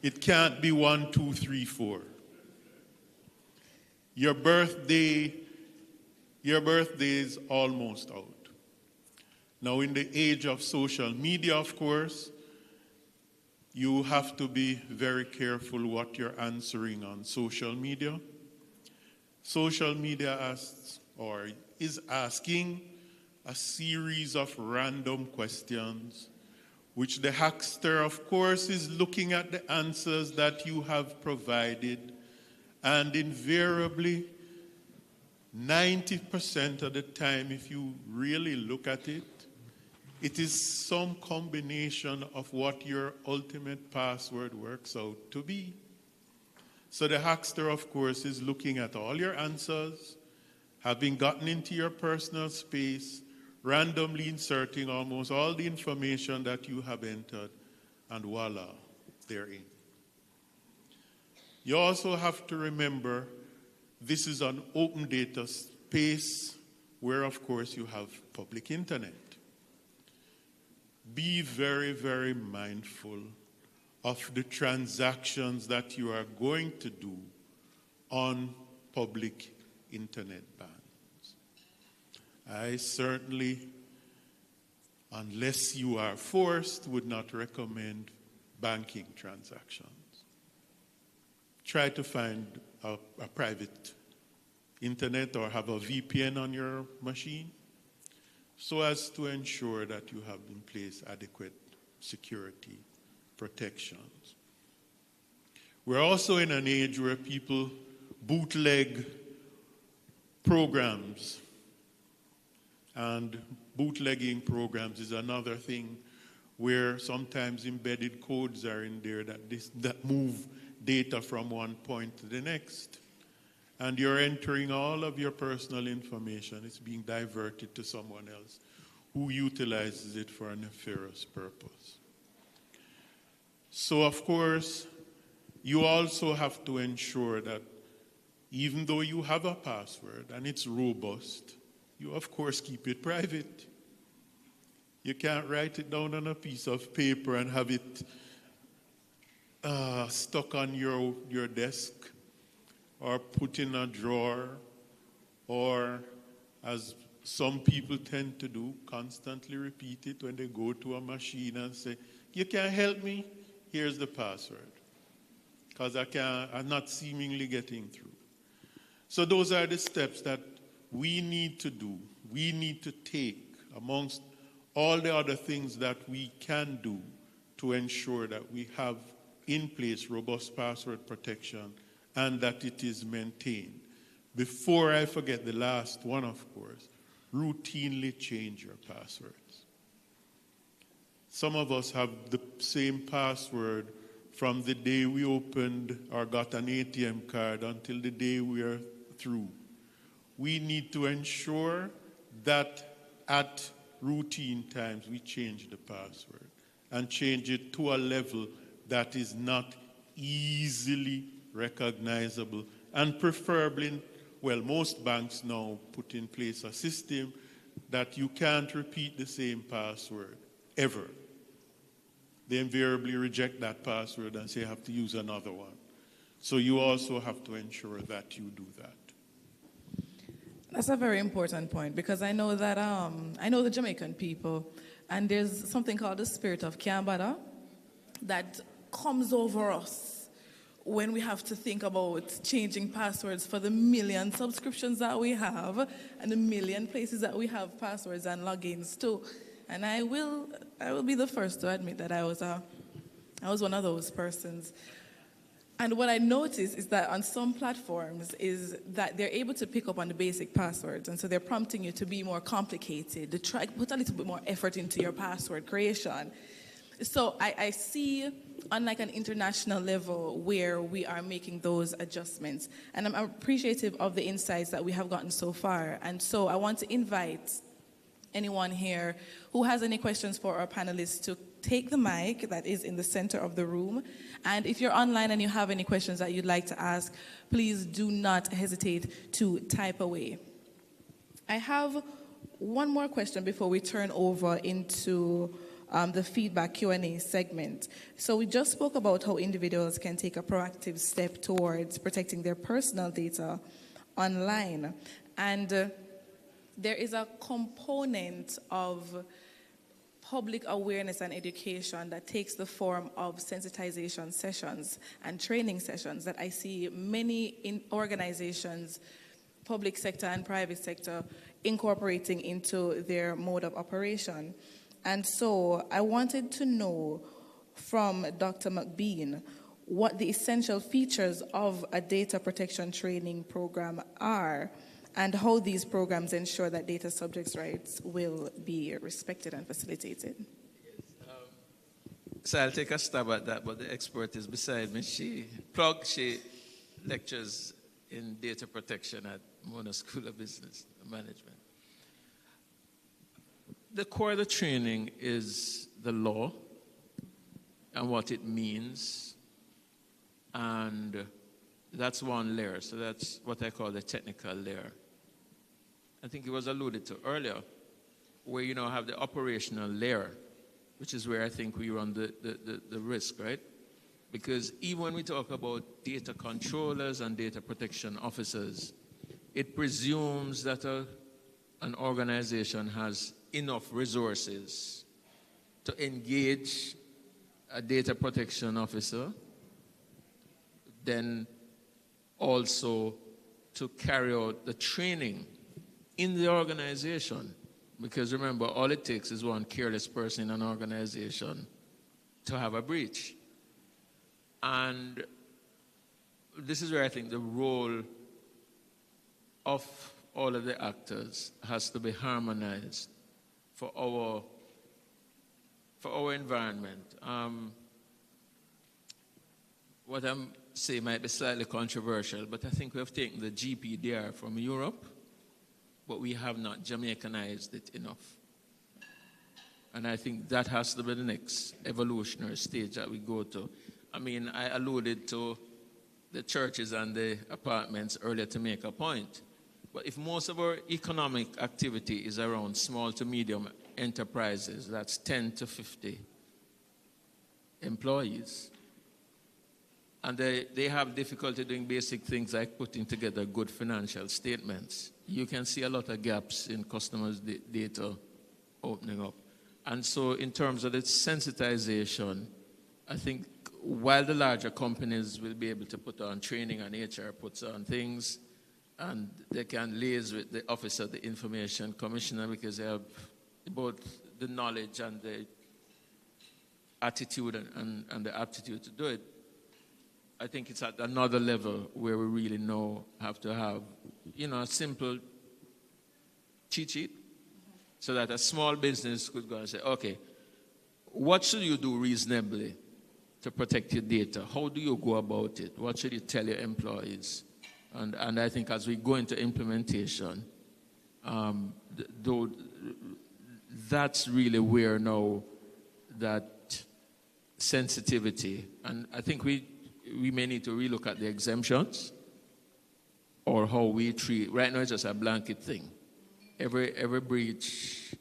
It can't be 1, 2, 3, 4. Your birthday is almost out. Now, in the age of social media, of course, you have to be very careful what you're answering on social media. Social media is asking a series of random questions, which the hackster, of course, is looking at the answers that you have provided, and invariably, 90% of the time, if you really look at it, it is some combination of what your ultimate password works out to be. So the hackster, of course, is looking at all your answers, having gotten into your personal space, randomly inserting almost all the information that you have entered, and voila, they're in. You also have to remember this is an open data space where, of course, you have public internet. Be very, very mindful of the transactions that you are going to do on public internet bands. I certainly, unless you are forced, would not recommend banking transactions. Try to find a private internet or have a VPN on your machine so as to ensure that you have in place adequate security protections. We're also in an age where people bootleg programs, and bootlegging programs is another thing where sometimes embedded codes are in there that move data from one point to the next. And you're entering all of your personal information. It's being diverted to someone else who utilizes it for a nefarious purpose. So, of course, you also have to ensure that even though you have a password and it's robust, you, of course, keep it private. You can't write it down on a piece of paper and have it stuck on your desk or put in a drawer, or as some people tend to do, constantly repeat it when they go to a machine and say, you can't help me, here's the password. Because I'm not seemingly getting through. So those are the steps that we need to do. We need to take amongst all the other things that we can do to ensure that we have in place robust password protection and that it is maintained. Before I forget the last one, of course, routinely change your passwords. Some of us have the same password from the day we opened or got an ATM card until the day we are through. We need to ensure that at routine times we change the password and change it to a level that is not easily recognizable, and preferably, well, most banks now put in place a system that you can't repeat the same password ever. They invariably reject that password and say you have to use another one. So you also have to ensure that you do that. That's a very important point, because I know that I know the Jamaican people, and there's something called the spirit of Kambada that comes over us when we have to think about changing passwords for the million subscriptions that we have and the million places that we have passwords and logins to. And I will be the first to admit that I was one of those persons. And what I noticed is that on some platforms is that they're able to pick up on the basic passwords, and so they're prompting you to be more complicated, to try put a little bit more effort into your password creation. So I see on like an international level where we are making those adjustments, and I'm appreciative of the insights that we have gotten so far. And so I want to invite anyone here who has any questions for our panelists to take the mic that is in the center of the room. And if you're online and you have any questions that you'd like to ask, please do not hesitate to type away. I have one more question before we turn over into the feedback Q&A segment. So we just spoke about how individuals can take a proactive step towards protecting their personal data online. And there is a component of public awareness and education that takes the form of sensitization sessions and training sessions that I see many organizations, public sector and private sector, incorporating into their mode of operation. And so I wanted to know from Dr. McBean what the essential features of a data protection training program are, and how these programs ensure that data subjects' rights will be respected and facilitated. So I'll take a stab at that, but the expert is beside me. She lectures in data protection at Mona School of Business Management. The core of the training is the law and what it means, and that's one layer. So that's what I call the technical layer. I think it was alluded to earlier, where you now have the operational layer, which is where I think we run the risk, right? Because even when we talk about data controllers and data protection officers, it presumes that an organization has enough resources to engage a data protection officer, then also to carry out the training in the organization. Because remember, all it takes is one careless person in an organization to have a breach. And this is where I think the role of all of the actors has to be harmonized for our environment. What I'm saying might be slightly controversial, but I think we have taken the GPDR from Europe, but we have not Jamaicanized it enough. And I think that has to be the next evolutionary stage that we go to. I mean, I alluded to the churches and the apartments earlier to make a point. But if most of our economic activity is around small to medium enterprises, that's 10 to 50 employees. And they have difficulty doing basic things like putting together good financial statements. you can see a lot of gaps in customers' data opening up. And so in terms of the sensitization, I think while the larger companies will be able to put on training and HR puts on things, and they can liaise with the Office of the Information Commissioner because they have both the knowledge and the attitude and the aptitude to do it, I think it's at another level where we really have to have, a simple cheat sheet so that a small business could go and say, okay, what should you do reasonably to protect your data? How do you go about it? What should you tell your employees? And I think as we go into implementation, that's really where now that sensitivity, and I think we may need to relook at the exemptions or how we treat. Right now it's just a blanket thing. Every breach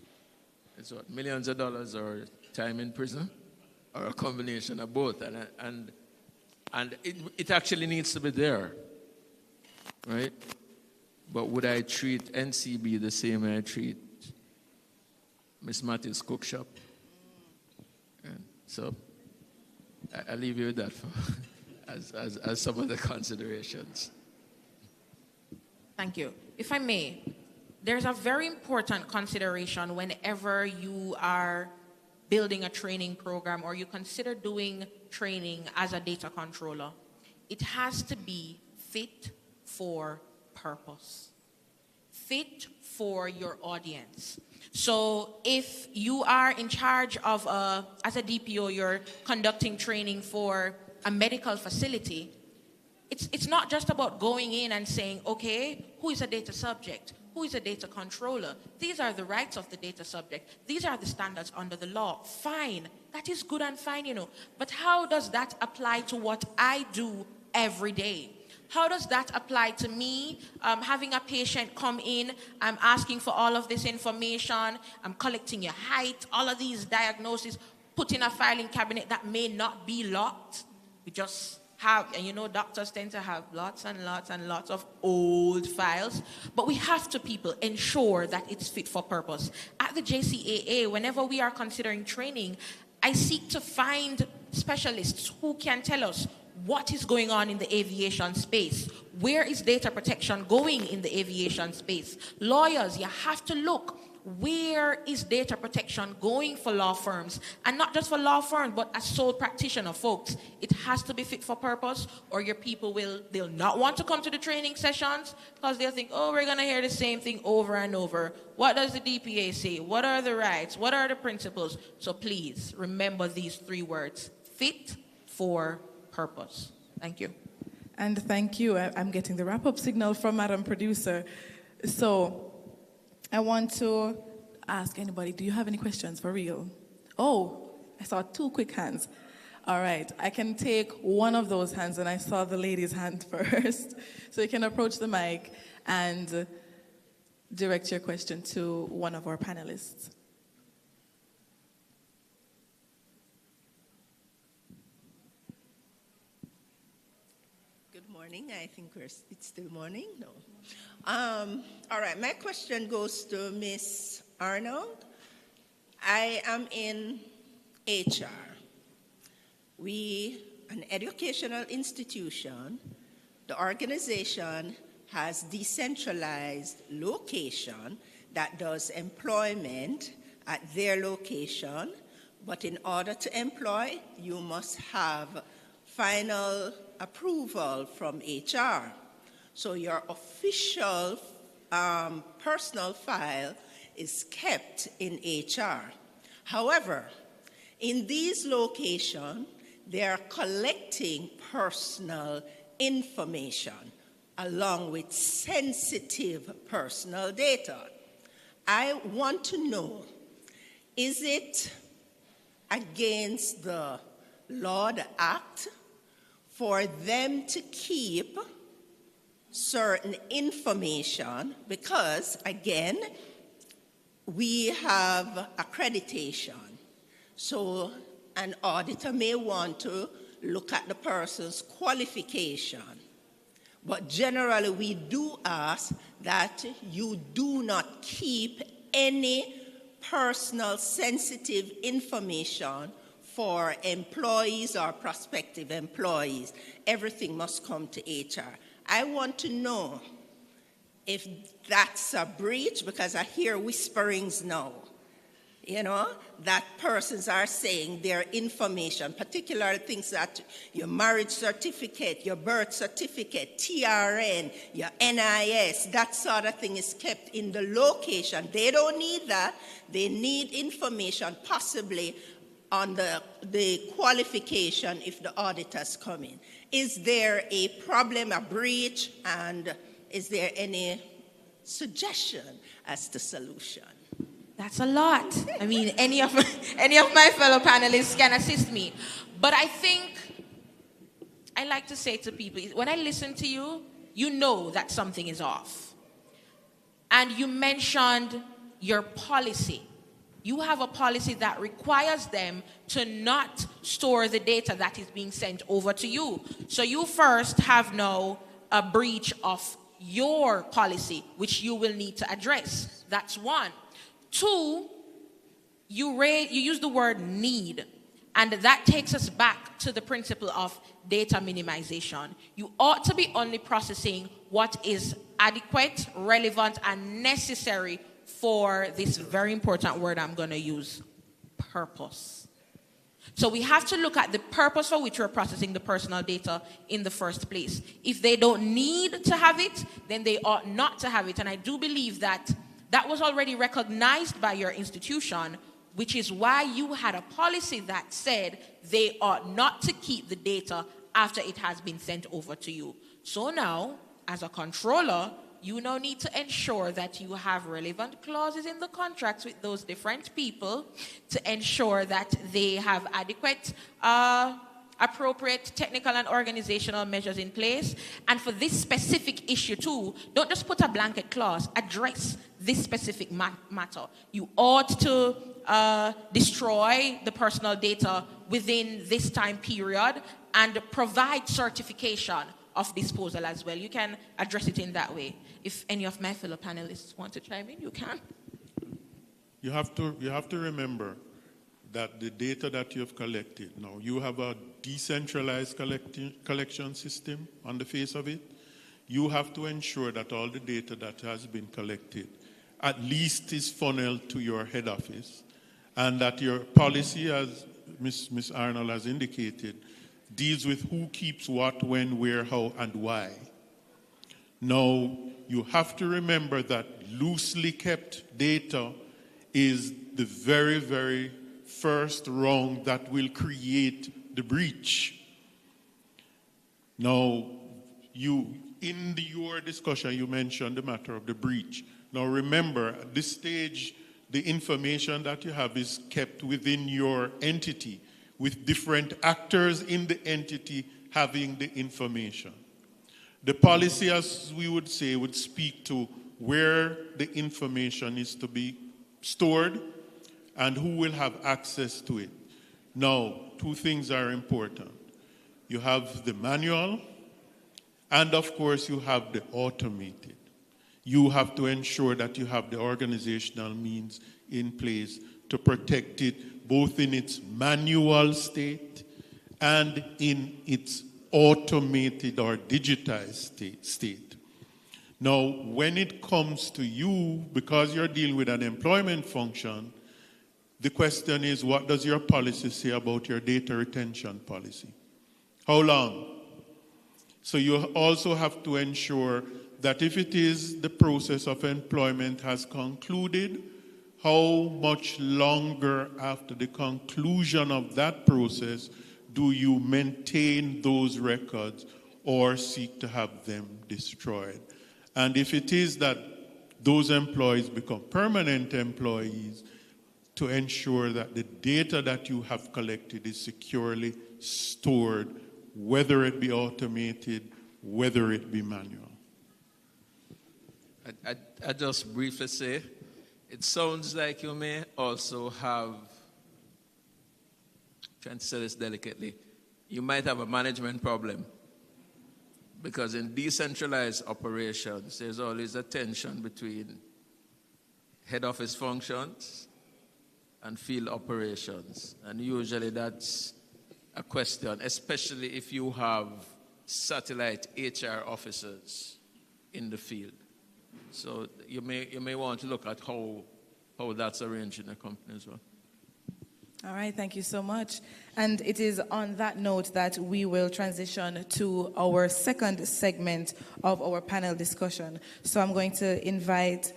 is what, millions of dollars or time in prison or a combination of both, and it actually needs to be there, right? But would I treat NCB the same way I treat Miss Matthews' cook shop? And so I leave you with that as some of the considerations. Thank you. If I may, there's a very important consideration whenever you are building a training program or you consider doing training as a data controller. It has to be fit for purpose, fit for your audience. So if you are in charge of, as a DPO, you're conducting training for a medical facility, it's not just about going in and saying, okay, who is a data subject? Who is a data controller? These are the rights of the data subject. These are the standards under the law. Fine. That is good and fine, But how does that apply to what I do every day? How does that apply to me? Having a patient come in, I'm asking for all of this information, I'm collecting your height, all of these diagnoses, put in a filing cabinet that may not be locked. We just have, and doctors tend to have lots and lots and lots of old files, but we have to, people, ensure that it's fit for purpose. At the JCAA, whenever we are considering training, I seek to find specialists who can tell us what is going on in the aviation space. Where is data protection going in the aviation space? Lawyers, you have to look. Where is data protection going for law firms? And not just for law firms, but as sole practitioner folks. It has to be fit for purpose, or your people they'll not want to come to the training sessions because they'll think, oh, we're going to hear the same thing over and over. What does the DPA say? What are the rights? What are the principles? So please remember these 3 words: fit for purpose. Thank you. And thank you. I'm getting the wrap-up signal from Madam Producer. So I want to ask anybody, do you have any questions for real? Oh, I saw 2 quick hands. All right, I can take one of those hands, and I saw the lady's hand first. So you can approach the mic and direct your question to one of our panelists. I think it's still morning. No. All right. My question goes to Miss Arnold. I am in HR. We, an educational institution, the organization has decentralized location that does employment at their location, but in order to employ, you must have final approval from HR. So your official personal file is kept in HR. However, in these locations, they are collecting personal information along with sensitive personal data. I want to know, is it against the law, the Act, for them to keep certain information? Because, again, we have accreditation. So an auditor may want to look at the person's qualification. But generally, we do ask that you do not keep any personal sensitive information for employees or prospective employees. Everything must come to HR. I want to know if that's a breach, because I hear whisperings now, that persons are saying their information, particularly things that your marriage certificate, your birth certificate, TRN, your NIS, that sort of thing is kept in the location. They don't need that. They need information possibly on the qualification if the auditors come in. Is there a problem, a breach, and is there any suggestion as to solution? That's a lot. I mean, any of my fellow panelists can assist me. But I think I like to say to people, when I listen to you, you know that something is off. And you mentioned your policy. You have a policy that requires them to not store the data that is being sent over to you. So you first have now a breach of your policy, which you will need to address. That's one. Two, you use the word need, and that takes us back to the principle of data minimization. You ought to be only processing what is adequate, relevant, and necessary for this very important word I'm going to use, purpose. So we have to look at the purpose for which we're processing the personal data in the first place. If they don't need to have it, then they ought not to have it. And I do believe that was already recognized by your institution, which is why you had a policy that said they ought not to keep the data after it has been sent over to you. So now, as a controller, you now need to ensure that you have relevant clauses in the contracts with those different people to ensure that they have adequate, appropriate technical and organizational measures in place. And for this specific issue too, don't just put a blanket clause, address this specific matter. You ought to destroy the personal data within this time period and provide certification of disposal as well. You can address it in that way. If any of my fellow panelists want to chime in, you can. You have to remember that the data that you have collected, now you have a decentralized collection system on the face of it. You have to ensure that all the data that has been collected at least is funneled to your head office, and that your policy, as Ms. Arnold has indicated, deals with who keeps what, when, where, how, and why. Now, you have to remember that loosely kept data is the very, very first wrong that will create the breach. Now, in your discussion, you mentioned the matter of the breach. Now, remember, at this stage, the information that you have is kept within your entity, with different actors in the entity having the information. The policy, as we would say, would speak to where the information is to be stored and who will have access to it. Now, two things are important. You have the manual, and of course, you have the automated. You have to ensure that you have the organizational means in place to protect it, both in its manual state and in its automated or digitized state. Now, when it comes to you, because you're dealing with an employment function, the question is, what does your policy say about your data retention policy? How long? So you also have to ensure that if it is the process of employment has concluded, how much longer after the conclusion of that process do you maintain those records or seek to have them destroyed? And if it is that those employees become permanent employees, to ensure that the data that you have collected is securely stored, whether it be automated, whether it be manual. I just briefly say, it sounds like you may also have, trying to say this delicately, you might have a management problem, Because in decentralized operations, there's always a tension between head office functions and field operations. And usually that's a question, especially if you have satellite HR officers in the field. So you may want to look at how that's arranged in a company as well. All right, thank you so much. And it is on that note that we will transition to our second segment of our panel discussion. So I'm going to invite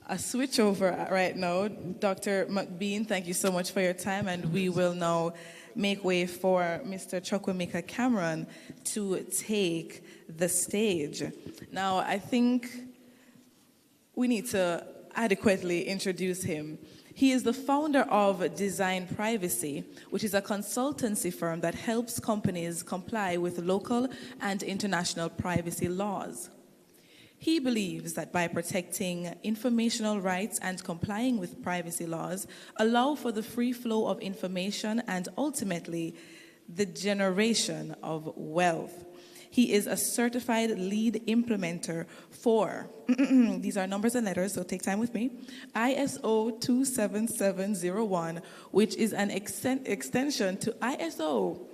a switchover right now. Dr. McBean, thank you so much for your time, and we will now make way for Mr. Chukwemeka Cameron to take the stage. Now, I think we need to adequately introduce him. He is the founder of Design Privacy, which is a consultancy firm that helps companies comply with local and international privacy laws. He believes that by protecting informational rights and complying with privacy laws, allow for the free flow of information and ultimately the generation of wealth. He is a certified lead implementer for, these are numbers and letters, so take time with me, ISO 27701, which is an extension to ISO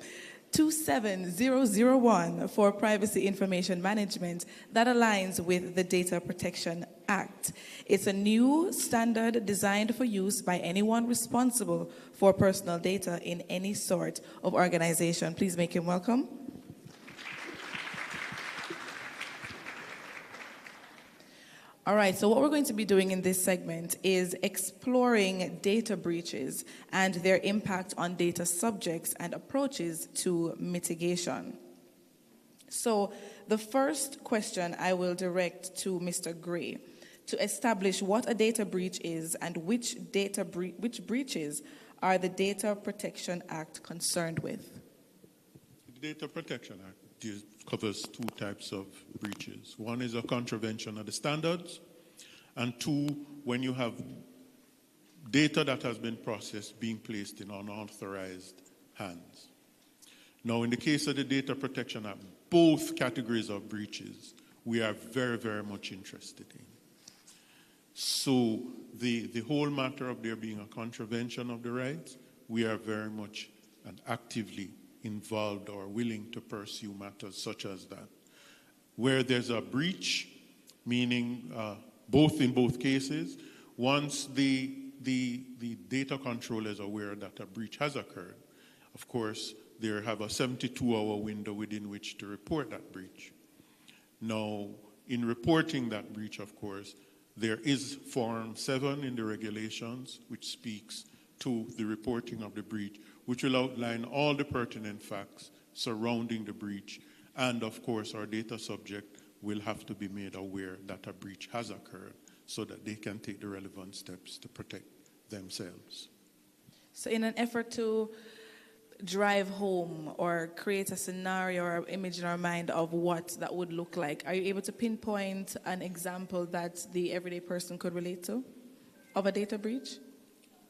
27001 for privacy information management that aligns with the Data Protection Act. It's a new standard designed for use by anyone responsible for personal data in any sort of organization. Please make him welcome. All right, so what we're going to be doing in this segment is exploring data breaches and their impact on data subjects and approaches to mitigation. So the first question I will direct to Mr. Gray to establish what a data breach is and which breaches are the Data Protection Act concerned with. The Data Protection Act covers two types of breaches. One is a contravention of the standards, and two, when you have data that has been processed being placed in unauthorized hands. Now, in the case of the Data Protection Act, both categories of breaches we are very, very much interested in. So the whole matter of there being a contravention of the rights, we are very much and actively involved or willing to pursue matters such as that. Where there's a breach, meaning in both cases, once the data controller is aware that a breach has occurred, of course, they have a 72-hour window within which to report that breach. Now, in reporting that breach, of course, there is Form 7 in the regulations, which speaks to the reporting of the breach, which will outline all the pertinent facts surrounding the breach. And of course, our data subject will have to be made aware that a breach has occurred so that they can take the relevant steps to protect themselves. So in an effort to drive home or create a scenario or image in our mind of what that would look like, are you able to pinpoint an example that the everyday person could relate to of a data breach?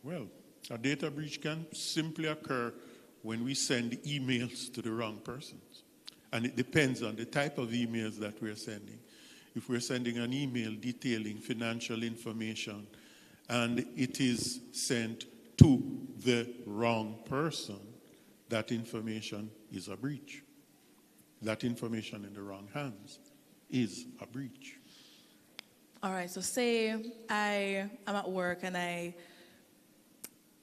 Well, a data breach can simply occur when we send emails to the wrong persons. And it depends on the type of emails that we're sending. If we're sending an email detailing financial information and it is sent to the wrong person, that information is a breach. That information in the wrong hands is a breach. All right, so say I am at work and I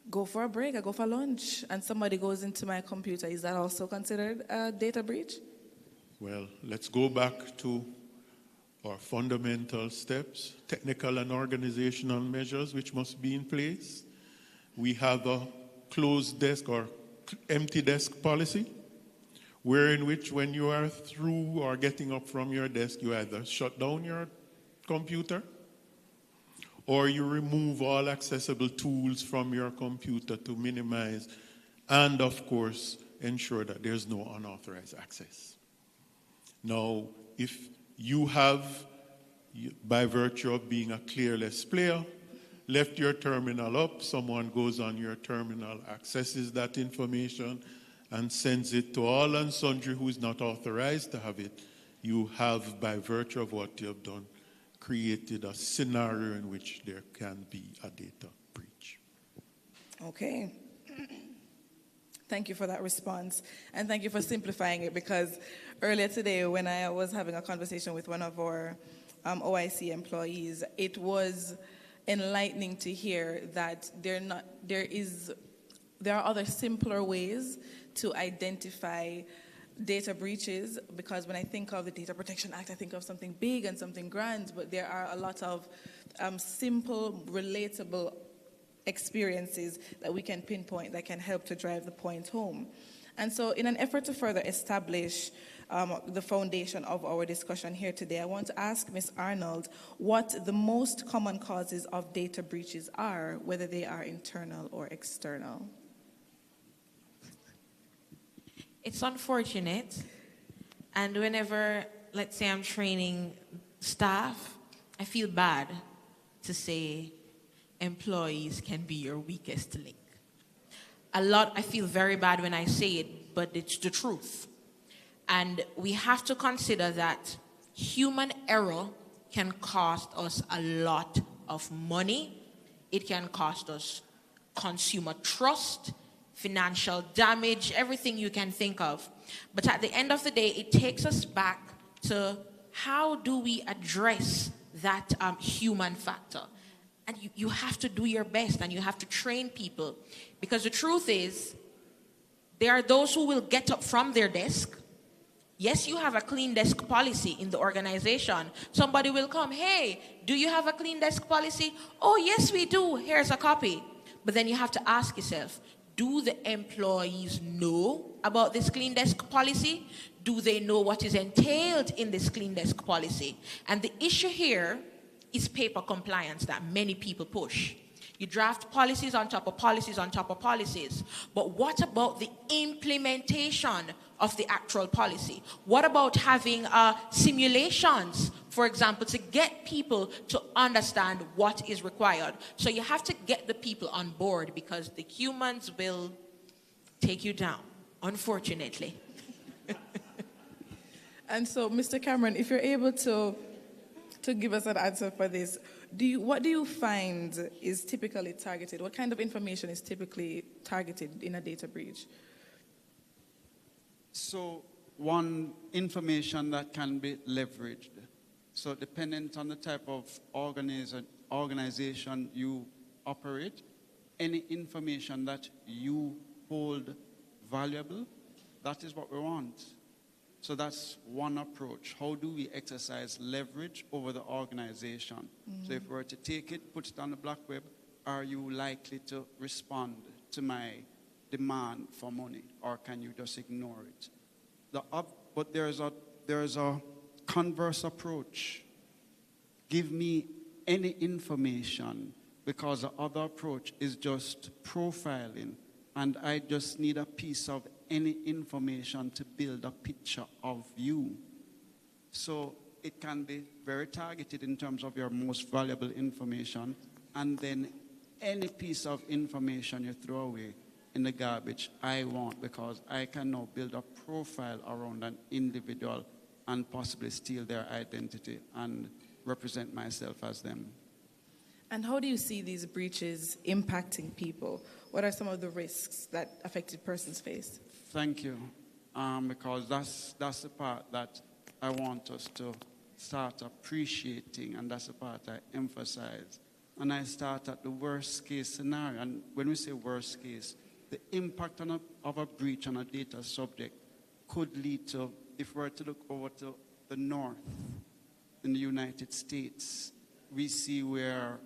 go for a break, I go for lunch, and somebody goes into my computer. Is that also considered a data breach? Well, let's go back to our fundamental steps, technical and organizational measures which must be in place. We have a closed desk or empty desk policy, wherein which when you are through or getting up from your desk, you either shut down your computer or you remove all accessible tools from your computer to minimize and, of course, ensure that there's no unauthorized access. Now, if you have, by virtue of being a clearless player, left your terminal up, someone goes on your terminal, accesses that information, and sends it to all and sundry who is not authorized to have it, you have, by virtue of what you have done, created a scenario in which there can be a data breach. Okay. Thank you for that response. And thank you for simplifying it, because earlier today when I was having a conversation with one of our OIC employees, it was enlightening to hear that there are other simpler ways to identify data breaches, because when I think of the Data Protection Act, I think of something big and something grand, but there are a lot of simple, relatable experiences that we can pinpoint that can help to drive the point home. And so in an effort to further establish the foundation of our discussion here today, I want to ask Ms. Arnold what the most common causes of data breaches are, whether they are internal or external. It's unfortunate, and whenever, let's say, I'm training staff, I feel bad to say employees can be your weakest link. I feel very bad when I say it, but it's the truth. And we have to consider that human error can cost us a lot of money. It can cost us consumer trust, financial damage, everything you can think of. But at the end of the day, it takes us back to how do we address that human factor. And you have to do your best, and you have to train people. Because the truth is, there are those who will get up from their desk. Yes, you have a clean desk policy in the organization. Somebody will come, hey, do you have a clean desk policy? Oh, yes, we do. Here's a copy. But then you have to ask yourself, do the employees know about this clean desk policy? Do they know what is entailed in this clean desk policy? And the issue here is paper compliance that many people push. You draft policies on top of policies on top of policies. But what about the implementation of the actual policy? What about having simulations, for example, to get people to understand what is required? So you have to get the people on board, because the humans will take you down, unfortunately. And so, Mr. Cameron, if you're able to give us an answer for this, what do you find is typically targeted? What kind of information is typically targeted in a data breach? So, one, information that can be leveraged. So, dependent on the type of organization you operate, any information that you hold valuable, that is what we want. So that's one approach. How do we exercise leverage over the organization? Mm-hmm. So if we were to take it, put it on the black web, are you likely to respond to my demand for money, or can you just ignore it? But there's a converse approach. Give me any information, because the other approach is just profiling, and I just need a piece of any information to build a picture of you. So it can be very targeted in terms of your most valuable information, and then any piece of information you throw away in the garbage, I want, because I can now build a profile around an individual and possibly steal their identity and represent myself as them. And how do you see these breaches impacting people? What are some of the risks that affected persons face? Thank you, because that's the part that I want us to start appreciating, and that's the part I emphasize. And I start at the worst case scenario. And when we say worst case, the impact of a breach on a data subject could lead to, if we were to look over to the north in the United States, we see where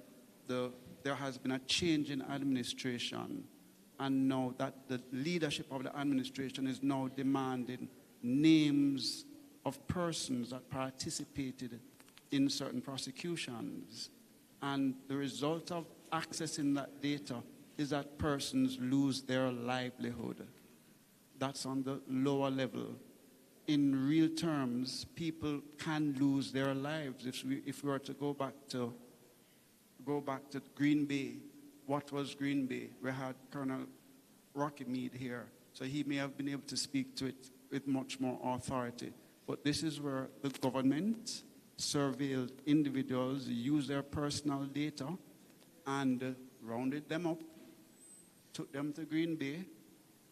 there has been a change in administration. And now that the leadership of the administration is now demanding names of persons that participated in certain prosecutions. And the result of accessing that data is that persons lose their livelihood. That's on the lower level. In real terms, people can lose their lives. If we were to go back to Green Bay. What was Green Bay? We had Colonel Rocky Mead here, so he may have been able to speak to it with much more authority. But this is where the government surveilled individuals, used their personal data, and rounded them up, took them to Green Bay,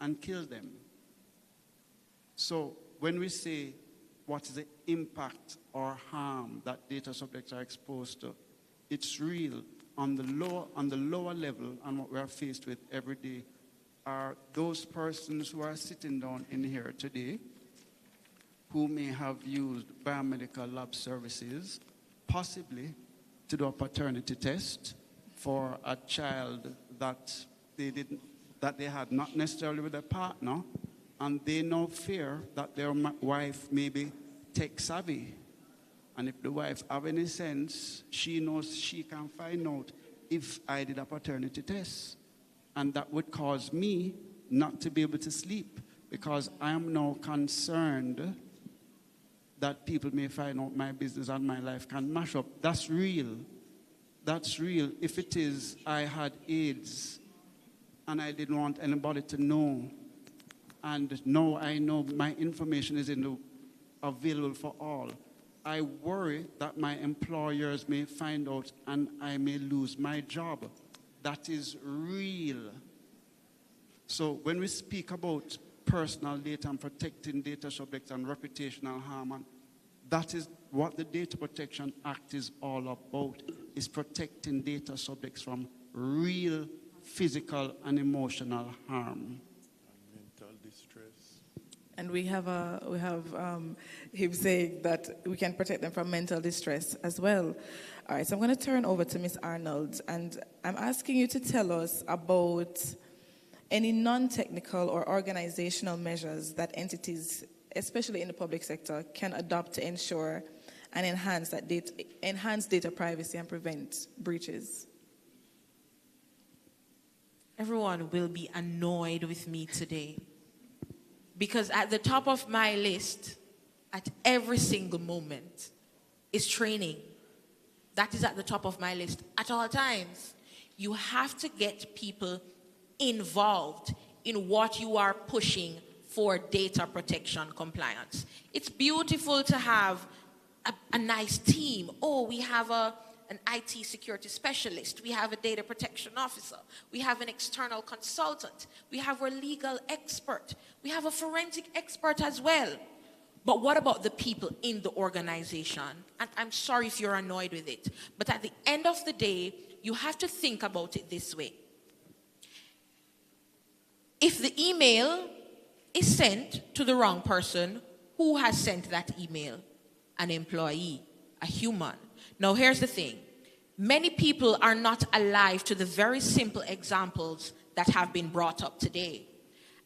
and killed them. So when we say what is the impact or harm that data subjects are exposed to, it's real. On the lower level, and what we are faced with every day are those persons who are sitting down in here today who may have used biomedical lab services, possibly to do a paternity test for a child that they had not necessarily with a partner, and they now fear that their wife may be tech savvy. And if the wife have any sense, she knows she can find out if I did a paternity test. And that would cause me not to be able to sleep, because I am now concerned that people may find out my business and my life can mash up. That's real. That's real. If it is, I had AIDS and I didn't want anybody to know, and now I know my information is available for all, I worry that my employers may find out and I may lose my job. That is real. So when we speak about personal data and protecting data subjects and reputational harm, and that is what the Data Protection Act is all about, is protecting data subjects from real physical and emotional harm. Mental distress. And we have him saying that we can protect them from mental distress as well. All right, so I'm going to turn over to Ms. Arnold, and I'm asking you to tell us about any non-technical or organizational measures that entities, especially in the public sector, can adopt to ensure and enhance data privacy and prevent breaches. Everyone will be annoyed with me today, because at the top of my list, at every single moment, is training. That is at the top of my list at all times. You have to get people involved in what you are pushing for data protection compliance. It's beautiful to have a nice team. Oh, we have an IT security specialist. We have a data protection officer. We have an external consultant. We have a legal expert. We have a forensic expert as well. But what about the people in the organization? And I'm sorry if you're annoyed with it, but at the end of the day, you have to think about it this way. If the email is sent to the wrong person, who has sent that email? An employee, a human. Now, here's the thing. Many people are not alive to the very simple examples that have been brought up today.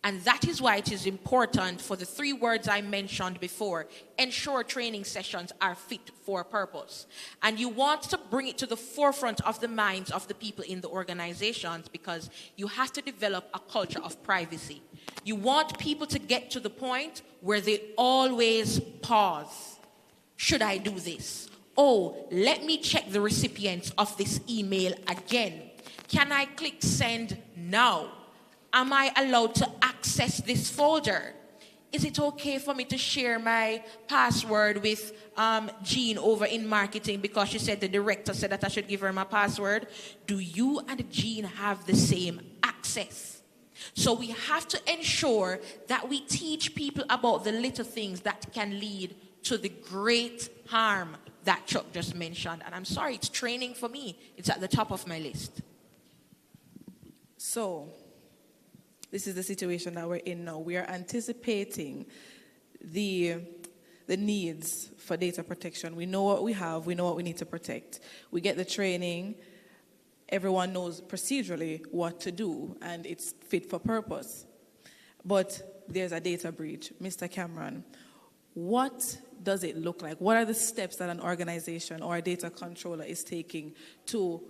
And that is why it is important for the 3 words I mentioned before: ensure training sessions are fit for purpose. And you want to bring it to the forefront of the minds of the people in the organizations, because you have to develop a culture of privacy. You want people to get to the point where they always pause. Should I do this? Oh, let me check the recipients of this email again. Can I click send now? Am I allowed to access this folder? Is it okay for me to share my password with Jean over in marketing because she said the director said that I should give her my password? Do you and Jean have the same access? So we have to ensure that we teach people about the little things that can lead to the great harm that Chuck just mentioned. And I'm sorry, it's training for me. It's at the top of my list. So, this is the situation that we're in now. We are anticipating the needs for data protection. We know what we have. We know what we need to protect. We get the training. Everyone knows procedurally what to do, and it's fit for purpose. But there's a data breach. Mr. Cameron, what does it look like? What are the steps that an organization or a data controller is taking to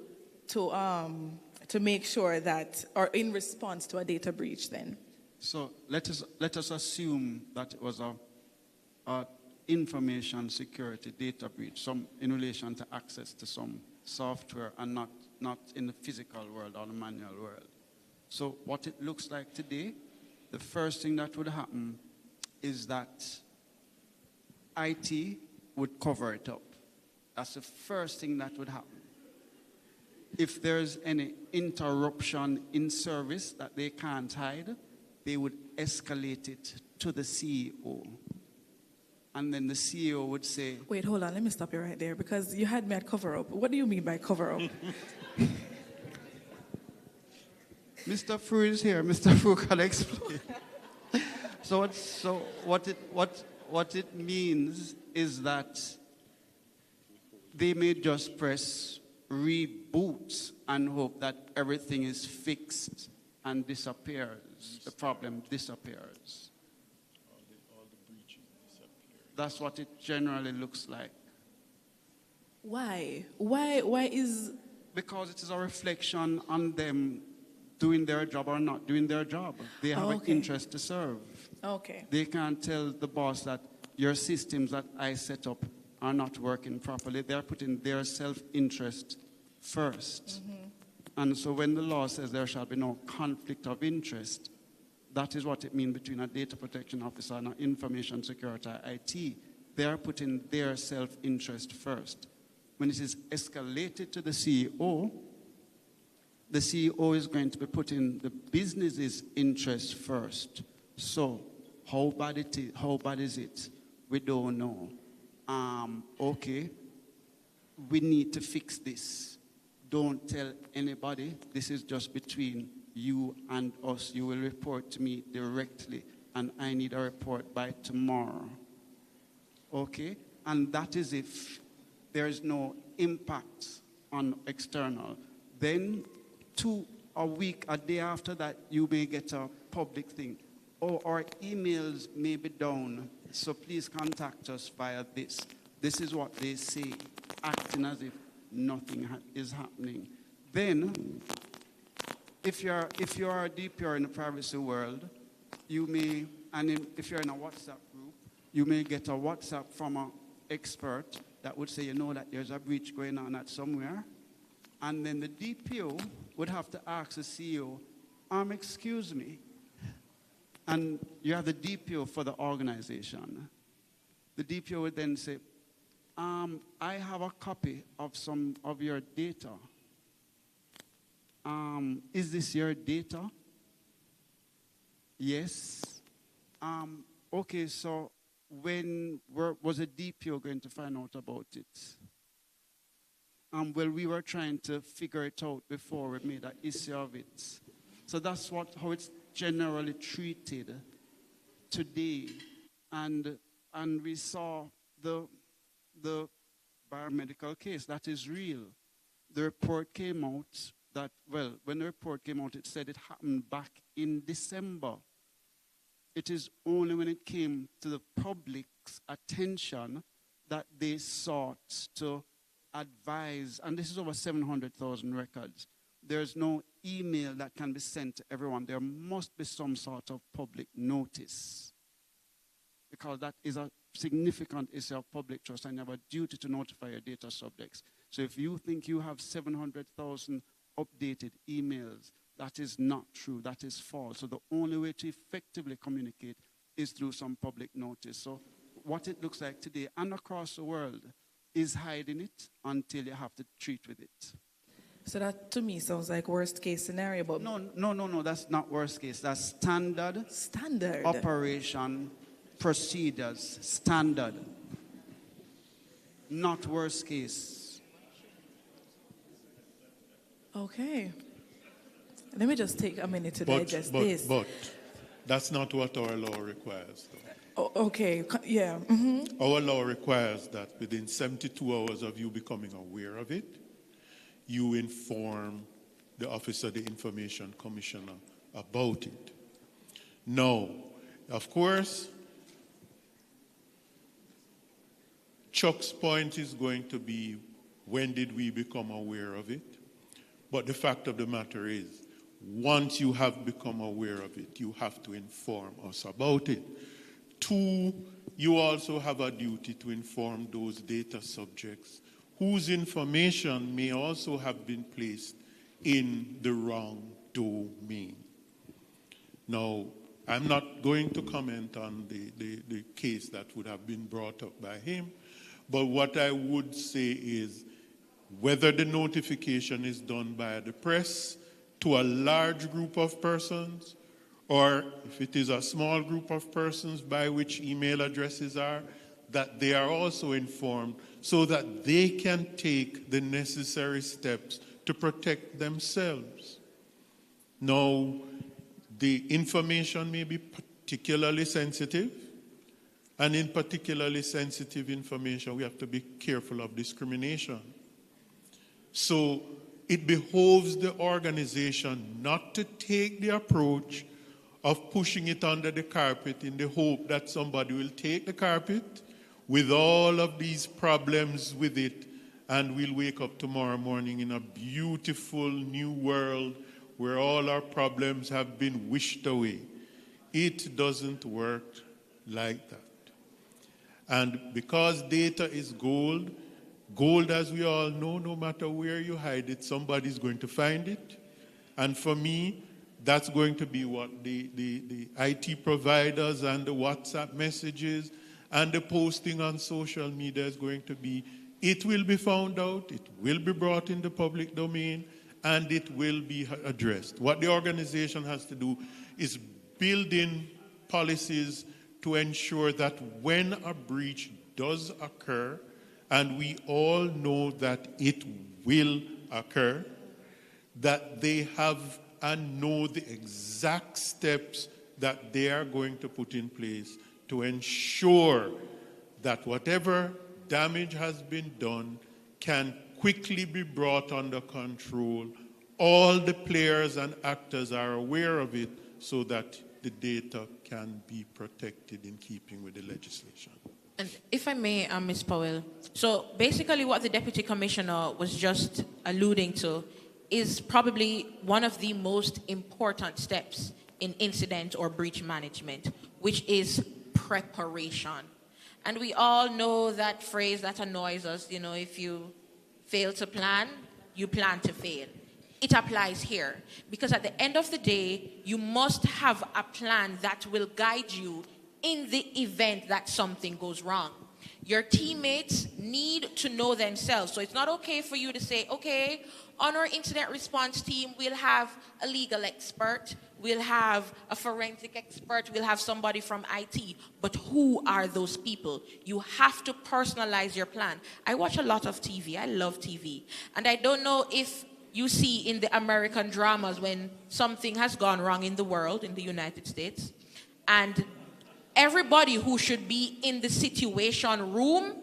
make sure that, or in response to a data breach then? So let us assume that it was a information security data breach, some in relation to access to some software and not in the physical world or the manual world. So what it looks like today, the first thing that would happen is that IT would cover it up. That's the first thing that would happen. If there's any interruption in service that they can't hide, they would escalate it to the CEO. And then the CEO would say... Wait, hold on. Let me stop you right there because you had me at cover-up. What do you mean by cover-up? Mr. Fu is here. Mr. Fu can explain. So what it means is that they may just press reboot and hope that everything is fixed and disappears. The problem disappears. All the breaches disappear. That's what it generally looks like. Why? Why is... Because it is a reflection on them doing their job or not doing their job. They have an interest to serve. Okay. They can't tell the boss that your systems that I set up are not working properly. They're putting their self-interest first. And so when the law says there shall be no conflict of interest, that is what it means between a data protection officer and an information security IT. They're putting their self-interest first. When it is escalated to the CEO is going to be putting the business's interest first. So how bad is it? We don't know. Okay, we need to fix this. Don't tell anybody. This is just between you and us. You will report to me directly, and I need a report by tomorrow. Okay? And that is if there is no impact on external. Then a day after that, you may get a public thing. Oh, our emails may be down, so please contact us via this. This is what they say, acting as if nothing is happening. Then, if you are a DPR in the privacy world, you may, if you're in a WhatsApp group, you may get a WhatsApp from an expert that would say, you know that there's a breach going on at somewhere. And then the DPO would have to ask the CEO, excuse me. And you have the DPO for the organization. The DPO would then say, I have a copy of some of your data. Is this your data? Yes. Okay, so when was a DPO going to find out about it? Well, we were trying to figure it out before we made an issue of it. So that's how it's generally treated today. And we saw the biomedical case. That is real. The report came out that, well, when the report came out, it said it happened back in December. It is only when it came to the public's attention that they sought to advise, and this is over 700,000 records. There's no email that can be sent to everyone. There must be some sort of public notice, because that is a significant issue of public trust, and you have a duty to notify your data subjects. So if you think you have 700,000 updated emails, that is not true, that is false. So the only way to effectively communicate is through some public notice. So what it looks like today and across the world is hiding it until you have to treat with it. So that to me sounds like worst case scenario, but no, that's not worst case. That's standard operation procedures, standard, not worst case. Okay. Let me just take a minute to digest this. But that's not what our law requires, though. Oh, okay, yeah. Mm-hmm. Our law requires that within 72 hours of you becoming aware of it, you inform the officer, the information commissioner, about it. Now, of course, Chuck's point is going to be, when did we become aware of it? But the fact of the matter is, once you have become aware of it, you have to inform us about it. 2, you also have a duty to inform those data subjects whose information may also have been placed in the wrong domain. Now, I'm not going to comment on the case that would have been brought up by him, but what I would say is whether the notification is done by the press to a large group of persons, or if it is a small group of persons by which email addresses are, that they are also informed so that they can take the necessary steps to protect themselves. Now, the information may be particularly sensitive, and in particularly sensitive information, we have to be careful of discrimination. So it behoves the organization not to take the approach of pushing it under the carpet in the hope that somebody will take the carpet with all of these problems with it, and we'll wake up tomorrow morning in a beautiful new world where all our problems have been wished away. It doesn't work like that. And because data is gold, gold, as we all know, no matter where you hide it, somebody's going to find it. And for me, that's going to be what the IT providers and the WhatsApp messages and the posting on social media is going to be. It will be found out, it will be brought in the public domain, and it will be addressed. What the organization has to do is build in policies to ensure that when a breach does occur, and we all know that it will occur, that they have and know the exact steps that they are going to put in place to ensure that whatever damage has been done can quickly be brought under control. All the players and actors are aware of it so that the data can be protected in keeping with the legislation. And if I may, Ms. Powell, so basically what the Deputy Commissioner was just alluding to is probably one of the most important steps in incident or breach management, which is preparation. And we all know that phrase that annoys us, you know, if you fail to plan, you plan to fail. It applies here because at the end of the day, you must have a plan that will guide you in the event that something goes wrong. Your teammates need to know themselves. So it's not okay for you to say, okay, on our incident response team, we'll have a legal expert, we'll have a forensic expert, we'll have somebody from IT. But who are those people? You have to personalize your plan. I watch a lot of TV. I love TV. And I don't know if you see in the American dramas when something has gone wrong in the world, in the United States, and everybody who should be in the situation room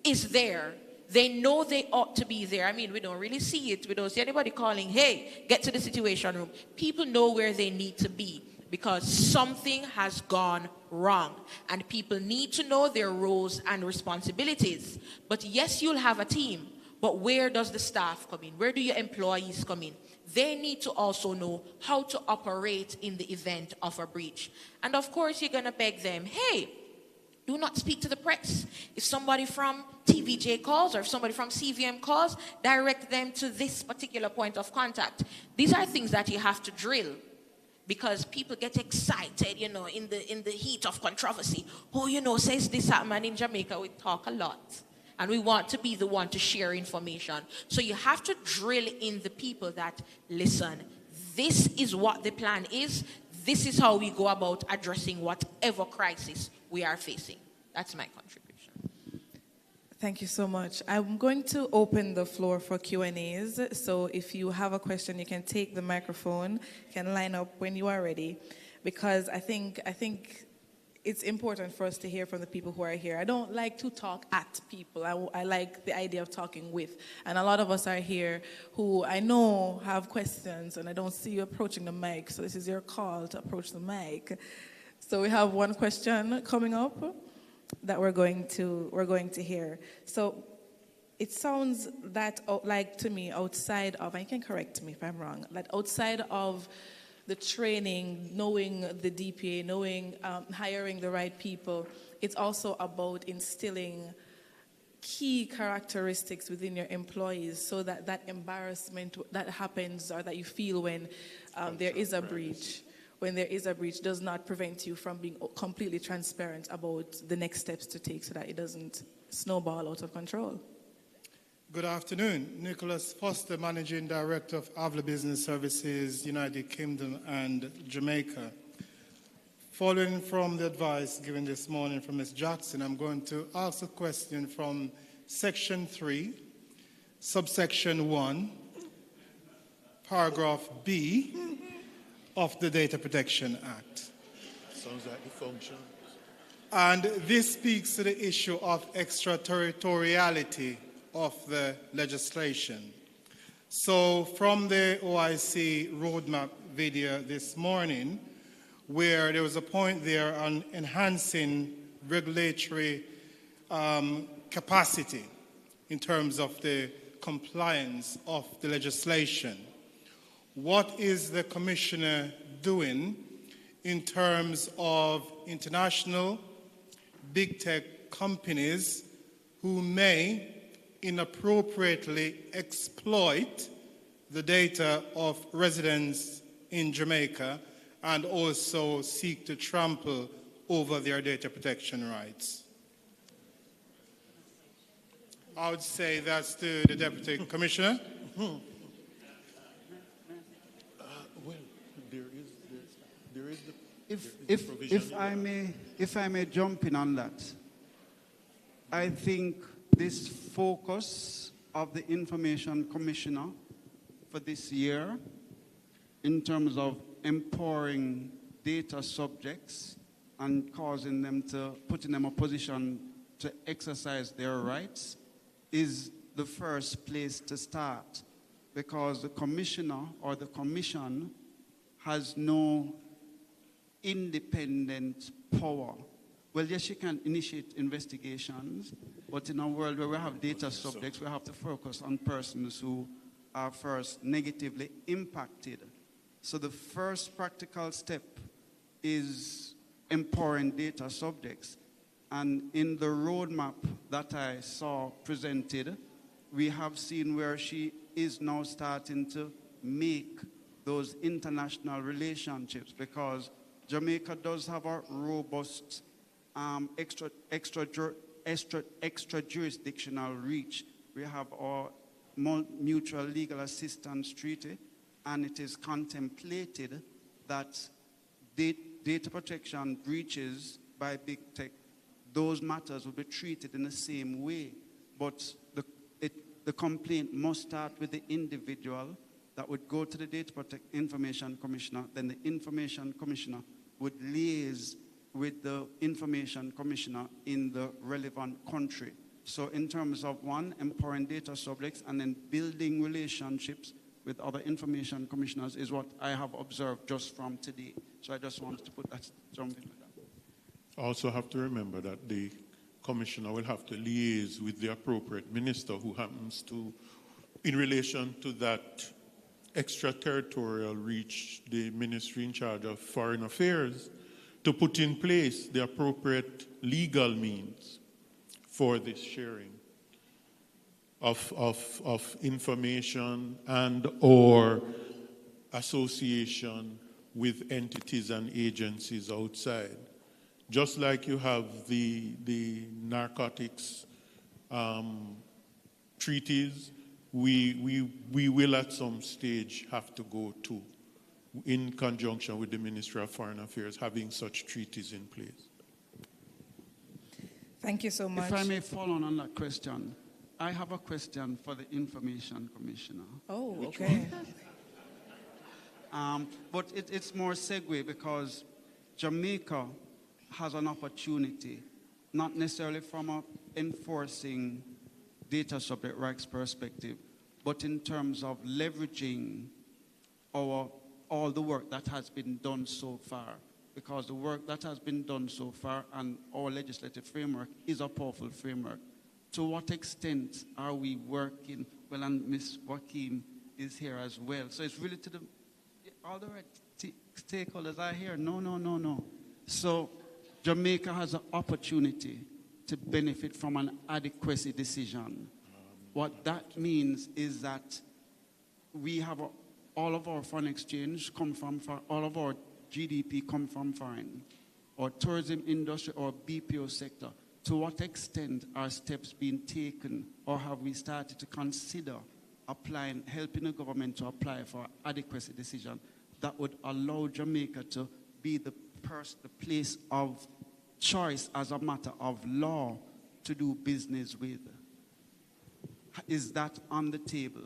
is there. They know they ought to be there. I mean, we don't really see it. We don't see anybody calling, hey, get to the situation room. People know where they need to be because something has gone wrong. And people need to know their roles and responsibilities. But yes, you'll have a team. But where does the staff come in? Where do your employees come in? They need to also know how to operate in the event of a breach. And of course, you're going to beg them, hey, do not speak to the press. If somebody from TVJ calls or if somebody from CVM calls, direct them to this particular point of contact. These are things that you have to drill because people get excited, you know, in the heat of controversy. Oh, you know, says this man in Jamaica, we talk a lot. And we want to be the one to share information. So you have to drill in the people that, listen, this is what the plan is. This is how we go about addressing whatever crisis we are facing. That's my contribution. Thank you so much. I'm going to open the floor for Q&As. So if you have a question, you can take the microphone, can line up when you are ready. Because I think it's important for us to hear from the people who are here. I don't like to talk at people. I like the idea of talking with. And a lot of us are here who I know have questions, and I don't see you approaching the mic. So this is your call to approach the mic. So we have one question coming up that we're going to hear. So it sounds that like to me outside of, and you can correct me if I'm wrong, that outside of the training, knowing the DPA, knowing, hiring the right people, it's also about instilling key characteristics within your employees so that that embarrassment that happens or that you feel when there is a breach when there is a breach does not prevent you from being completely transparent about the next steps to take so that it doesn't snowball out of control. Good afternoon. Nicholas Foster, Managing Director of Avla Business Services, United Kingdom and Jamaica. Following from the advice given this morning from Ms. Jackson, I'm going to ask a question from Section 3, Subsection 1, Paragraph B of the Data Protection Act. Sounds like the function. And this speaks to the issue of extraterritoriality of the legislation. So from the OIC roadmap video this morning, where there was a point there on enhancing regulatory capacity in terms of the compliance of the legislation. What is the Commissioner doing in terms of international big tech companies who may inappropriately exploit the data of residents in Jamaica and also seek to trample over their data protection rights? I would say that's to the Deputy Commissioner. Well, there is the provision. If I may jump in on that, I think this focus of the Information Commissioner for this year in terms of empowering data subjects and causing them to, putting them in a position to exercise their rights is the first place to start, because the commissioner or the commission has no independent power. Well, yes, you can initiate investigations, but in a world where we have data subjects, we have to focus on persons who are first negatively impacted. So the first practical step is empowering data subjects. And in the roadmap that I saw presented, we have seen where she is now starting to make those international relationships, because Jamaica does have a robust extra-jurisdictional reach. We have our mutual legal assistance treaty, and it is contemplated that data protection breaches by big tech, those matters will be treated in the same way. But the complaint must start with the individual that would go to the Information Commissioner. Then the Information Commissioner would liaise with the Information Commissioner in the relevant country. So in terms of one, empowering data subjects and then building relationships with other information commissioners is what I have observed just from today. So I just wanted to put that, jump in with that. Also have to remember that the commissioner will have to liaise with the appropriate minister who happens to, in relation to that extraterritorial reach, the ministry in charge of foreign affairs, to put in place the appropriate legal means for this sharing of information and or association with entities and agencies outside. Just like you have the narcotics treaties, we will at some stage have to go to, in conjunction with the Ministry of Foreign Affairs, having such treaties in place. Thank you so much. If I may follow on that question, I have a question for the Information Commissioner. Oh, okay. But it's more segue, because Jamaica has an opportunity, not necessarily from an enforcing data subject rights perspective, but in terms of leveraging all the work that has been done so far. Because the work that has been done so far and our legislative framework is a powerful framework. To what extent are we working? Well, and Ms. Wakim is here as well. So it's really to all the right stakeholders are here. No. So Jamaica has an opportunity to benefit from an adequacy decision. What that means is that we have all of our foreign exchange come from all of our GDP come from foreign, or tourism industry, or BPO sector? To what extent are steps being taken, or have we started to consider helping the government to apply for adequacy decision that would allow Jamaica to be the place of choice as a matter of law to do business with? Is that on the table?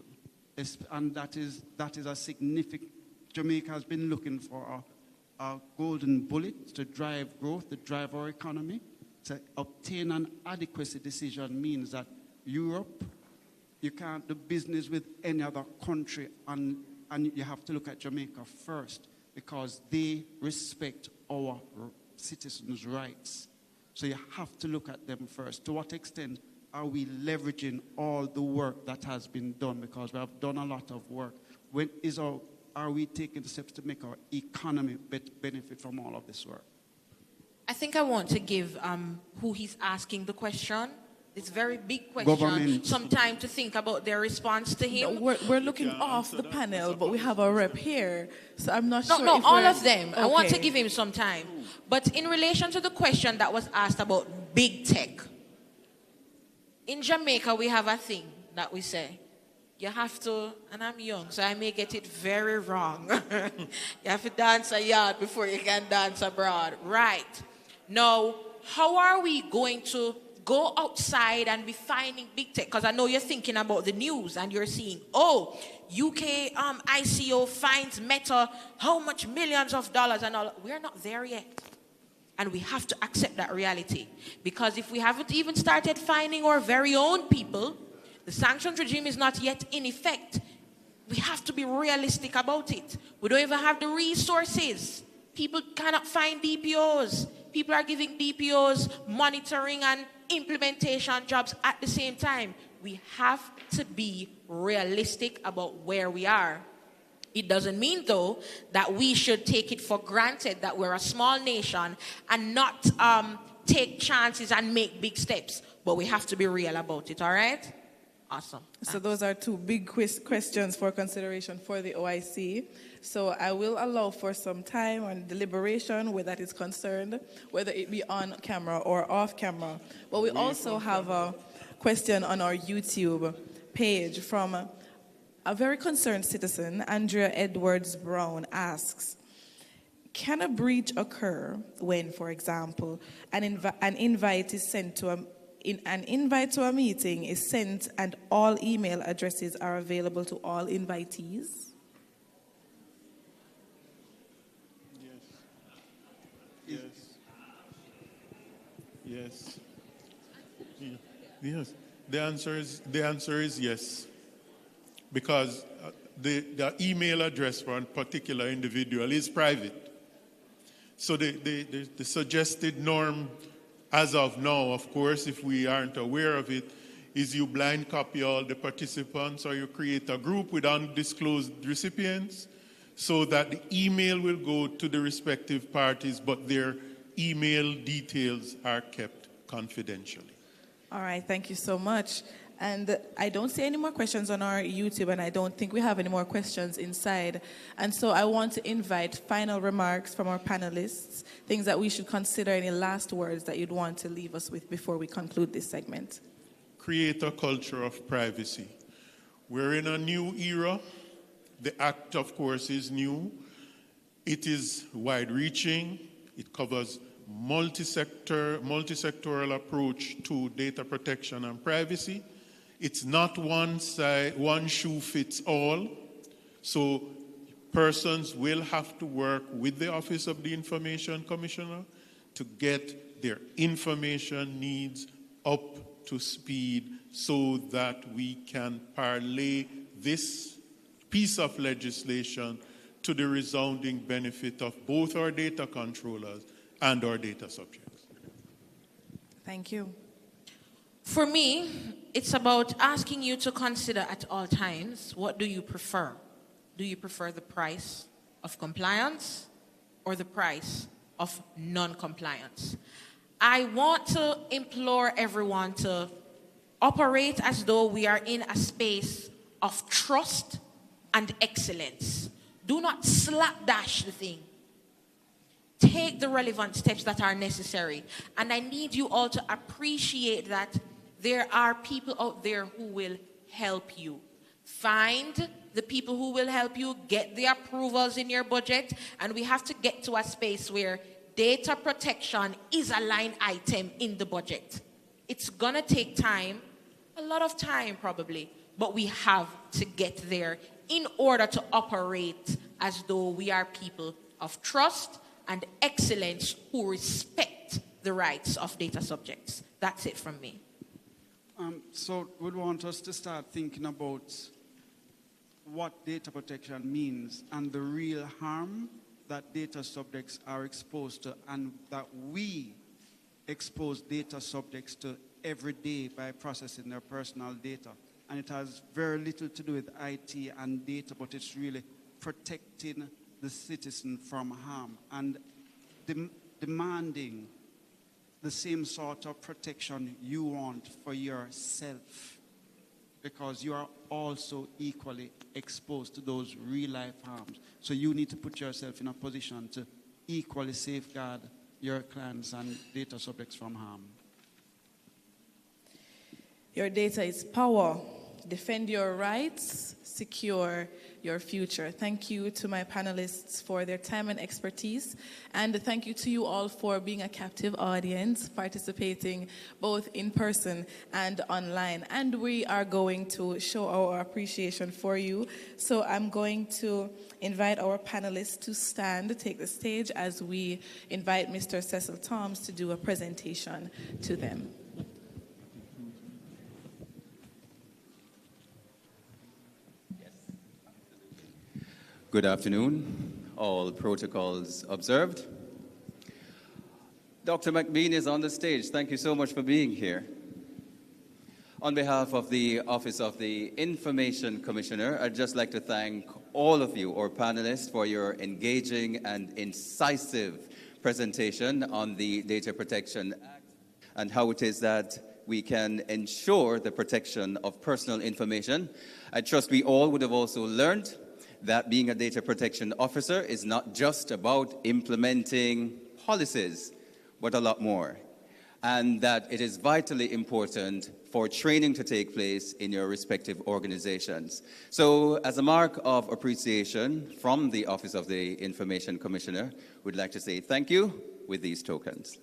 And that is a significant. Jamaica has been looking for a golden bullet to drive growth, to drive our economy. To obtain an adequacy decision means that Europe, you can't do business with any other country, and you have to look at Jamaica first because they respect our citizens' rights. So you have to look at them first. To what extent are we leveraging all the work that has been done? Because we have done a lot of work. Are we taking steps to make our economy benefit from all of this work? I think I want to give who he's asking the question, this very big question, some time to think about their response to him. No, we're looking off the panel, but we have a rep here, so I'm not sure. No, if all of them. Okay. I want to give him some time. But But in relation to the question that was asked about big tech, in Jamaica we have a thing that we say, you have to, and I'm young, so I may get it very wrong. You have to dance a yard before you can dance abroad. Right. Now, how are we going to go outside and be finding big tech? Because I know you're thinking about the news and you're seeing, oh, UK ICO finds Meta how much millions of dollars and all. We're not there yet. And we have to accept that reality. Because if we haven't even started finding our very own people, the sanctions regime is not yet in effect. We have to be realistic about it. We don't even have the resources. People cannot find DPOs. People are giving DPOs monitoring and implementation jobs at the same time. We have to be realistic about where we are. It doesn't mean, though, that we should take it for granted that we're a small nation and not take chances and make big steps. But we have to be real about it, all right? Awesome. So those are two big questions for consideration for the OIC. So I will allow for some time and deliberation where that is concerned, whether it be on camera or off camera. But we also have a question on our YouTube page from a very concerned citizen. Andrea Edwards Brown asks, can a breach occur when, for example, an invite is sent to an invite to a meeting is sent and all email addresses are available to all invitees? Yes. Yes. The answer is yes. Because the email address for a particular individual is private. So the suggested norm as of now, of course, if we aren't aware of it, is you blind copy all the participants or you create a group with undisclosed recipients so that the email will go to the respective parties, but their email details are kept confidentially. All right, thank you so much. And I don't see any more questions on our YouTube, and I don't think we have any more questions inside. And so I want to invite final remarks from our panelists, things that we should consider, any last words that you'd want to leave us with before we conclude this segment. Create a culture of privacy. We're in a new era. The Act, of course, is new. It is wide-reaching. It covers multi-sectoral approach to data protection and privacy. It's not one shoe fits all. So persons will have to work with the Office of the Information Commissioner to get their information needs up to speed so that we can parlay this piece of legislation to the resounding benefit of both our data controllers and our data subjects. Thank you. For me, it's about asking you to consider at all times, what do you prefer? Do you prefer the price of compliance or the price of non-compliance? I want to implore everyone to operate as though we are in a space of trust and excellence. Do not slapdash the thing. take the relevant steps that are necessary. And I need you all to appreciate that there are people out there who will help you. Find the people who will help you, get the approvals in your budget, and we have to get to a space where data protection is a line item in the budget. It's gonna take time, a lot of time probably, but we have to get there in order to operate as though we are people of trust and excellence who respect the rights of data subjects. That's it from me. So we'd want us to start thinking about what data protection means and the real harm that data subjects are exposed to, and that we expose data subjects to every day by processing their personal data. And it has very little to do with IT and data, but it's really protecting the citizen from harm and demanding the same sort of protection you want for yourself, because you are also equally exposed to those real-life harms. So you need to put yourself in a position to equally safeguard your clients and data subjects from harm. Your data is power. Defend your rights, secure your future. Thank you to my panelists for their time and expertise, and thank you to you all for being a captive audience, participating both in person and online. And we are going to show our appreciation for you. So I'm going to invite our panelists to stand, take the stage as we invite Mr. Cecil Toms to do a presentation to them. Good afternoon, all protocols observed. Dr. McBean is on the stage. Thank you so much for being here. On behalf of the Office of the Information Commissioner, I'd just like to thank all of you, our panelists, for your engaging and incisive presentation on the Data Protection Act and how it is that we can ensure the protection of personal information. I trust we all would have also learned that being a data protection officer is not just about implementing policies, but a lot more. And that it is vitally important for training to take place in your respective organizations. So as a mark of appreciation from the Office of the Information Commissioner, we'd like to say thank you with these tokens.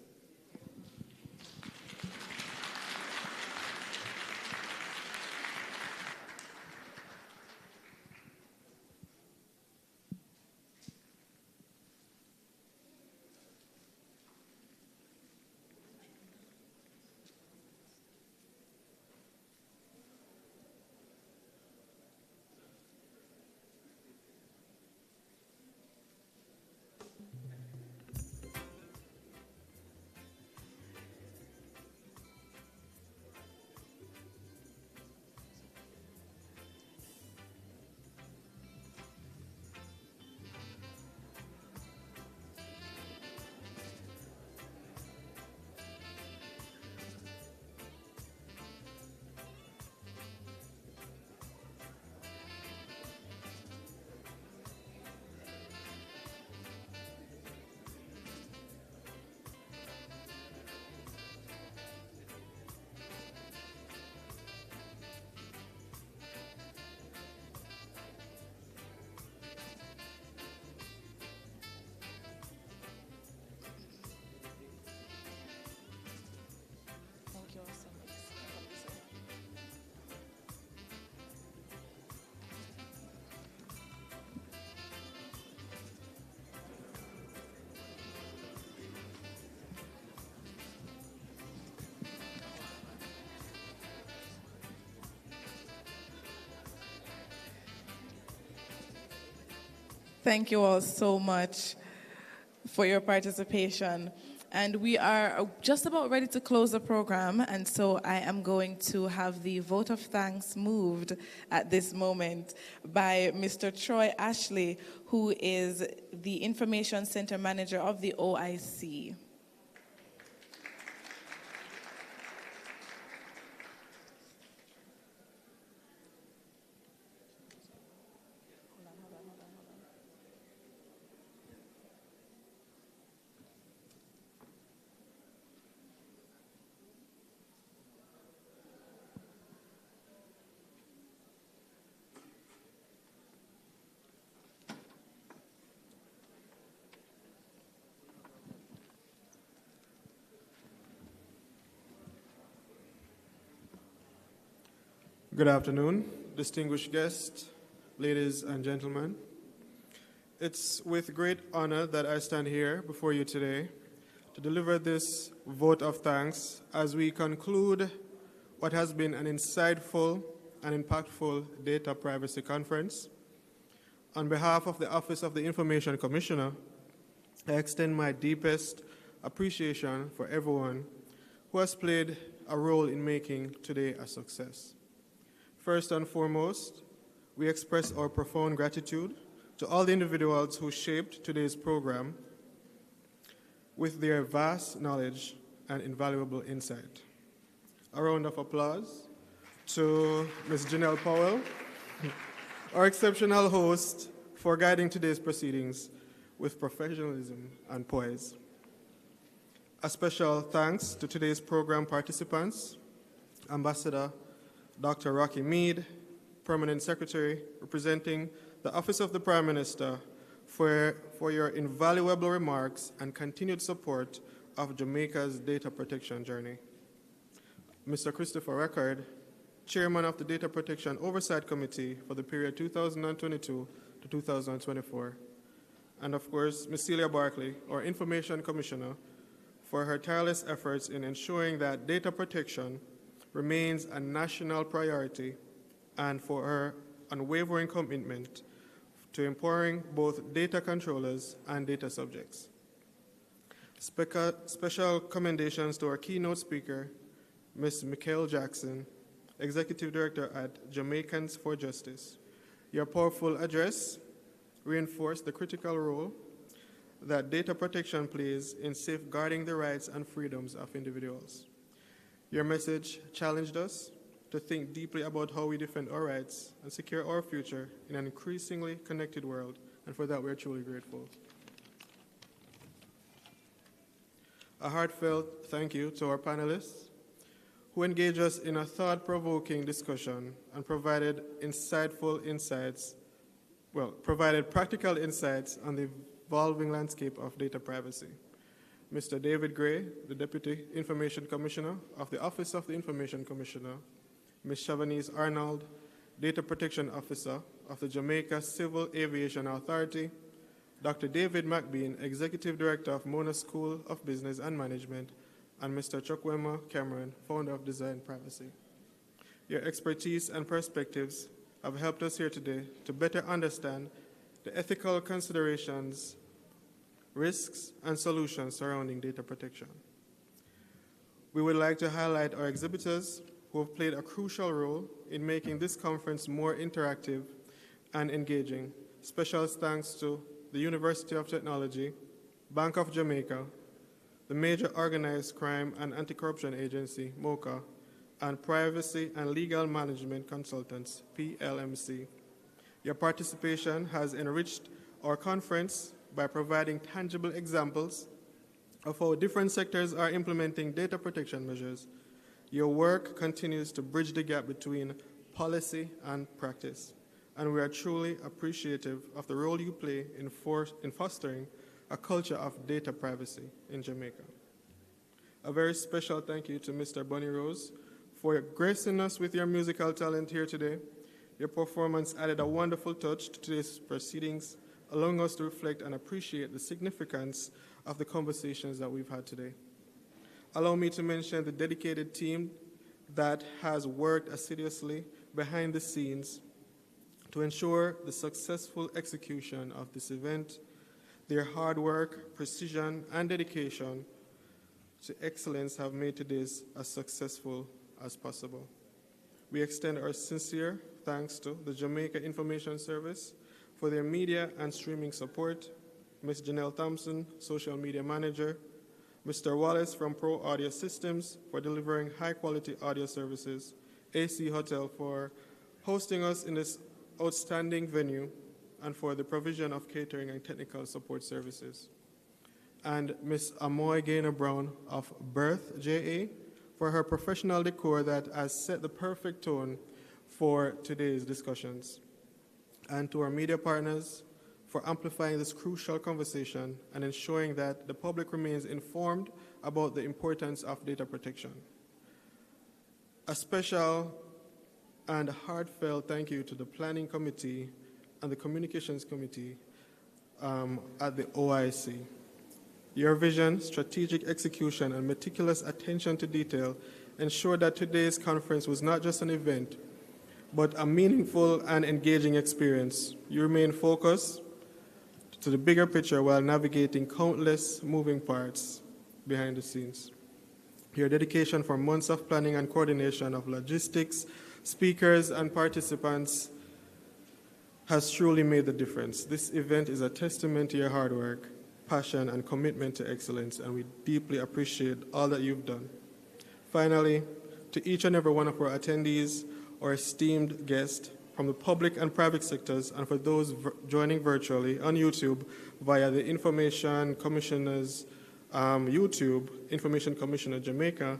Thank you all so much for your participation. And we are just about ready to close the program, and so I am going to have the vote of thanks moved at this moment by Mr. Troy Ashley, who is the Information Center Manager of the OIC. Good afternoon, distinguished guests, ladies and gentlemen. It's with great honor that I stand here before you today to deliver this vote of thanks as we conclude what has been an insightful and impactful data privacy conference. On behalf of the Office of the Information Commissioner, I extend my deepest appreciation for everyone who has played a role in making today a success. First and foremost, we express our profound gratitude to all the individuals who shaped today's program with their vast knowledge and invaluable insight. A round of applause to Ms. Janelle Powell, our exceptional host, for guiding today's proceedings with professionalism and poise. A special thanks to today's program participants, Ambassador Dr. Rocky Mead, Permanent Secretary, representing the Office of the Prime Minister, for your invaluable remarks and continued support of Jamaica's data protection journey. Mr. Christopher Record, Chairman of the Data Protection Oversight Committee for the period 2022 to 2024. And of course, Ms. Celia Barkley, our Information Commissioner, for her tireless efforts in ensuring that data protection remains a national priority and for her unwavering commitment to empowering both data controllers and data subjects. Special commendations to our keynote speaker, Ms. Michael Jackson, Executive Director at Jamaicans for Justice. Your powerful address reinforced the critical role that data protection plays in safeguarding the rights and freedoms of individuals. Your message challenged us to think deeply about how we defend our rights and secure our future in an increasingly connected world, and for that we're truly grateful. A heartfelt thank you to our panelists who engaged us in a thought-provoking discussion and provided practical insights on the evolving landscape of data privacy. Mr. David Gray, the Deputy Information Commissioner of the Office of the Information Commissioner, Ms. Chavanese Arnold, Data Protection Officer of the Jamaica Civil Aviation Authority, Dr. David McBean, Executive Director of Mona School of Business and Management, and Mr. Chukwema Cameron, Founder of Design Privacy. Your expertise and perspectives have helped us here today to better understand the ethical considerations, risks, and solutions surrounding data protection. We would like to highlight our exhibitors who have played a crucial role in making this conference more interactive and engaging. Special thanks to the University of Technology, Bank of Jamaica, the Major Organized Crime and Anti-Corruption Agency, MOCA, and Privacy and Legal Management Consultants, PLMC. Your participation has enriched our conference by providing tangible examples of how different sectors are implementing data protection measures. Your work continues to bridge the gap between policy and practice, and we are truly appreciative of the role you play in fostering a culture of data privacy in Jamaica. A very special thank you to Mr. Bunny Rose for gracing us with your musical talent here today. Your performance added a wonderful touch to today's proceedings, allowing us to reflect and appreciate the significance of the conversations that we've had today. Allow me to mention the dedicated team that has worked assiduously behind the scenes to ensure the successful execution of this event. Their hard work, precision, and dedication to excellence have made today's as successful as possible. We extend our sincere thanks to the Jamaica Information Service for their media and streaming support, Ms. Janelle Thompson, Social Media Manager, Mr. Wallace from Pro Audio Systems for delivering high-quality audio services, AC Hotel for hosting us in this outstanding venue, and for the provision of catering and technical support services, and Ms. Amoy Gaynor-Brown of Birth JA for her professional decor that has set the perfect tone for today's discussions, and to our media partners for amplifying this crucial conversation and ensuring that the public remains informed about the importance of data protection. A special And a heartfelt thank you to the Planning Committee and the Communications Committee at the OIC. Your vision, strategic execution, and meticulous attention to detail ensured that today's conference was not just an event, but a meaningful and engaging experience. You remain focused to the bigger picture while navigating countless moving parts behind the scenes. Your dedication for months of planning and coordination of logistics, speakers, and participants has truly made the difference. This event is a testament to your hard work, passion, and commitment to excellence, and we deeply appreciate all that you've done. Finally, to each and every one of our attendees, our esteemed guests from the public and private sectors, and for those joining virtually on YouTube via the Information Commissioner's YouTube, Information Commissioner Jamaica,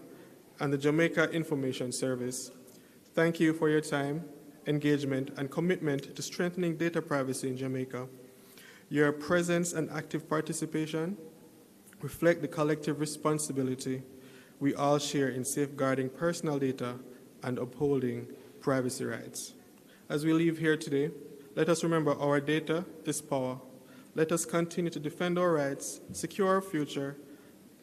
and the Jamaica Information Service, thank you for your time, engagement, and commitment to strengthening data privacy in Jamaica. Your presence and active participation reflect the collective responsibility we all share in safeguarding personal data and upholding privacy rights. As we leave here today, let us remember our data is power. Let us continue to defend our rights, secure our future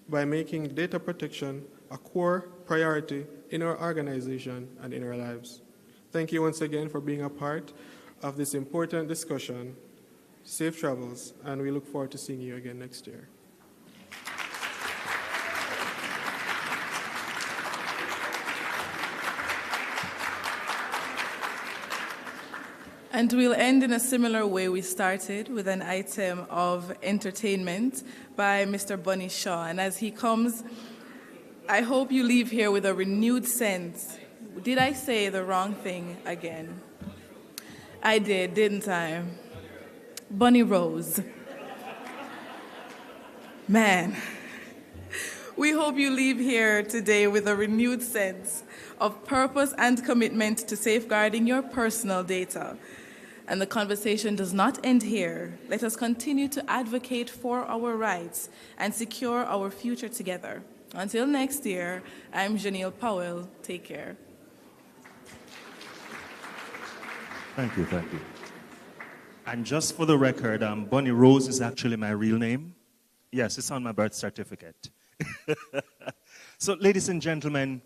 by making data protection a core priority in our organization and in our lives. Thank you once again for being a part of this important discussion. Safe travels, and we look forward to seeing you again next year. And we'll end in a similar way we started, with an item of entertainment by Mr. Bunny Shaw. And as he comes, I hope you leave here with a renewed sense. Did I say the wrong thing again? I did, didn't I? Bunny Rose. Man. We hope you leave here today with a renewed sense of purpose and commitment to safeguarding your personal data. And the conversation does not end here. Let us continue to advocate for our rights and secure our future together. Until next year, I'm Janelle Powell. Take care. Thank you, thank you. And just for the record, Bunny Rose is actually my real name. Yes, it's on my birth certificate. So, ladies and gentlemen,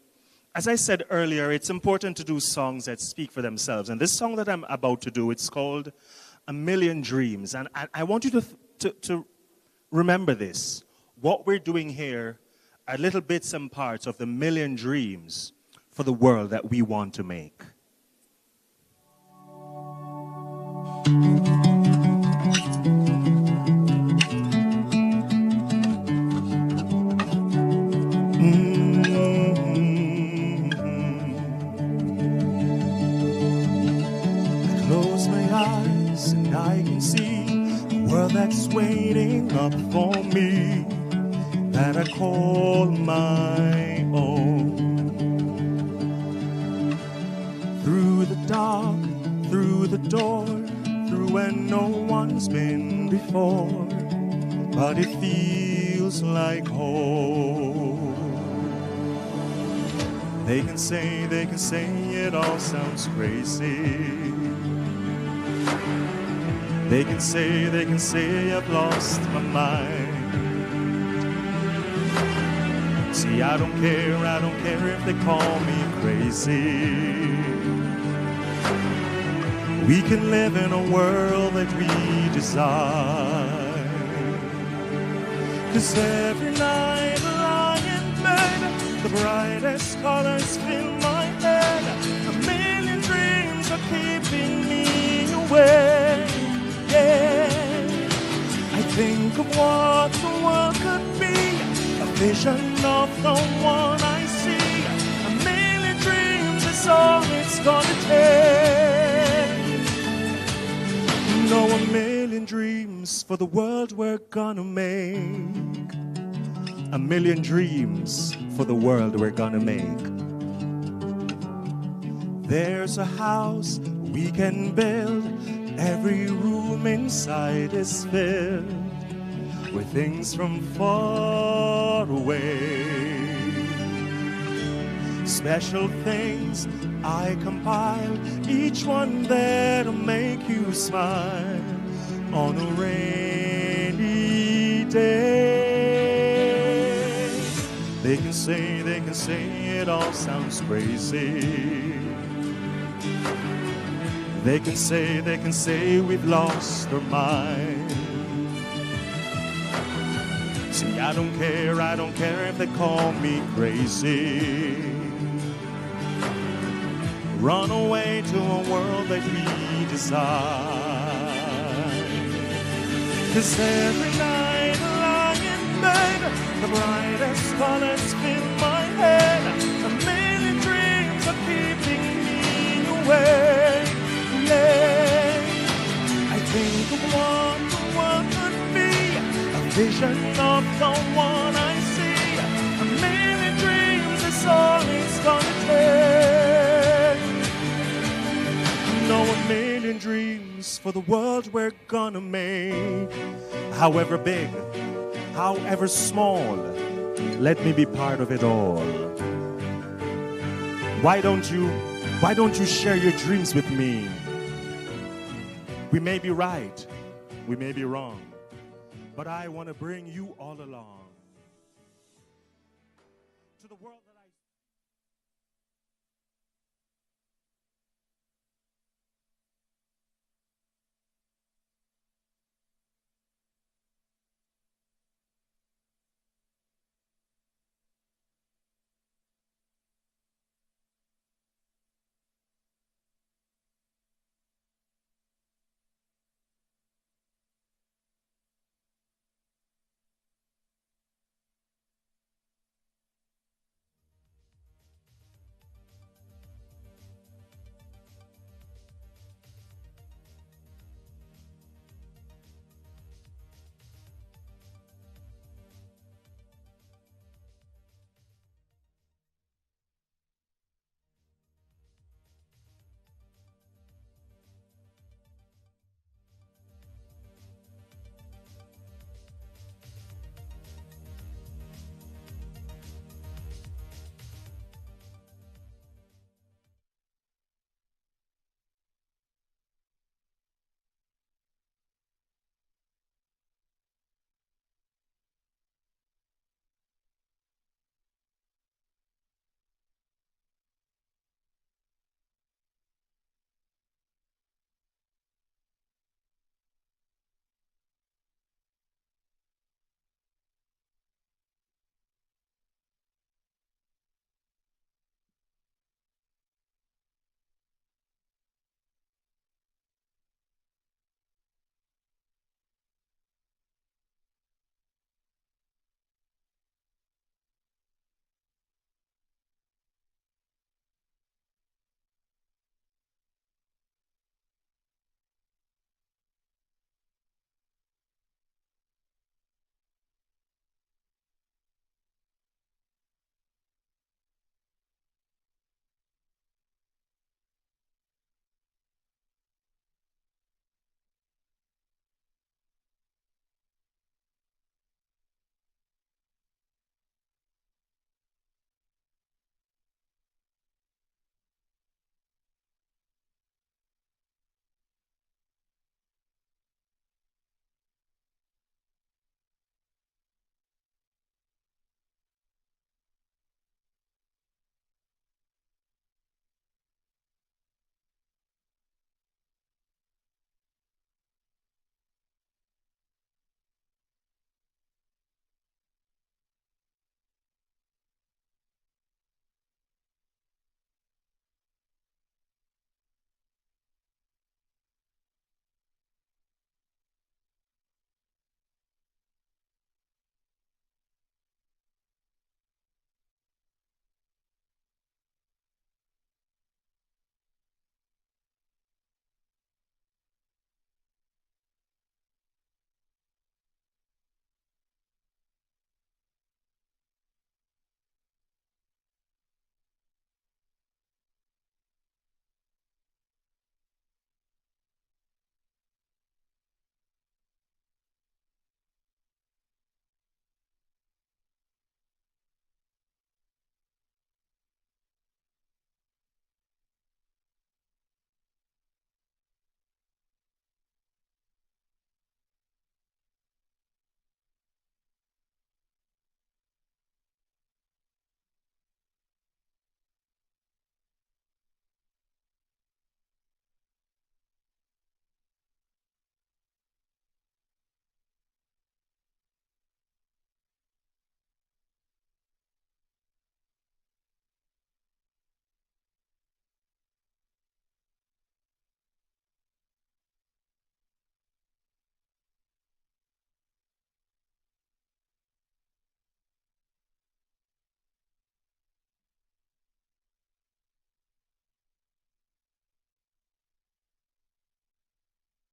as I said earlier, it's important to do songs that speak for themselves. And this song that I'm about to do, it's called A Million Dreams. And I want you to remember this. What we're doing here are little bits and parts of the million dreams for the world that we want to make. And I can see a world that's waiting up for me, that I call my own. Through the dark, through the door, through where no one's been before, but it feels like home. They can say it all sounds crazy. They can say I've lost my mind. See, I don't care if they call me crazy. We can live in a world that we desire. 'Cause every night lying in bed, the brightest colors fill my head. A million dreams are keeping me away. Yeah, I think of what the world could be, a vision of the one I see. A million dreams is all it's gonna take. No, a million dreams for the world we're gonna make. A million dreams for the world we're gonna make. There's a house we can build. Every room inside is filled with things from far away. special things I compile, each one that'll make you smile on a rainy day. They can say it all sounds crazy. They can say we've lost our mind. See, I don't care if they call me crazy. Run away to a world that we design. 'Cause every night lying in bed, the brightest colors fill my head. A million dreams are keeping me awake. Yeah. I think of what the world could be, a vision of the one I see. A million dreams is all it's gonna take. No, a million dreams for the world we're gonna make. However big, however small, let me be part of it all. Why don't you share your dreams with me? We may be right, we may be wrong, but I want to bring you all along to the world that